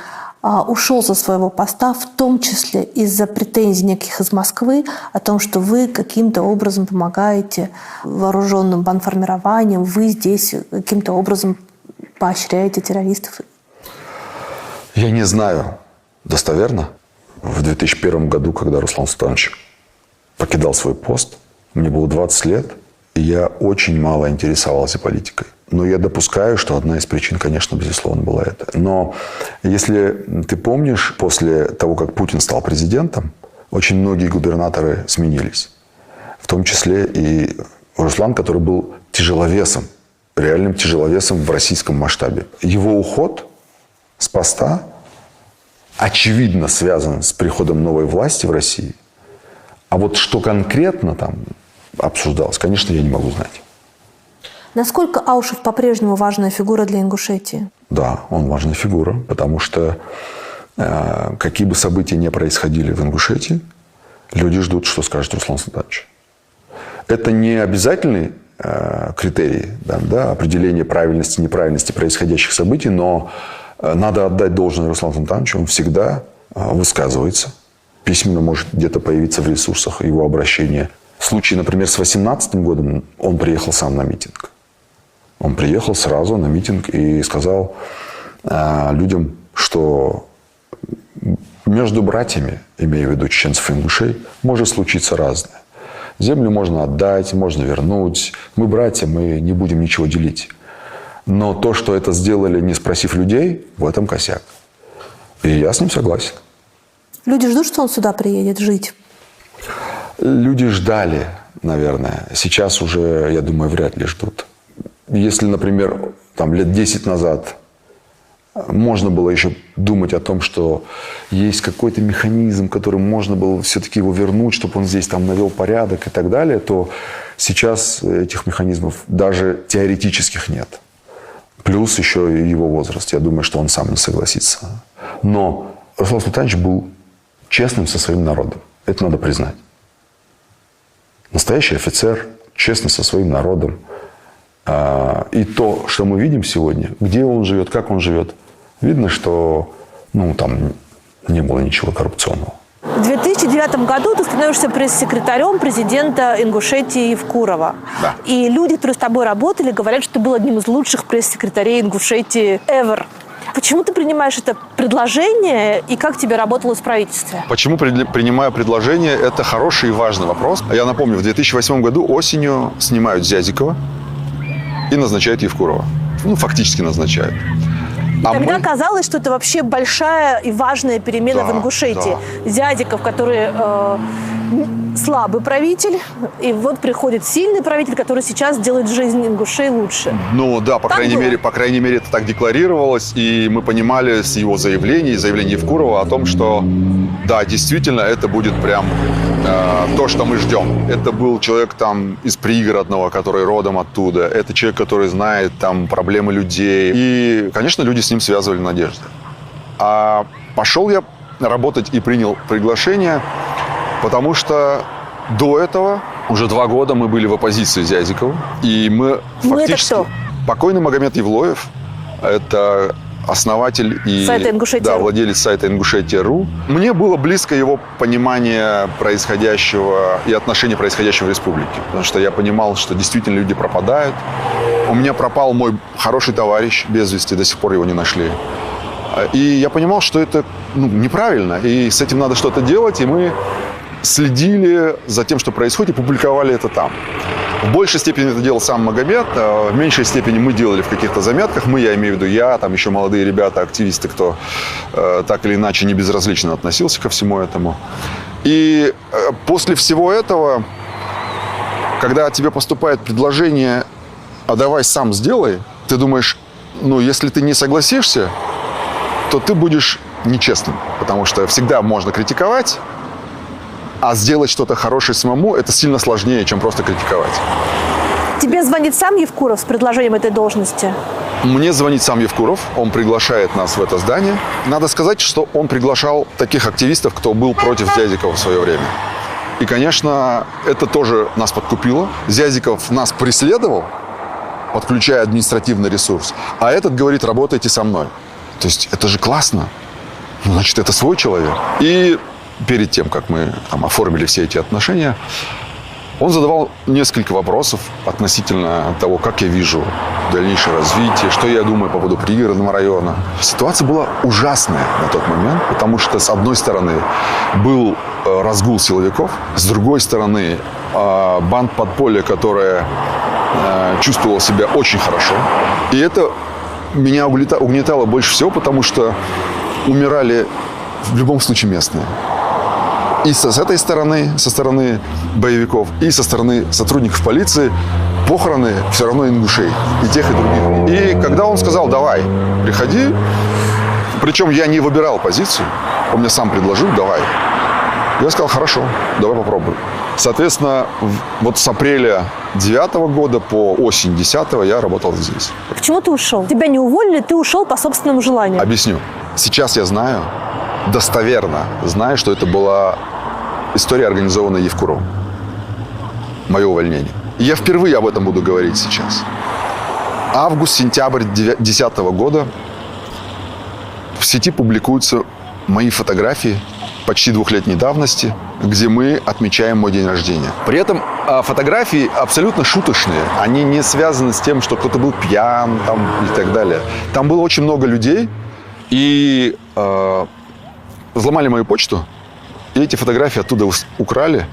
ушел со своего поста, в том числе из-за претензий неких из Москвы о том, что вы каким-то образом помогаете вооруженным бандформированиям, вы здесь каким-то образом поощряете террористов? Я не знаю достоверно. В 2001 году, когда Руслан Султанович покидал свой пост, мне было 20 лет, и я очень мало интересовался политикой. Но я допускаю, что одна из причин, конечно, безусловно, была это. Но если ты помнишь, после того, как Путин стал президентом, очень многие губернаторы сменились. В том числе и Руслан, который был тяжеловесом, реальным тяжеловесом в российском масштабе. Его уход с поста очевидно связан с приходом новой власти в России. А вот что конкретно там обсуждалось, конечно, я не могу знать. Насколько Аушев по-прежнему важная фигура для Ингушетии? Да, он важная фигура, потому что какие бы события ни происходили в Ингушетии, люди ждут, что скажет Руслан Султанович. Это не обязательный критерий определения правильности и неправильности происходящих событий, но надо отдать должное Руслану Султановичу, он всегда высказывается. Письменно может где-то появиться в ресурсах его обращения. В случае, например, с 2018 годом он приехал сам на митинг. Он приехал сразу на митинг и сказал людям, что между братьями, имея в виду чеченцев и ингушей, может случиться разное. Землю можно отдать, можно вернуть. Мы братья, мы не будем ничего делить. Но то, что это сделали, не спросив людей, в этом косяк. И я с ним согласен. Люди ждут, что он сюда приедет жить? Люди ждали, наверное. Сейчас уже, я думаю, вряд ли ждут. Если, например, там, лет 10 назад можно было еще думать о том, что есть какой-то механизм, которым можно было все-таки его вернуть, чтобы он здесь там навел порядок и так далее, то сейчас этих механизмов даже теоретических нет. Плюс еще и его возраст. Я думаю, что он сам не согласится. Но Руслан Султанович был честным со своим народом. Это надо признать. Настоящий офицер, честный со своим народом. И то, что мы видим сегодня, где он живет, как он живет, видно, что там не было ничего коррупционного. В 2009 году ты становишься пресс-секретарем президента Ингушетии Евкурова. Да. И люди, которые с тобой работали, говорят, что ты был одним из лучших пресс-секретарей Ингушетии ever. Почему ты принимаешь это предложение и как тебе работалось в правительстве? Почему принимаю предложение? Это хороший и важный вопрос. Я напомню, в 2008 году осенью снимают Зязикова и назначают Евкурова. Ну, фактически назначают. Тогда казалось, что это вообще большая и важная перемена в Ингушетии. Зязиков, который слабый правитель, и вот приходит сильный правитель, который сейчас делает жизнь ингушей лучше. Ну да, по крайней мере, это так декларировалось, и мы понимали с его заявлений, заявлений Евкурова о том, что да, действительно, это будет прям то, что мы ждем. Это был человек там из пригородного, который родом оттуда. Это человек, который знает там проблемы людей. И, конечно, люди с ним связывали надежды. А пошел я работать и принял приглашение, потому что до этого уже 2 года мы были в оппозиции Зязикову. И мы фактически... Это кто? Покойный Магомед Евлоев. Это основатель и владелец сайта Ингушетия.ру. Мне было близко его понимание происходящего и отношения происходящего в республике. Потому что я понимал, что действительно люди пропадают. У меня пропал мой хороший товарищ без вести, до сих пор его не нашли. И я понимал, что это неправильно, и с этим надо что-то делать, и мы следили за тем, что происходит, и публиковали это там. В большей степени это делал сам Магомед, в меньшей степени мы делали в каких-то заметках. Я имею в виду я, там еще молодые ребята, активисты, кто так или иначе не безразлично относился ко всему этому. И после всего этого, когда тебе поступает предложение, а давай сам сделай, ты думаешь, если ты не согласишься, то ты будешь нечестным, потому что всегда можно критиковать, а сделать что-то хорошее самому – это сильно сложнее, чем просто критиковать. Тебе звонит сам Евкуров с предложением этой должности? Мне звонит сам Евкуров, он приглашает нас в это здание. Надо сказать, что он приглашал таких активистов, кто был против Зязикова в свое время. И, конечно, это тоже нас подкупило. Зязиков нас преследовал, подключая административный ресурс, а этот говорит: работайте со мной. То есть это же классно. Значит, это свой человек. И перед тем, как мы оформили все эти отношения, он задавал несколько вопросов относительно того, как я вижу дальнейшее развитие, что я думаю по поводу пригородного района. Ситуация была ужасная на тот момент, потому что, с одной стороны, был разгул силовиков, с другой стороны, банд подполья, которая чувствовала себя очень хорошо. И это меня угнетало больше всего, потому что умирали в любом случае местные. И с этой стороны, со стороны боевиков, и со стороны сотрудников полиции похороны все равно ингушей, и тех, и других. И когда он сказал: давай, приходи, причем я не выбирал позицию, он мне сам предложил: давай. Я сказал: хорошо, давай попробуем. Соответственно, вот с апреля 2009 года по осень 2010 я работал здесь. Почему ты ушел? Тебя не уволили, ты ушел по собственному желанию. Объясню. Сейчас я знаю, достоверно знаю, что это была история, организованная Евкуровым. Мое увольнение. И я впервые об этом буду говорить сейчас. Август-сентябрь 2010 года в сети публикуются мои фотографии почти 2-летней давности, где мы отмечаем мой день рождения. При этом фотографии абсолютно шуточные. Они не связаны с тем, что кто-то был пьян и так далее. Там было очень много людей, и взломали мою почту, и эти фотографии оттуда украли.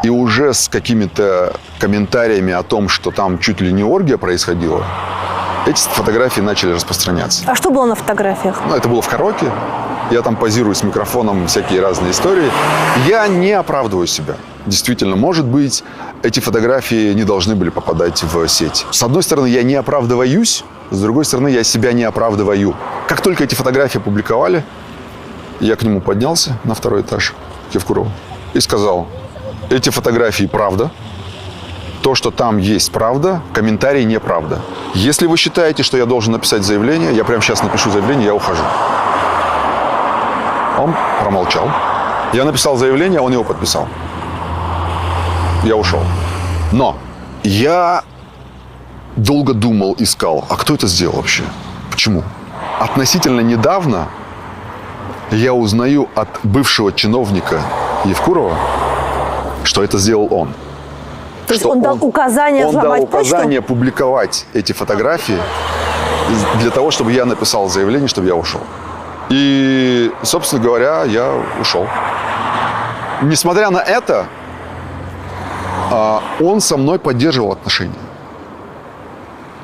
И уже с какими-то комментариями о том, что там чуть ли не оргия происходила, эти фотографии начали распространяться. А что было на фотографиях? Это было в караоке. Я там позирую с микрофоном, всякие разные истории. Я не оправдываю себя. Действительно, может быть, эти фотографии не должны были попадать в сеть. С одной стороны, я не оправдываюсь, с другой стороны, я себя не оправдываю. Как только эти фотографии опубликовали, я к нему поднялся на 2-й этаж, к Евкурову, и сказал: эти фотографии правда, то, что там есть правда, комментарии неправда. Если вы считаете, что я должен написать заявление, я прямо сейчас напишу заявление, я ухожу. Он промолчал. Я написал заявление, он его подписал. Я ушел. Но я долго думал, искал, а кто это сделал вообще? Почему? Относительно недавно я узнаю от бывшего чиновника Евкурова, что это сделал он. То есть он дал указание взломать почту? Он дал указание публиковать эти фотографии для того, чтобы я написал заявление, чтобы я ушел. И, собственно говоря, я ушел. Несмотря на это, он со мной поддерживал отношения.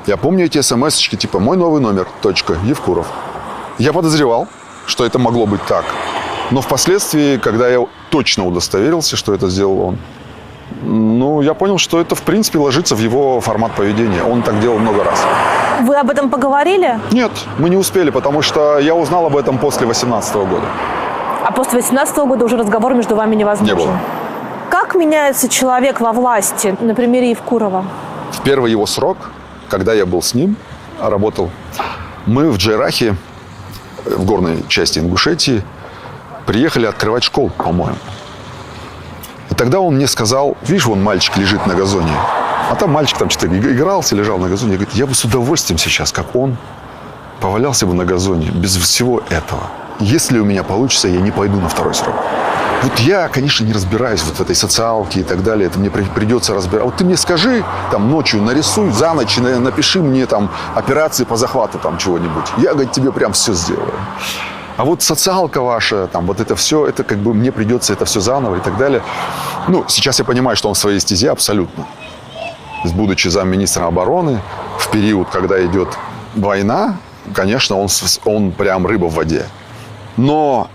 Я помню эти смс-очки, типа «Мой новый номер, Евкуров». Я подозревал, что это могло быть так. Но впоследствии, когда я точно удостоверился, что это сделал он, я понял, что это, в принципе, ложится в его формат поведения. Он так делал много раз. Вы об этом поговорили? Нет, мы не успели, потому что я узнал об этом после 2018 года. А после 2018 года уже разговор между вами невозможен? Не было. Как меняется человек во власти, на примере Евкурова? В первый его срок, когда я был с ним, работал, мы в Джайрахе, в горной части Ингушетии, приехали открывать школу, по-моему. И тогда он мне сказал: видишь, вон мальчик лежит на газоне. А там мальчик там что-то игрался, лежал на газоне. Я говорю, я бы с удовольствием сейчас, как он, повалялся бы на газоне без всего этого. Если у меня получится, я не пойду на второй срок. Вот я, конечно, не разбираюсь вот в этой социалке и так далее. Это мне придется разбирать. Вот ты мне скажи, там, ночью нарисуй, за ночь напиши мне там операции по захвату там чего-нибудь. Я, говорит, тебе прям все сделаю. А вот социалка ваша, там, вот это все, это как бы мне придется это все заново и так далее. Сейчас я понимаю, что он в своей стезе абсолютно. Будучи замминистра обороны, в период, когда идет война, конечно, он прям рыба в воде. Но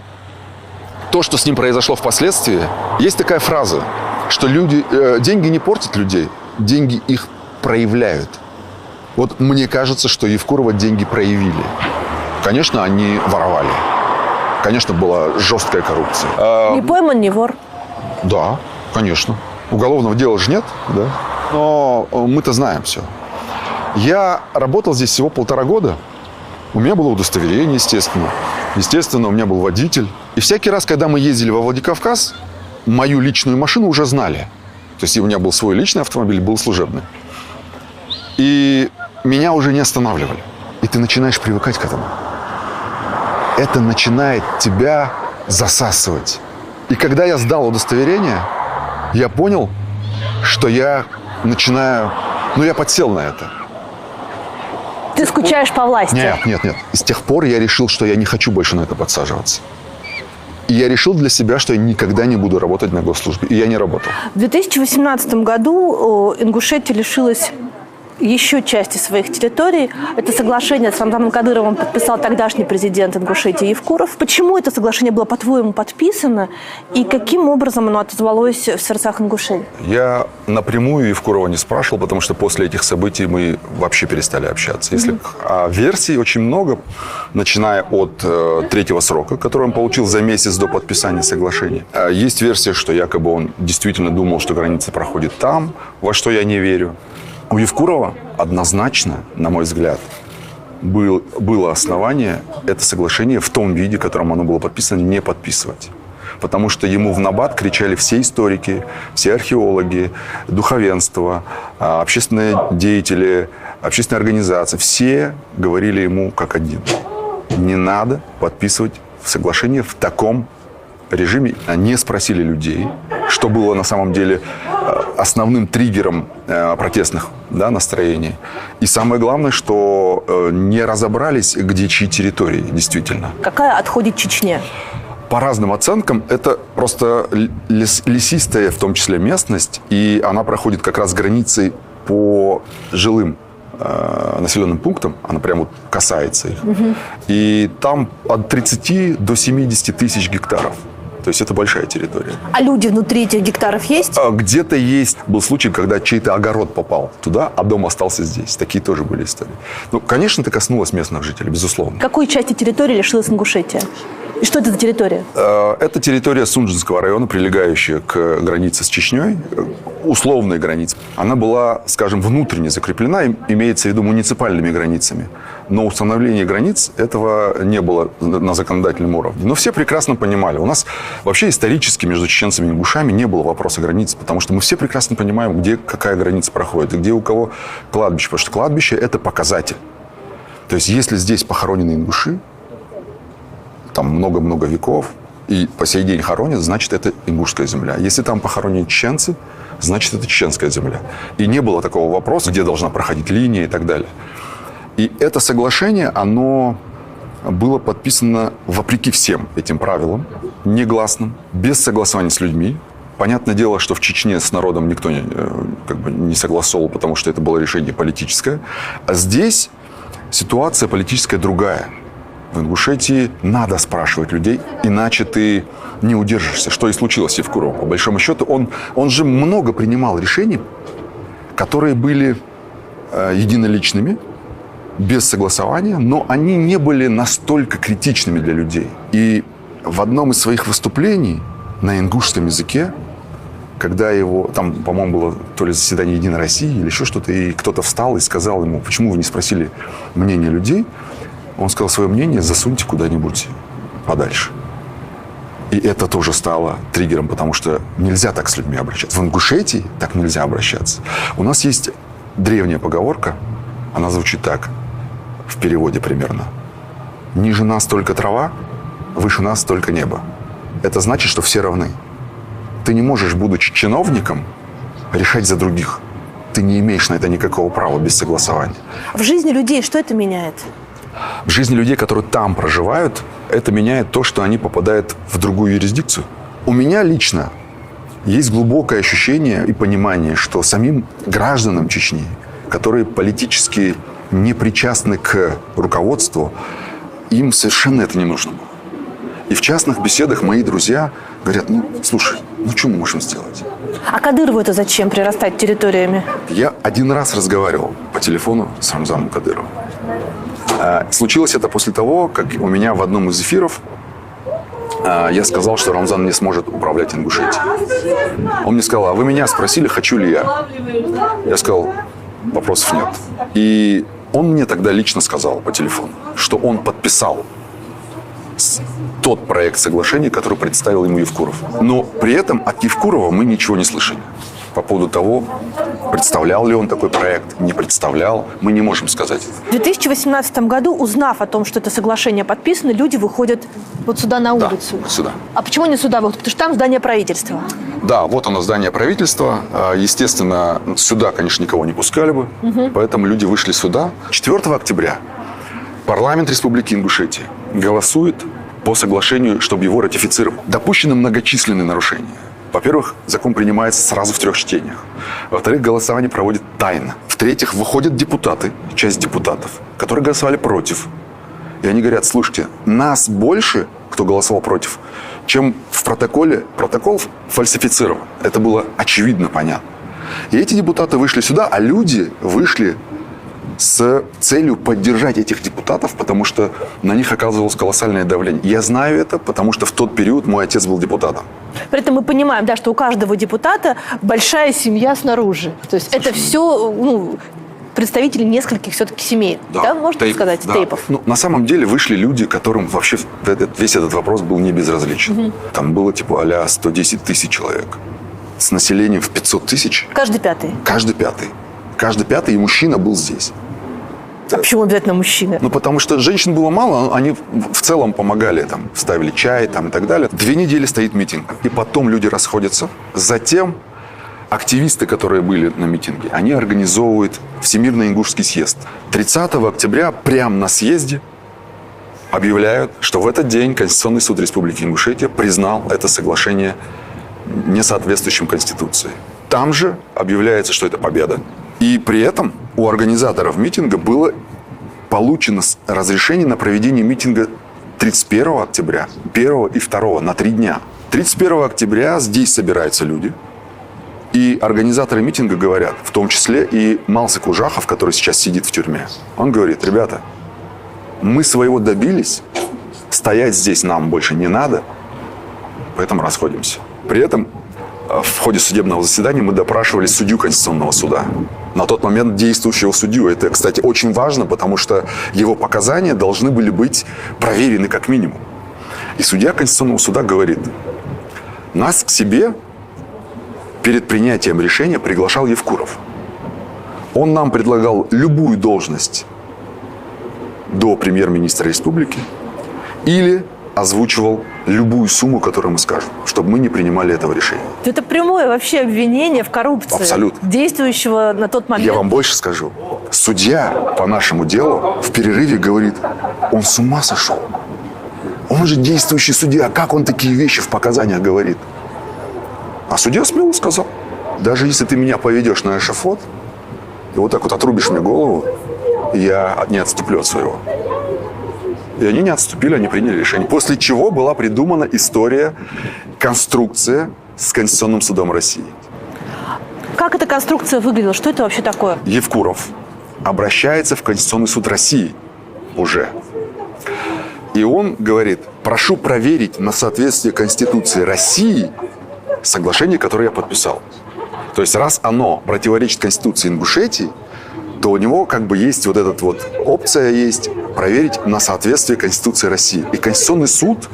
то, что с ним произошло впоследствии, есть такая фраза, что деньги не портят людей, деньги их проявляют. Вот мне кажется, что Евкурова деньги проявили. Конечно, они воровали. Конечно, была жесткая коррупция. Не пойман, не вор. Да, конечно. Уголовного дела же нет, да? Но мы-то знаем все. Я работал здесь всего 1,5 года. У меня было удостоверение, естественно. Естественно, у меня был водитель. И всякий раз, когда мы ездили во Владикавказ, мою личную машину уже знали. То есть у меня был свой личный автомобиль, был служебный. И меня уже не останавливали. И ты начинаешь привыкать к этому. Это начинает тебя засасывать. И когда я сдал удостоверение, я понял, что я начинаю... я подсел на это. Ты скучаешь по власти? Нет. С тех пор я решил, что я не хочу больше на это подсаживаться. И я решил для себя, что я никогда не буду работать на госслужбе. И я не работал. В 2018 году Ингушетия лишилась еще части своих территорий. Это соглашение с Рамзаном Кадыровым подписал тогдашний президент Ингушетии Евкуров. Почему это соглашение было, по-твоему, подписано? И каким образом оно отозвалось в сердцах ингушей? Я напрямую Евкурова не спрашивал, потому что после этих событий мы вообще перестали общаться. А версий очень много, начиная от 3-го срока, который он получил за месяц до подписания соглашения. Есть версия, что якобы он действительно думал, что граница проходит там, во что я не верю. У Евкурова однозначно, на мой взгляд, было основание это соглашение в том виде, в котором оно было подписано, не подписывать. Потому что ему в набат кричали все историки, все археологи, духовенство, общественные деятели, общественные организации. Все говорили ему как один. Не надо подписывать соглашение в таком режиме. Они спросили людей, что было на самом деле основным триггером протестных настроений. И самое главное, что не разобрались, где чьи территории действительно. Какая отходит Чечне? По разным оценкам, это просто лесистая, в том числе, местность, и она проходит как раз границей по жилым населенным пунктам, она прямо вот касается их. И там от 30 до 70 тысяч гектаров. То есть это большая территория. А люди внутри этих гектаров есть? Где-то есть. Был случай, когда чей-то огород попал туда, а дом остался здесь. Такие тоже были истории. Конечно, это коснулось местных жителей, безусловно. Какой части территории лишилась Ингушетия? И что это за территория? Это территория Сунжинского района, прилегающая к границе с Чечней, условная граница. Она была, скажем, внутренне закреплена, имеется в виду муниципальными границами. Но установление границ этого не было на законодательном уровне. Но все прекрасно понимали. У нас вообще исторически между чеченцами и ингушами не было вопроса границ, потому что мы все прекрасно понимаем, где какая граница проходит, и где у кого кладбище. Потому что кладбище – это показатель. То есть если здесь похоронены ингуши, там много-много веков, и по сей день хоронят, значит, это ингушская земля. Если там похоронены чеченцы, значит, это чеченская земля. И не было такого вопроса, где должна проходить линия и так далее. И это соглашение, оно было подписано вопреки всем этим правилам, негласным, без согласования с людьми. Понятное дело, что в Чечне с народом никто не согласовал, потому что это было решение политическое. А здесь ситуация политическая другая. В Ингушетии надо спрашивать людей, иначе ты не удержишься. Что и случилось с Евкуровым. По большому счету, он же много принимал решений, которые были единоличными, без согласования, но они не были настолько критичными для людей. И в одном из своих выступлений на ингушском языке, когда его, там, по-моему, было то ли заседание Единой России или еще что-то, и кто-то встал и сказал ему, почему вы не спросили мнение людей, он сказал, свое мнение засуньте куда-нибудь подальше. И это тоже стало триггером, потому что нельзя так с людьми обращаться. В Ингушетии так нельзя обращаться. У нас есть древняя поговорка, она звучит так, в переводе примерно. Ниже нас только трава, выше нас только небо. Это значит, что все равны. Ты не можешь, будучи чиновником, решать за других. Ты не имеешь на это никакого права без согласования. В жизни людей что это меняет? В жизни людей, которые там проживают, это меняет то, что они попадают в другую юрисдикцию. У меня лично есть глубокое ощущение и понимание, что самим гражданам Чечни, которые политически не причастны к руководству, им совершенно это не нужно было. И в частных беседах мои друзья говорят, слушай, что мы можем сделать? А Кадырову это зачем, прирастать территориями? Я один раз разговаривал по телефону с Рамзаном Кадыровым. Случилось это после того, как у меня в одном из эфиров я сказал, что Рамзан не сможет управлять Ингушетией. Он мне сказал, а вы меня спросили, хочу ли я? Я сказал, вопросов нет. И он мне тогда лично сказал по телефону, что он подписал тот проект соглашения, который представил ему Евкуров. Но при этом от Евкурова мы ничего не слышали. По поводу того, представлял ли он такой проект, не представлял, мы не можем сказать. В 2018 году, узнав о том, что это соглашение подписано, люди выходят вот сюда на улицу. Да, сюда. А почему не сюда выходят? Потому что там здание правительства. Да, вот оно, здание правительства. Естественно, сюда, конечно, никого не пускали бы, поэтому люди вышли сюда. 4 октября парламент Республики Ингушетия голосует по соглашению, чтобы его ратифицировать. Допущены многочисленные нарушения. Во-первых, закон принимается сразу в 3 чтениях. Во-вторых, голосование проводят тайно. В-третьих, выходят депутаты, часть депутатов, которые голосовали против. И они говорят, слушайте, нас больше, кто голосовал против, чем в протоколе. Протокол фальсифицирован. Это было очевидно понятно. И эти депутаты вышли сюда, а люди вышли с целью поддержать этих депутатов, потому что на них оказывалось колоссальное давление. Я знаю это, потому что в тот период мой отец был депутатом. При этом мы понимаем, да, что у каждого депутата большая семья снаружи. То есть это все представители нескольких все-таки семей. Да, можно сказать, да. тейпов. На самом деле вышли люди, которым вообще весь этот вопрос был не безразличен. Там было типа а-ля 110 тысяч человек. С населением в 500 тысяч. Каждый пятый. Каждый пятый. Каждый пятый, и мужчина был здесь. А почему обязательно мужчины? Потому что женщин было мало, они в целом помогали, там, ставили чай там, и так далее. 2 недели стоит митинг, и потом люди расходятся. Затем активисты, которые были на митинге, они организовывают Всемирный ингушский съезд. 30 октября прямо на съезде объявляют, что в этот день Конституционный суд Республики Ингушетия признал это соглашение несоответствующим Конституции. Там же объявляется, что это победа. И при этом у организаторов митинга было получено разрешение на проведение митинга 31 октября, 1 и 2 на 3 дня. 31 октября здесь собираются люди. И организаторы митинга говорят, в том числе и Малсик Ужахов, который сейчас сидит в тюрьме. Он говорит, ребята, мы своего добились, стоять здесь нам больше не надо, поэтому расходимся. При этом в ходе судебного заседания мы допрашивали судью Конституционного суда. На тот момент действующего судью. Это, кстати, очень важно, потому что его показания должны были быть проверены как минимум. И судья Конституционного суда говорит, нас к себе перед принятием решения приглашал Евкуров. Он нам предлагал любую должность до премьер-министра республики или озвучивал любую сумму, которую мы скажем, чтобы мы не принимали этого решения. Это прямое вообще обвинение в коррупции. Абсолютно. Действующего на тот момент. Я вам больше скажу. судья по нашему делу в перерыве говорит: он с ума сошел. Он же действующий судья, как он такие вещи в показаниях говорит? А судья смело сказал: даже если ты меня поведешь на эшафот и вот так вот отрубишь мне голову, я не отступлю от своего. И они не отступили, они приняли решение. После чего была придумана история, конструкция с Конституционным судом России. Как эта конструкция выглядела? Что это вообще такое? Евкуров обращается в Конституционный суд России уже. И он говорит: прошу проверить на соответствие Конституции России соглашение, которое я подписал. То есть, раз оно противоречит Конституции Ингушетии, то у него как бы есть вот эта вот опция есть проверить на соответствие Конституции России. И Конституционный суд,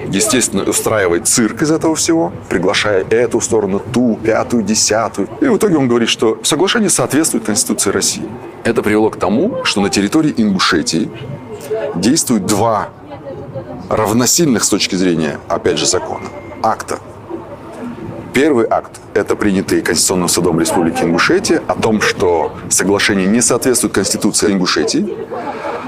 естественно, устраивает цирк из этого всего, приглашая эту сторону, ту, пятую, десятую. И в итоге он говорит, что соглашение соответствует Конституции России. Это привело к тому, что на территории Ингушетии действуют два равносильных с точки зрения, опять же, закона, акта. Первый акт – это принятый Конституционным судом Республики Ингушетия о том, что соглашение не соответствует Конституции Ингушетии.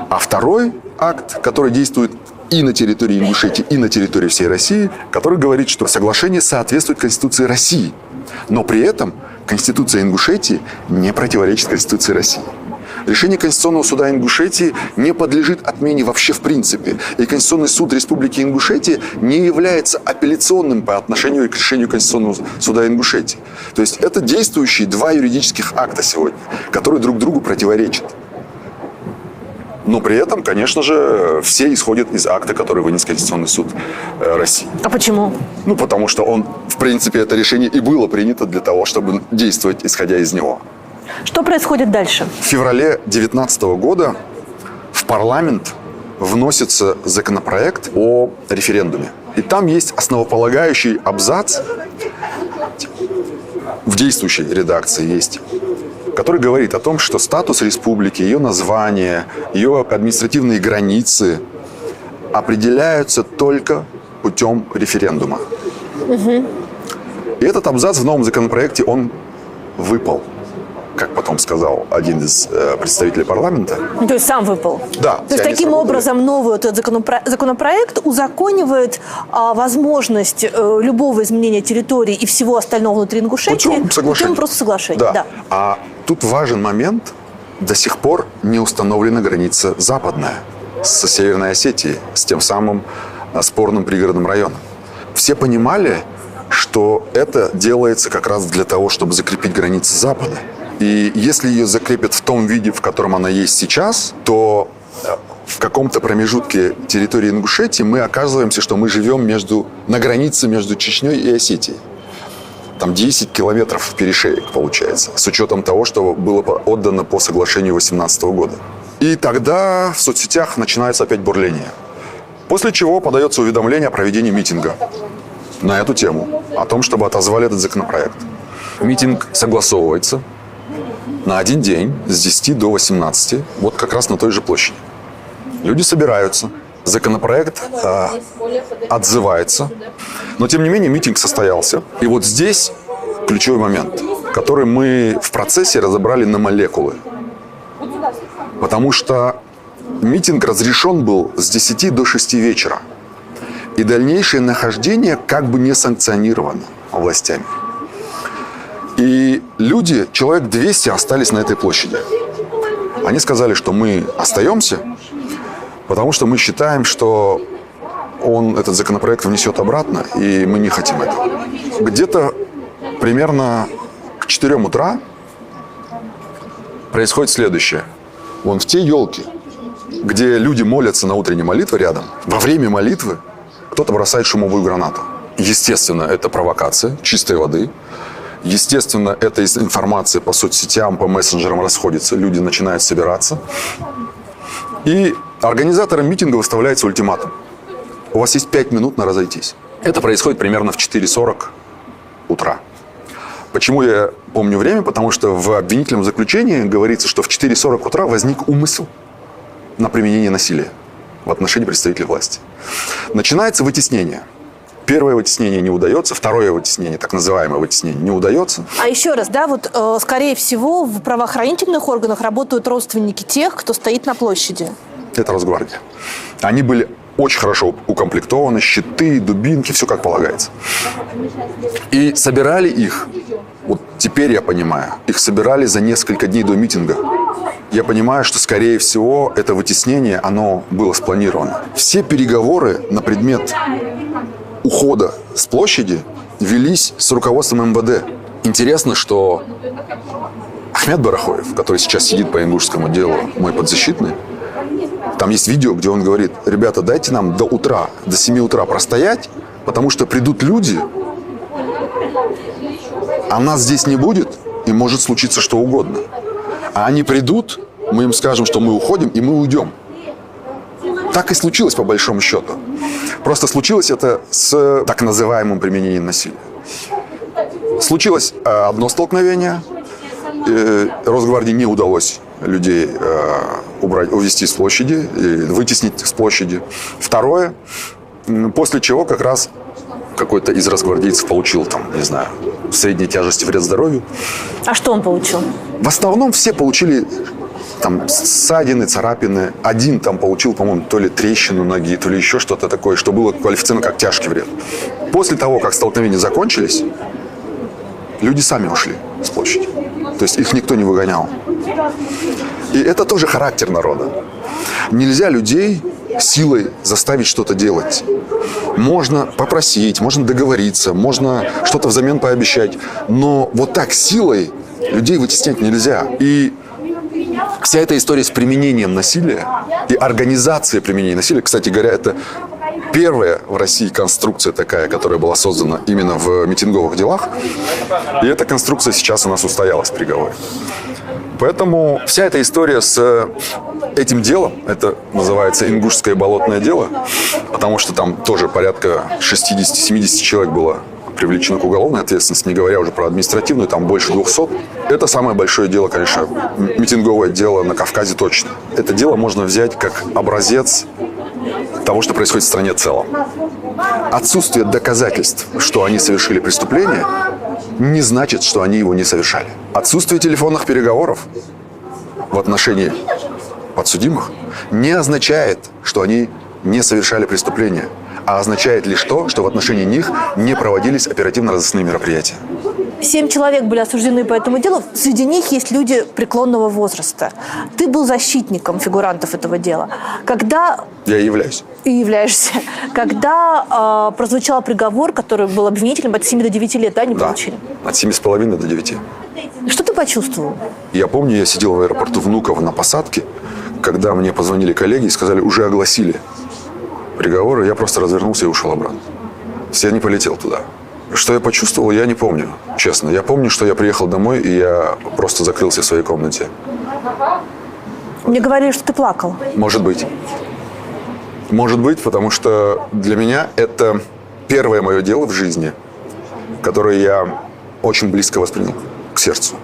А второй акт, который действует и на территории Ингушетии, и на территории всей России, который говорит, что соглашение соответствует Конституции России. Но при этом Конституция Ингушетии не противоречит Конституции России. Решение Конституционного суда Ингушетии не подлежит отмене вообще в принципе. И Конституционный суд Республики Ингушетия не является апелляционным по отношению к решению Конституционного суда Ингушетии. То есть это действующие два юридических акта сегодня, которые друг другу противоречат. Но при этом, конечно же, все исходят из акта, который вынес Конституционный суд России. А почему? Ну, потому что он, в принципе, это решение и было принято для того, чтобы действовать, исходя из него. Что происходит дальше? В феврале 2019 года в парламент вносится законопроект о референдуме. И там есть основополагающий абзац, в действующей редакции есть, который говорит о том, что статус республики, ее название, ее административные границы определяются только путем референдума. И этот абзац в новом законопроекте, он выпал, как потом сказал один из представителей парламента. То есть сам выпал? Да. То есть таким образом новый этот законопроект узаконивает возможность любого изменения территории и всего остального внутри Ингушетии путем просто соглашения. Да. А тут важен момент. До сих пор не установлена граница западная со Северной Осетией, с тем самым спорным пригородным районом. Все понимали, что это делается как раз для того, чтобы закрепить границы Запада. И если ее закрепят в том виде, в котором она есть сейчас, то в каком-то промежутке территории Ингушетии мы оказываемся, что мы живем на границе между Чечней и Осетией. Там 10 километров перешеек получается, с учетом того, что было отдано по соглашению 2018 года. И тогда в соцсетях начинается опять бурление. После чего подается уведомление о проведении митинга на эту тему, о том, чтобы отозвали этот законопроект. Митинг согласовывается на один день с 10 до 18, вот как раз на той же площади. Люди собираются, законопроект отзывается, но тем не менее митинг состоялся. И вот здесь ключевой момент, который мы в процессе разобрали на молекулы. Потому что митинг разрешен был с 10 до 6 вечера. И дальнейшее нахождение как бы не санкционировано властями. И люди, человек 200, остались на этой площади. Они сказали, что мы остаемся, потому что мы считаем, что он этот законопроект внесет обратно, и мы не хотим этого. Где-то примерно к 4 утра происходит следующее. Вон в те елки, где люди молятся на утренней молитве рядом, во время молитвы кто-то бросает шумовую гранату. Естественно, это провокация чистой воды. Естественно, эта информация по соцсетям, по мессенджерам расходится. Люди начинают собираться. И организаторам митинга выставляется ультиматум. У вас есть 5 минут на разойтись. Это происходит примерно в 4:40 утра. Почему я помню время? Потому что в обвинительном заключении говорится, что в 4:40 утра возник умысел на применение насилия в отношении представителей власти. Начинается вытеснение. первое вытеснение не удается, второе вытеснение, так называемое вытеснение, не удается. А еще раз, да, вот, скорее всего, в правоохранительных органах работают родственники тех, кто стоит на площади. Это Росгвардия. Они были очень хорошо укомплектованы, щиты, дубинки, все как полагается. И собирали их, вот теперь я понимаю, их собирали за несколько дней до митинга. Я понимаю, что, скорее всего, это вытеснение, оно было спланировано. Все переговоры на предмет ухода с площади велись с руководством МВД. Интересно, что Ахмед Барахоев, который сейчас сидит по ингушскому делу, мой подзащитный, там есть видео, где он говорит: ребята, дайте нам до утра, до 7 утра простоять, потому что придут люди, а нас здесь не будет, и может случиться что угодно. А они придут, мы им скажем, что мы уходим, и мы уйдем. Так и случилось, по большому счету. Просто случилось это с так называемым применением насилия. Случилось одно столкновение. Росгвардии не удалось людей увести с площади, вытеснить с площади. Второе, после чего как раз какой-то из росгвардейцев получил, там, не знаю, средней тяжести вред здоровью. А что он получил? В основном все получили там ссадины, царапины. Один там получил, по-моему, то ли трещину ноги, то ли еще что-то такое, что было квалифицировано как тяжкий вред. После того, как столкновения закончились, люди сами ушли с площади. То есть их никто не выгонял. И это тоже характер народа. Нельзя людей силой заставить что-то делать. Можно попросить, можно договориться, можно что-то взамен пообещать. Но вот так силой людей вытеснять нельзя. И вся эта история с применением насилия и организацией применения насилия, кстати говоря, это первая в России конструкция такая, которая была создана именно в митинговых делах. И эта конструкция сейчас у нас устоялась в приговоре. Поэтому вся эта история с этим делом, это называется ингушское болотное дело, потому что там тоже порядка 60-70 человек было привлечено к уголовной ответственности, не говоря уже про административную, там больше 200. Это самое большое дело, конечно, митинговое дело на Кавказе точно. Это дело можно взять как образец того, что происходит в стране в целом. Отсутствие доказательств, что они совершили преступление, не значит, что они его не совершали. Отсутствие телефонных переговоров в отношении подсудимых не означает, что они не совершали преступление, а означает лишь то, что в отношении них не проводились оперативно-розыскные мероприятия. 7 человек были осуждены по этому делу. Среди них есть люди преклонного возраста. Ты был защитником фигурантов этого дела. Когда... Я и являюсь. И являешься. Когда прозвучал приговор, который был обвинителем, от 7 до 9 лет, да, они получили? От 7,5 до 9. Что ты почувствовал? Я помню, я сидел в аэропорту Внуково на посадке, когда мне позвонили коллеги и сказали, уже огласили приговоры, я просто развернулся и ушел обратно. То есть я не полетел туда. Что я почувствовал, я не помню, честно. Я помню, что я приехал домой, и я просто закрылся в своей комнате. Мне говорили, что ты плакал. Может быть. Может быть, потому что для меня это первое мое дело в жизни, которое я очень близко воспринял к сердцу.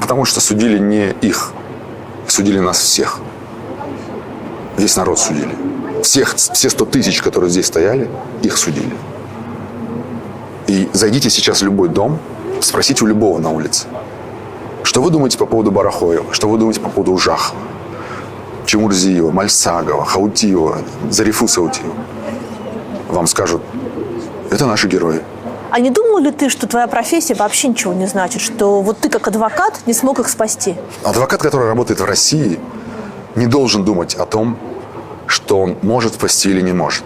Потому что судили не их, судили нас всех. Весь народ судили. Все 100 тысяч, которые здесь стояли, их судили. И зайдите сейчас в любой дом, спросите у любого на улице, что вы думаете по поводу Барахоева, что вы думаете по поводу Ужахова, Чемурзиева, Мальсагова, Хаутиева, Зарифу Саутиева. Вам скажут, это наши герои. А не думал ли ты, что твоя профессия вообще ничего не значит, что вот ты как адвокат не смог их спасти? Адвокат, который работает в России, не должен думать о том, что он может спасти или не может.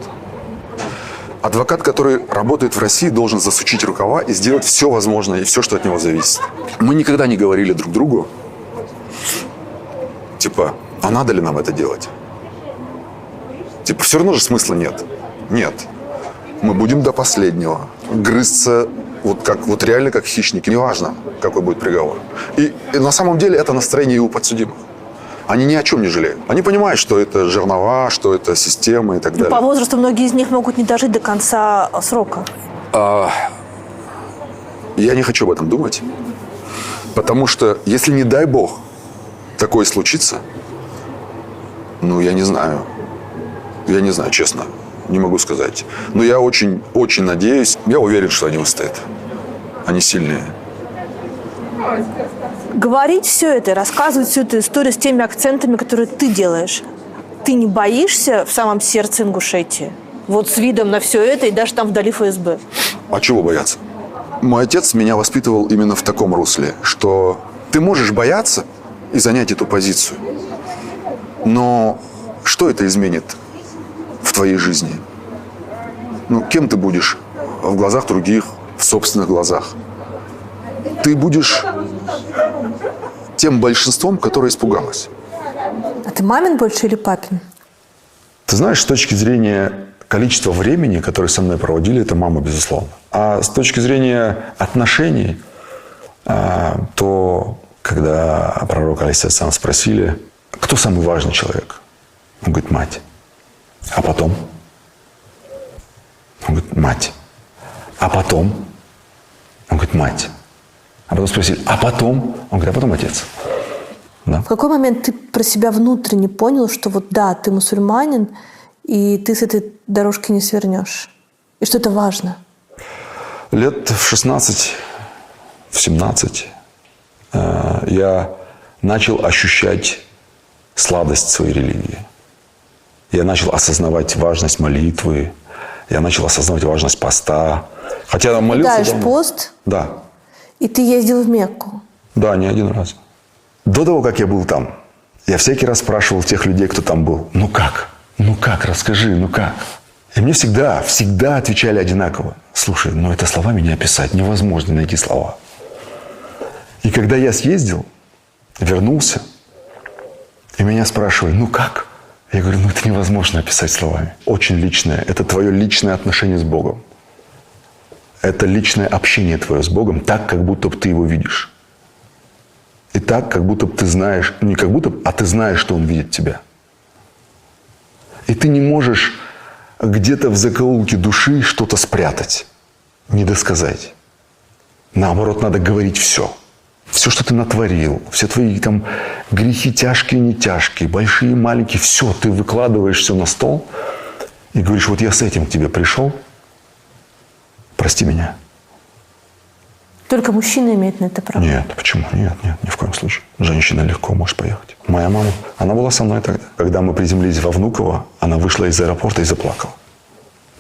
Адвокат, который работает в России, должен засучить рукава и сделать все возможное и все, что от него зависит. Мы никогда не говорили друг другу, типа, а надо ли нам это делать? Типа, все равно же смысла нет. Нет. Мы будем до последнего грызться вот реально как хищники. Неважно, какой будет приговор. И на самом деле это настроение и у подсудимых. Они ни о чем не жалеют. Они понимают, что это жернова, что это система и так далее. По возрасту многие из них могут не дожить до конца срока. Я не хочу об этом думать. Потому что, если, не дай бог, такое случится, я не знаю. Я не знаю, честно. не могу сказать. Но я очень, очень надеюсь, я уверен, что они выстоят. Они сильные. Говорить все это, рассказывать всю эту историю с теми акцентами, которые ты делаешь. Ты не боишься в самом сердце Ингушетии? Вот с видом на все это и даже там вдали ФСБ. А чего бояться? Мой отец меня воспитывал именно в таком русле, что ты можешь бояться и занять эту позицию. Но что это изменит в твоей жизни? Ну, кем ты будешь в глазах других, в собственных глазах? Ты будешь тем большинством, которое испугалось. А ты мамин больше или папин? Ты знаешь, с точки зрения количества времени, которое со мной проводили, это мама, безусловно. А с точки зрения отношений, то когда пророка алейхиссалям спросили, кто самый важный человек? Он говорит, мать. А потом? Он говорит, мать. А потом? Он говорит, мать. А потом спросили, а потом? Он говорит, а потом отец. Да. В какой момент ты про себя внутренне понял, что вот да, ты мусульманин, и ты с этой дорожки не свернешь? И что это важно? Лет в 16, в 17 я начал ощущать сладость своей религии. Я начал осознавать важность молитвы, я начал осознавать важность поста. Хотя я молился Даешь давно. пост, Да. и ты ездил в Мекку. Да, не один раз. До того, как я был там, я всякий раз спрашивал тех людей, кто там был, ну как? Ну как? Расскажи, ну как? И мне всегда отвечали одинаково. Слушай, ну это словами не описать, невозможно найти слова. И когда я съездил, вернулся, и меня спрашивали, ну как? Я говорю, ну это невозможно описать словами. Очень личное. Это твое личное отношение с Богом. Это личное общение твое с Богом, так, как будто бы ты его видишь. И так, как будто бы ты знаешь, не как будто, а ты знаешь, что он видит тебя. И ты не можешь где-то в закоулке души что-то спрятать, не досказать. Наоборот, надо говорить все. Все, что ты натворил, все твои там грехи тяжкие, не тяжкие, большие, маленькие, все, ты выкладываешь все на стол и говоришь, вот я с этим к тебе пришел, прости меня. Только мужчина имеет на это право. Нет, почему? Нет, ни в коем случае. Женщина легко может поехать. Моя мама, она была со мной тогда. Когда мы приземлились во Внуково, она вышла из аэропорта и заплакала.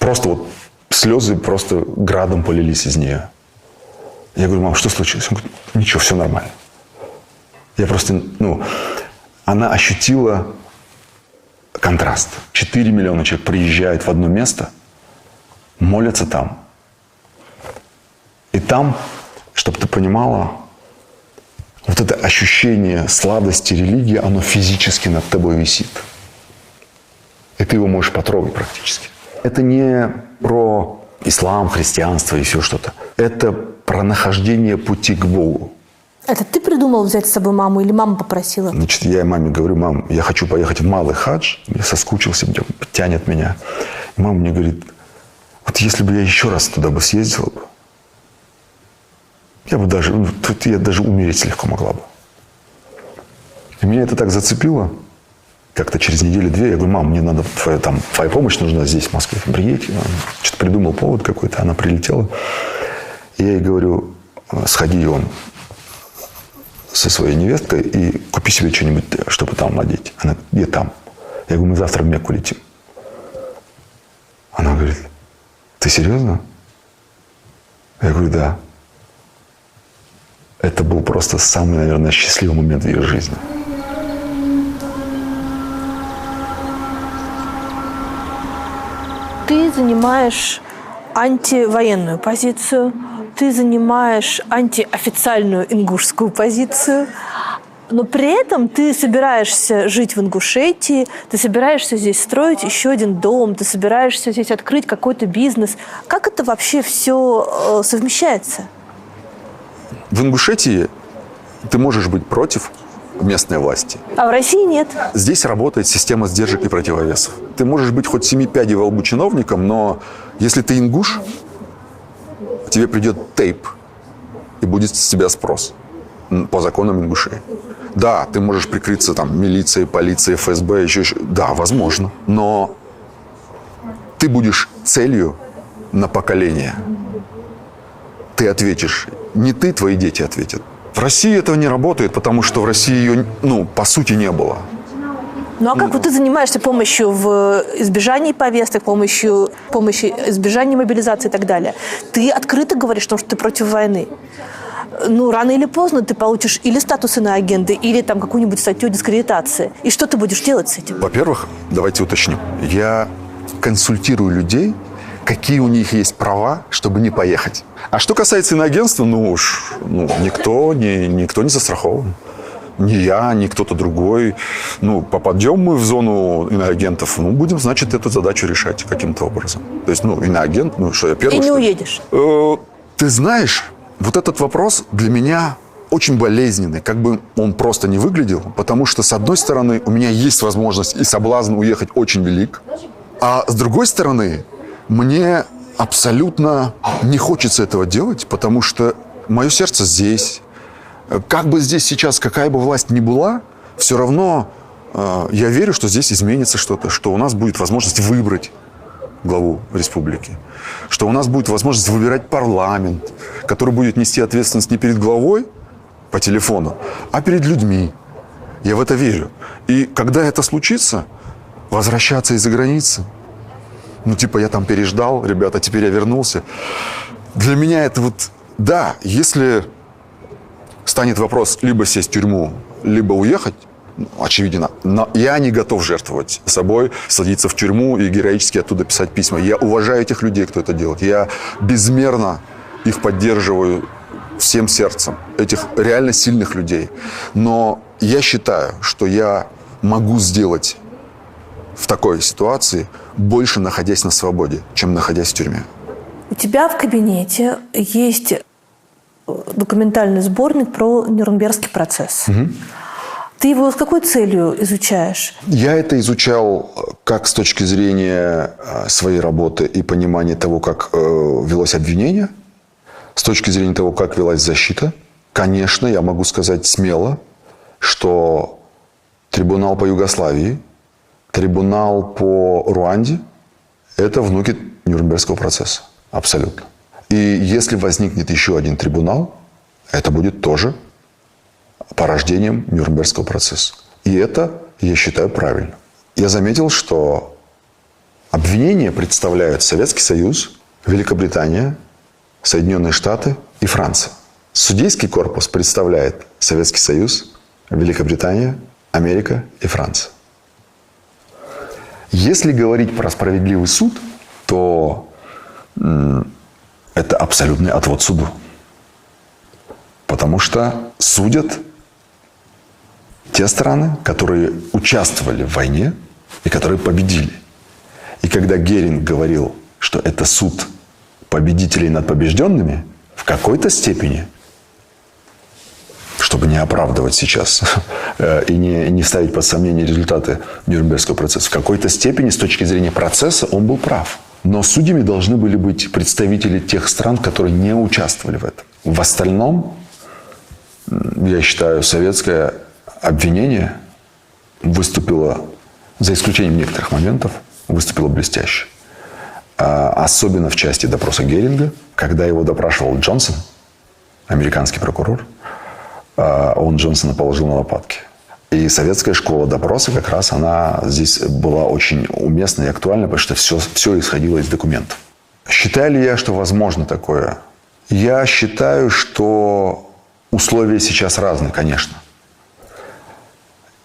Просто вот слезы просто градом полились из нее. Я говорю, мам, что случилось? Он говорит, ничего, все нормально. Я просто, она ощутила контраст. 4 миллиона человек приезжают в одно место, молятся там. И там, чтобы ты понимала, вот это ощущение сладости религии, оно физически над тобой висит. И ты его можешь потрогать практически. Это не про ислам, христианство и все что-то. Это про нахождение пути к Богу. Это ты придумал взять с собой маму или мама попросила? Значит, я маме говорю, мам, я хочу поехать в Малый Хадж. Я соскучился, тянет меня. И мама мне говорит, вот если бы я еще раз туда бы съездила бы, я бы даже, я даже умереть легко могла бы. И меня это так зацепило. Как-то через неделю-две я говорю, мам, мне надо твоя помощь нужна здесь, в Москве. Приедь. Что-то придумал повод какой-то. Она прилетела. И я ей говорю, сходи вон со своей невесткой и купи себе что-нибудь, чтобы там надеть. Она, где там? Я говорю, мы завтра в Мекку летим. Она говорит, ты серьезно? Я говорю, да. Это был просто самый, наверное, счастливый момент в ее жизни. Ты занимаешь антивоенную позицию, ты занимаешь антиофициальную ингушскую позицию, но при этом ты собираешься жить в Ингушетии, ты собираешься здесь строить еще один дом, ты собираешься здесь открыть какой-то бизнес. Как это вообще все совмещается? В Ингушетии ты можешь быть против местной власти. А в России нет. Здесь работает система сдержек и противовесов. Ты можешь быть хоть 7 пядей во лбу чиновником, но если ты ингуш, тебе придет тейп, и будет с тебя спрос по законам Ингушетии. Да, ты можешь прикрыться там милицией, полицией, ФСБ, еще. Да, возможно. Но ты будешь целью на поколение. Ты ответишь. Не ты, твои дети ответят. В России этого не работает, потому что в России ее, по сути, не было. Ну а как вот ты занимаешься помощью в избежании повесток, помощи избежания мобилизации и так далее? Ты открыто говоришь, что ты против войны. Рано или поздно ты получишь или статус иноагента, или там какую-нибудь статью дискредитации. И что ты будешь делать с этим? Во-первых, давайте уточним. Я консультирую людей, какие у них есть права, чтобы не поехать. А что касается иноагентства, никто не застрахован. Ни я, ни кто-то другой. Попадем мы в зону иноагентов, будем, значит, эту задачу решать каким-то образом. То есть, иноагент, что я первый. И не уедешь. Ты знаешь, вот этот вопрос для меня очень болезненный, как бы он просто не выглядел, потому что, с одной стороны, у меня есть возможность и соблазн уехать очень велик, а с другой стороны, мне абсолютно не хочется этого делать, потому что мое сердце здесь. Как бы здесь сейчас, какая бы власть ни была, все равно я верю, что здесь изменится что-то, что у нас будет возможность выбрать главу республики, что у нас будет возможность выбирать парламент, который будет нести ответственность не перед главой по телефону, а перед людьми. Я в это верю. И когда это случится, возвращаться из-за границы, я там переждал, ребята, теперь я вернулся. Для меня это если станет вопрос либо сесть в тюрьму, либо уехать, очевидно, но я не готов жертвовать собой, садиться в тюрьму и героически оттуда писать письма. Я уважаю этих людей, кто это делает. Я безмерно их поддерживаю всем сердцем, этих реально сильных людей. Но я считаю, что я могу сделать в такой ситуации больше, находясь на свободе, чем находясь в тюрьме. У тебя в кабинете есть документальный сборник про Нюрнбергский процесс. Угу. Ты его с какой целью изучаешь? Я это изучал как с точки зрения своей работы и понимания того, как велось обвинение, с точки зрения того, как велась защита. Конечно, я могу сказать смело, что трибунал по Югославии, трибунал по Руанде – это внуки Нюрнбергского процесса. Абсолютно. И если возникнет еще один трибунал, это будет тоже порождением Нюрнбергского процесса. И это, я считаю, правильно. Я заметил, что обвинения представляют Советский Союз, Великобритания, Соединенные Штаты и Франция. Судейский корпус представляет Советский Союз, Великобритания, Америка и Франция. Если говорить про справедливый суд, то это абсолютный отвод суду. Потому что судят те страны, которые участвовали в войне и которые победили. И когда Геринг говорил, что это суд победителей над побежденными, в какой-то степени, чтобы не оправдывать сейчас и не ставить под сомнение результаты Нюрнбергского процесса, в какой-то степени с точки зрения процесса он был прав. Но судьями должны были быть представители тех стран, которые не участвовали в этом. В остальном, я считаю, советское обвинение выступило, за исключением некоторых моментов, выступило блестяще. Особенно в части допроса Геринга, когда его допрашивал Джонсон, американский прокурор, он Джонсона положил на лопатки. И советская школа допроса как раз она здесь была очень уместна и актуальна, потому что все исходило из документов. Считаю ли я, что возможно такое? Я считаю, что условия сейчас разные, конечно.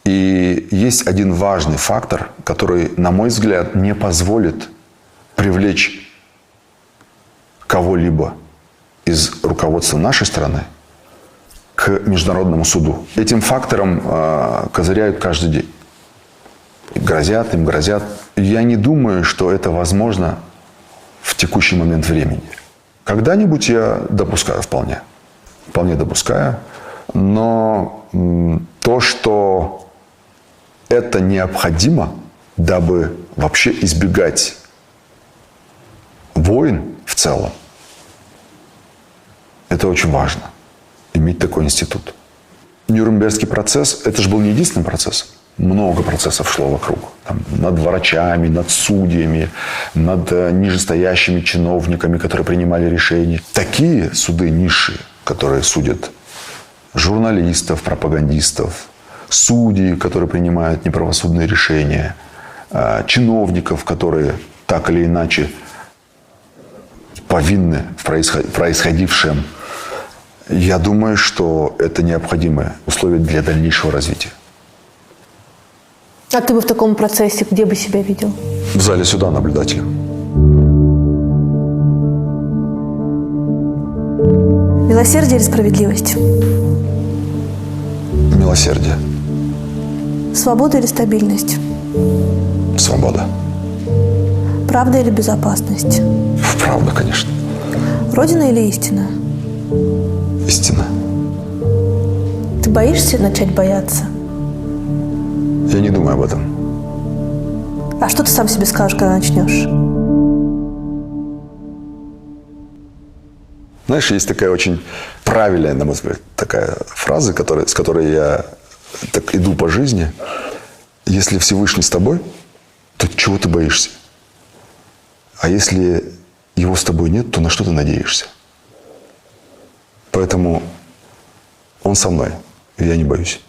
И есть один важный фактор, который, на мой взгляд, не позволит привлечь кого-либо из руководства нашей страны к международному суду. Этим фактором козыряют каждый день. Грозят. Я не думаю, что это возможно в текущий момент времени. Когда-нибудь я допускаю вполне. Вполне допускаю. Но то, что это необходимо, дабы вообще избегать войн в целом, это очень важно. Иметь такой институт. Нюрнбергский процесс, это же был не единственный процесс. много процессов шло вокруг. Там, над врачами, над судьями, над нижестоящими чиновниками, которые принимали решения. Такие суды низшие, которые судят журналистов, пропагандистов, судей, которые принимают неправосудные решения, чиновников, которые так или иначе повинны в происходившем. Я думаю, что это необходимое условие для дальнейшего развития. А ты бы в таком процессе где бы себя видел? В зале суда наблюдателем. Милосердие или справедливость? Милосердие. Свобода или стабильность? Свобода. Правда или безопасность? Правда, конечно. Родина или истина? Истина. Ты боишься начать бояться? Я не думаю об этом. А что ты сам себе скажешь, когда начнешь? Знаешь, есть такая очень правильная, на мой взгляд, такая фраза, с которой я так иду по жизни. Если Всевышний с тобой, то чего ты боишься? А если его с тобой нет, то на что ты надеешься? Поэтому он со мной, и я не боюсь.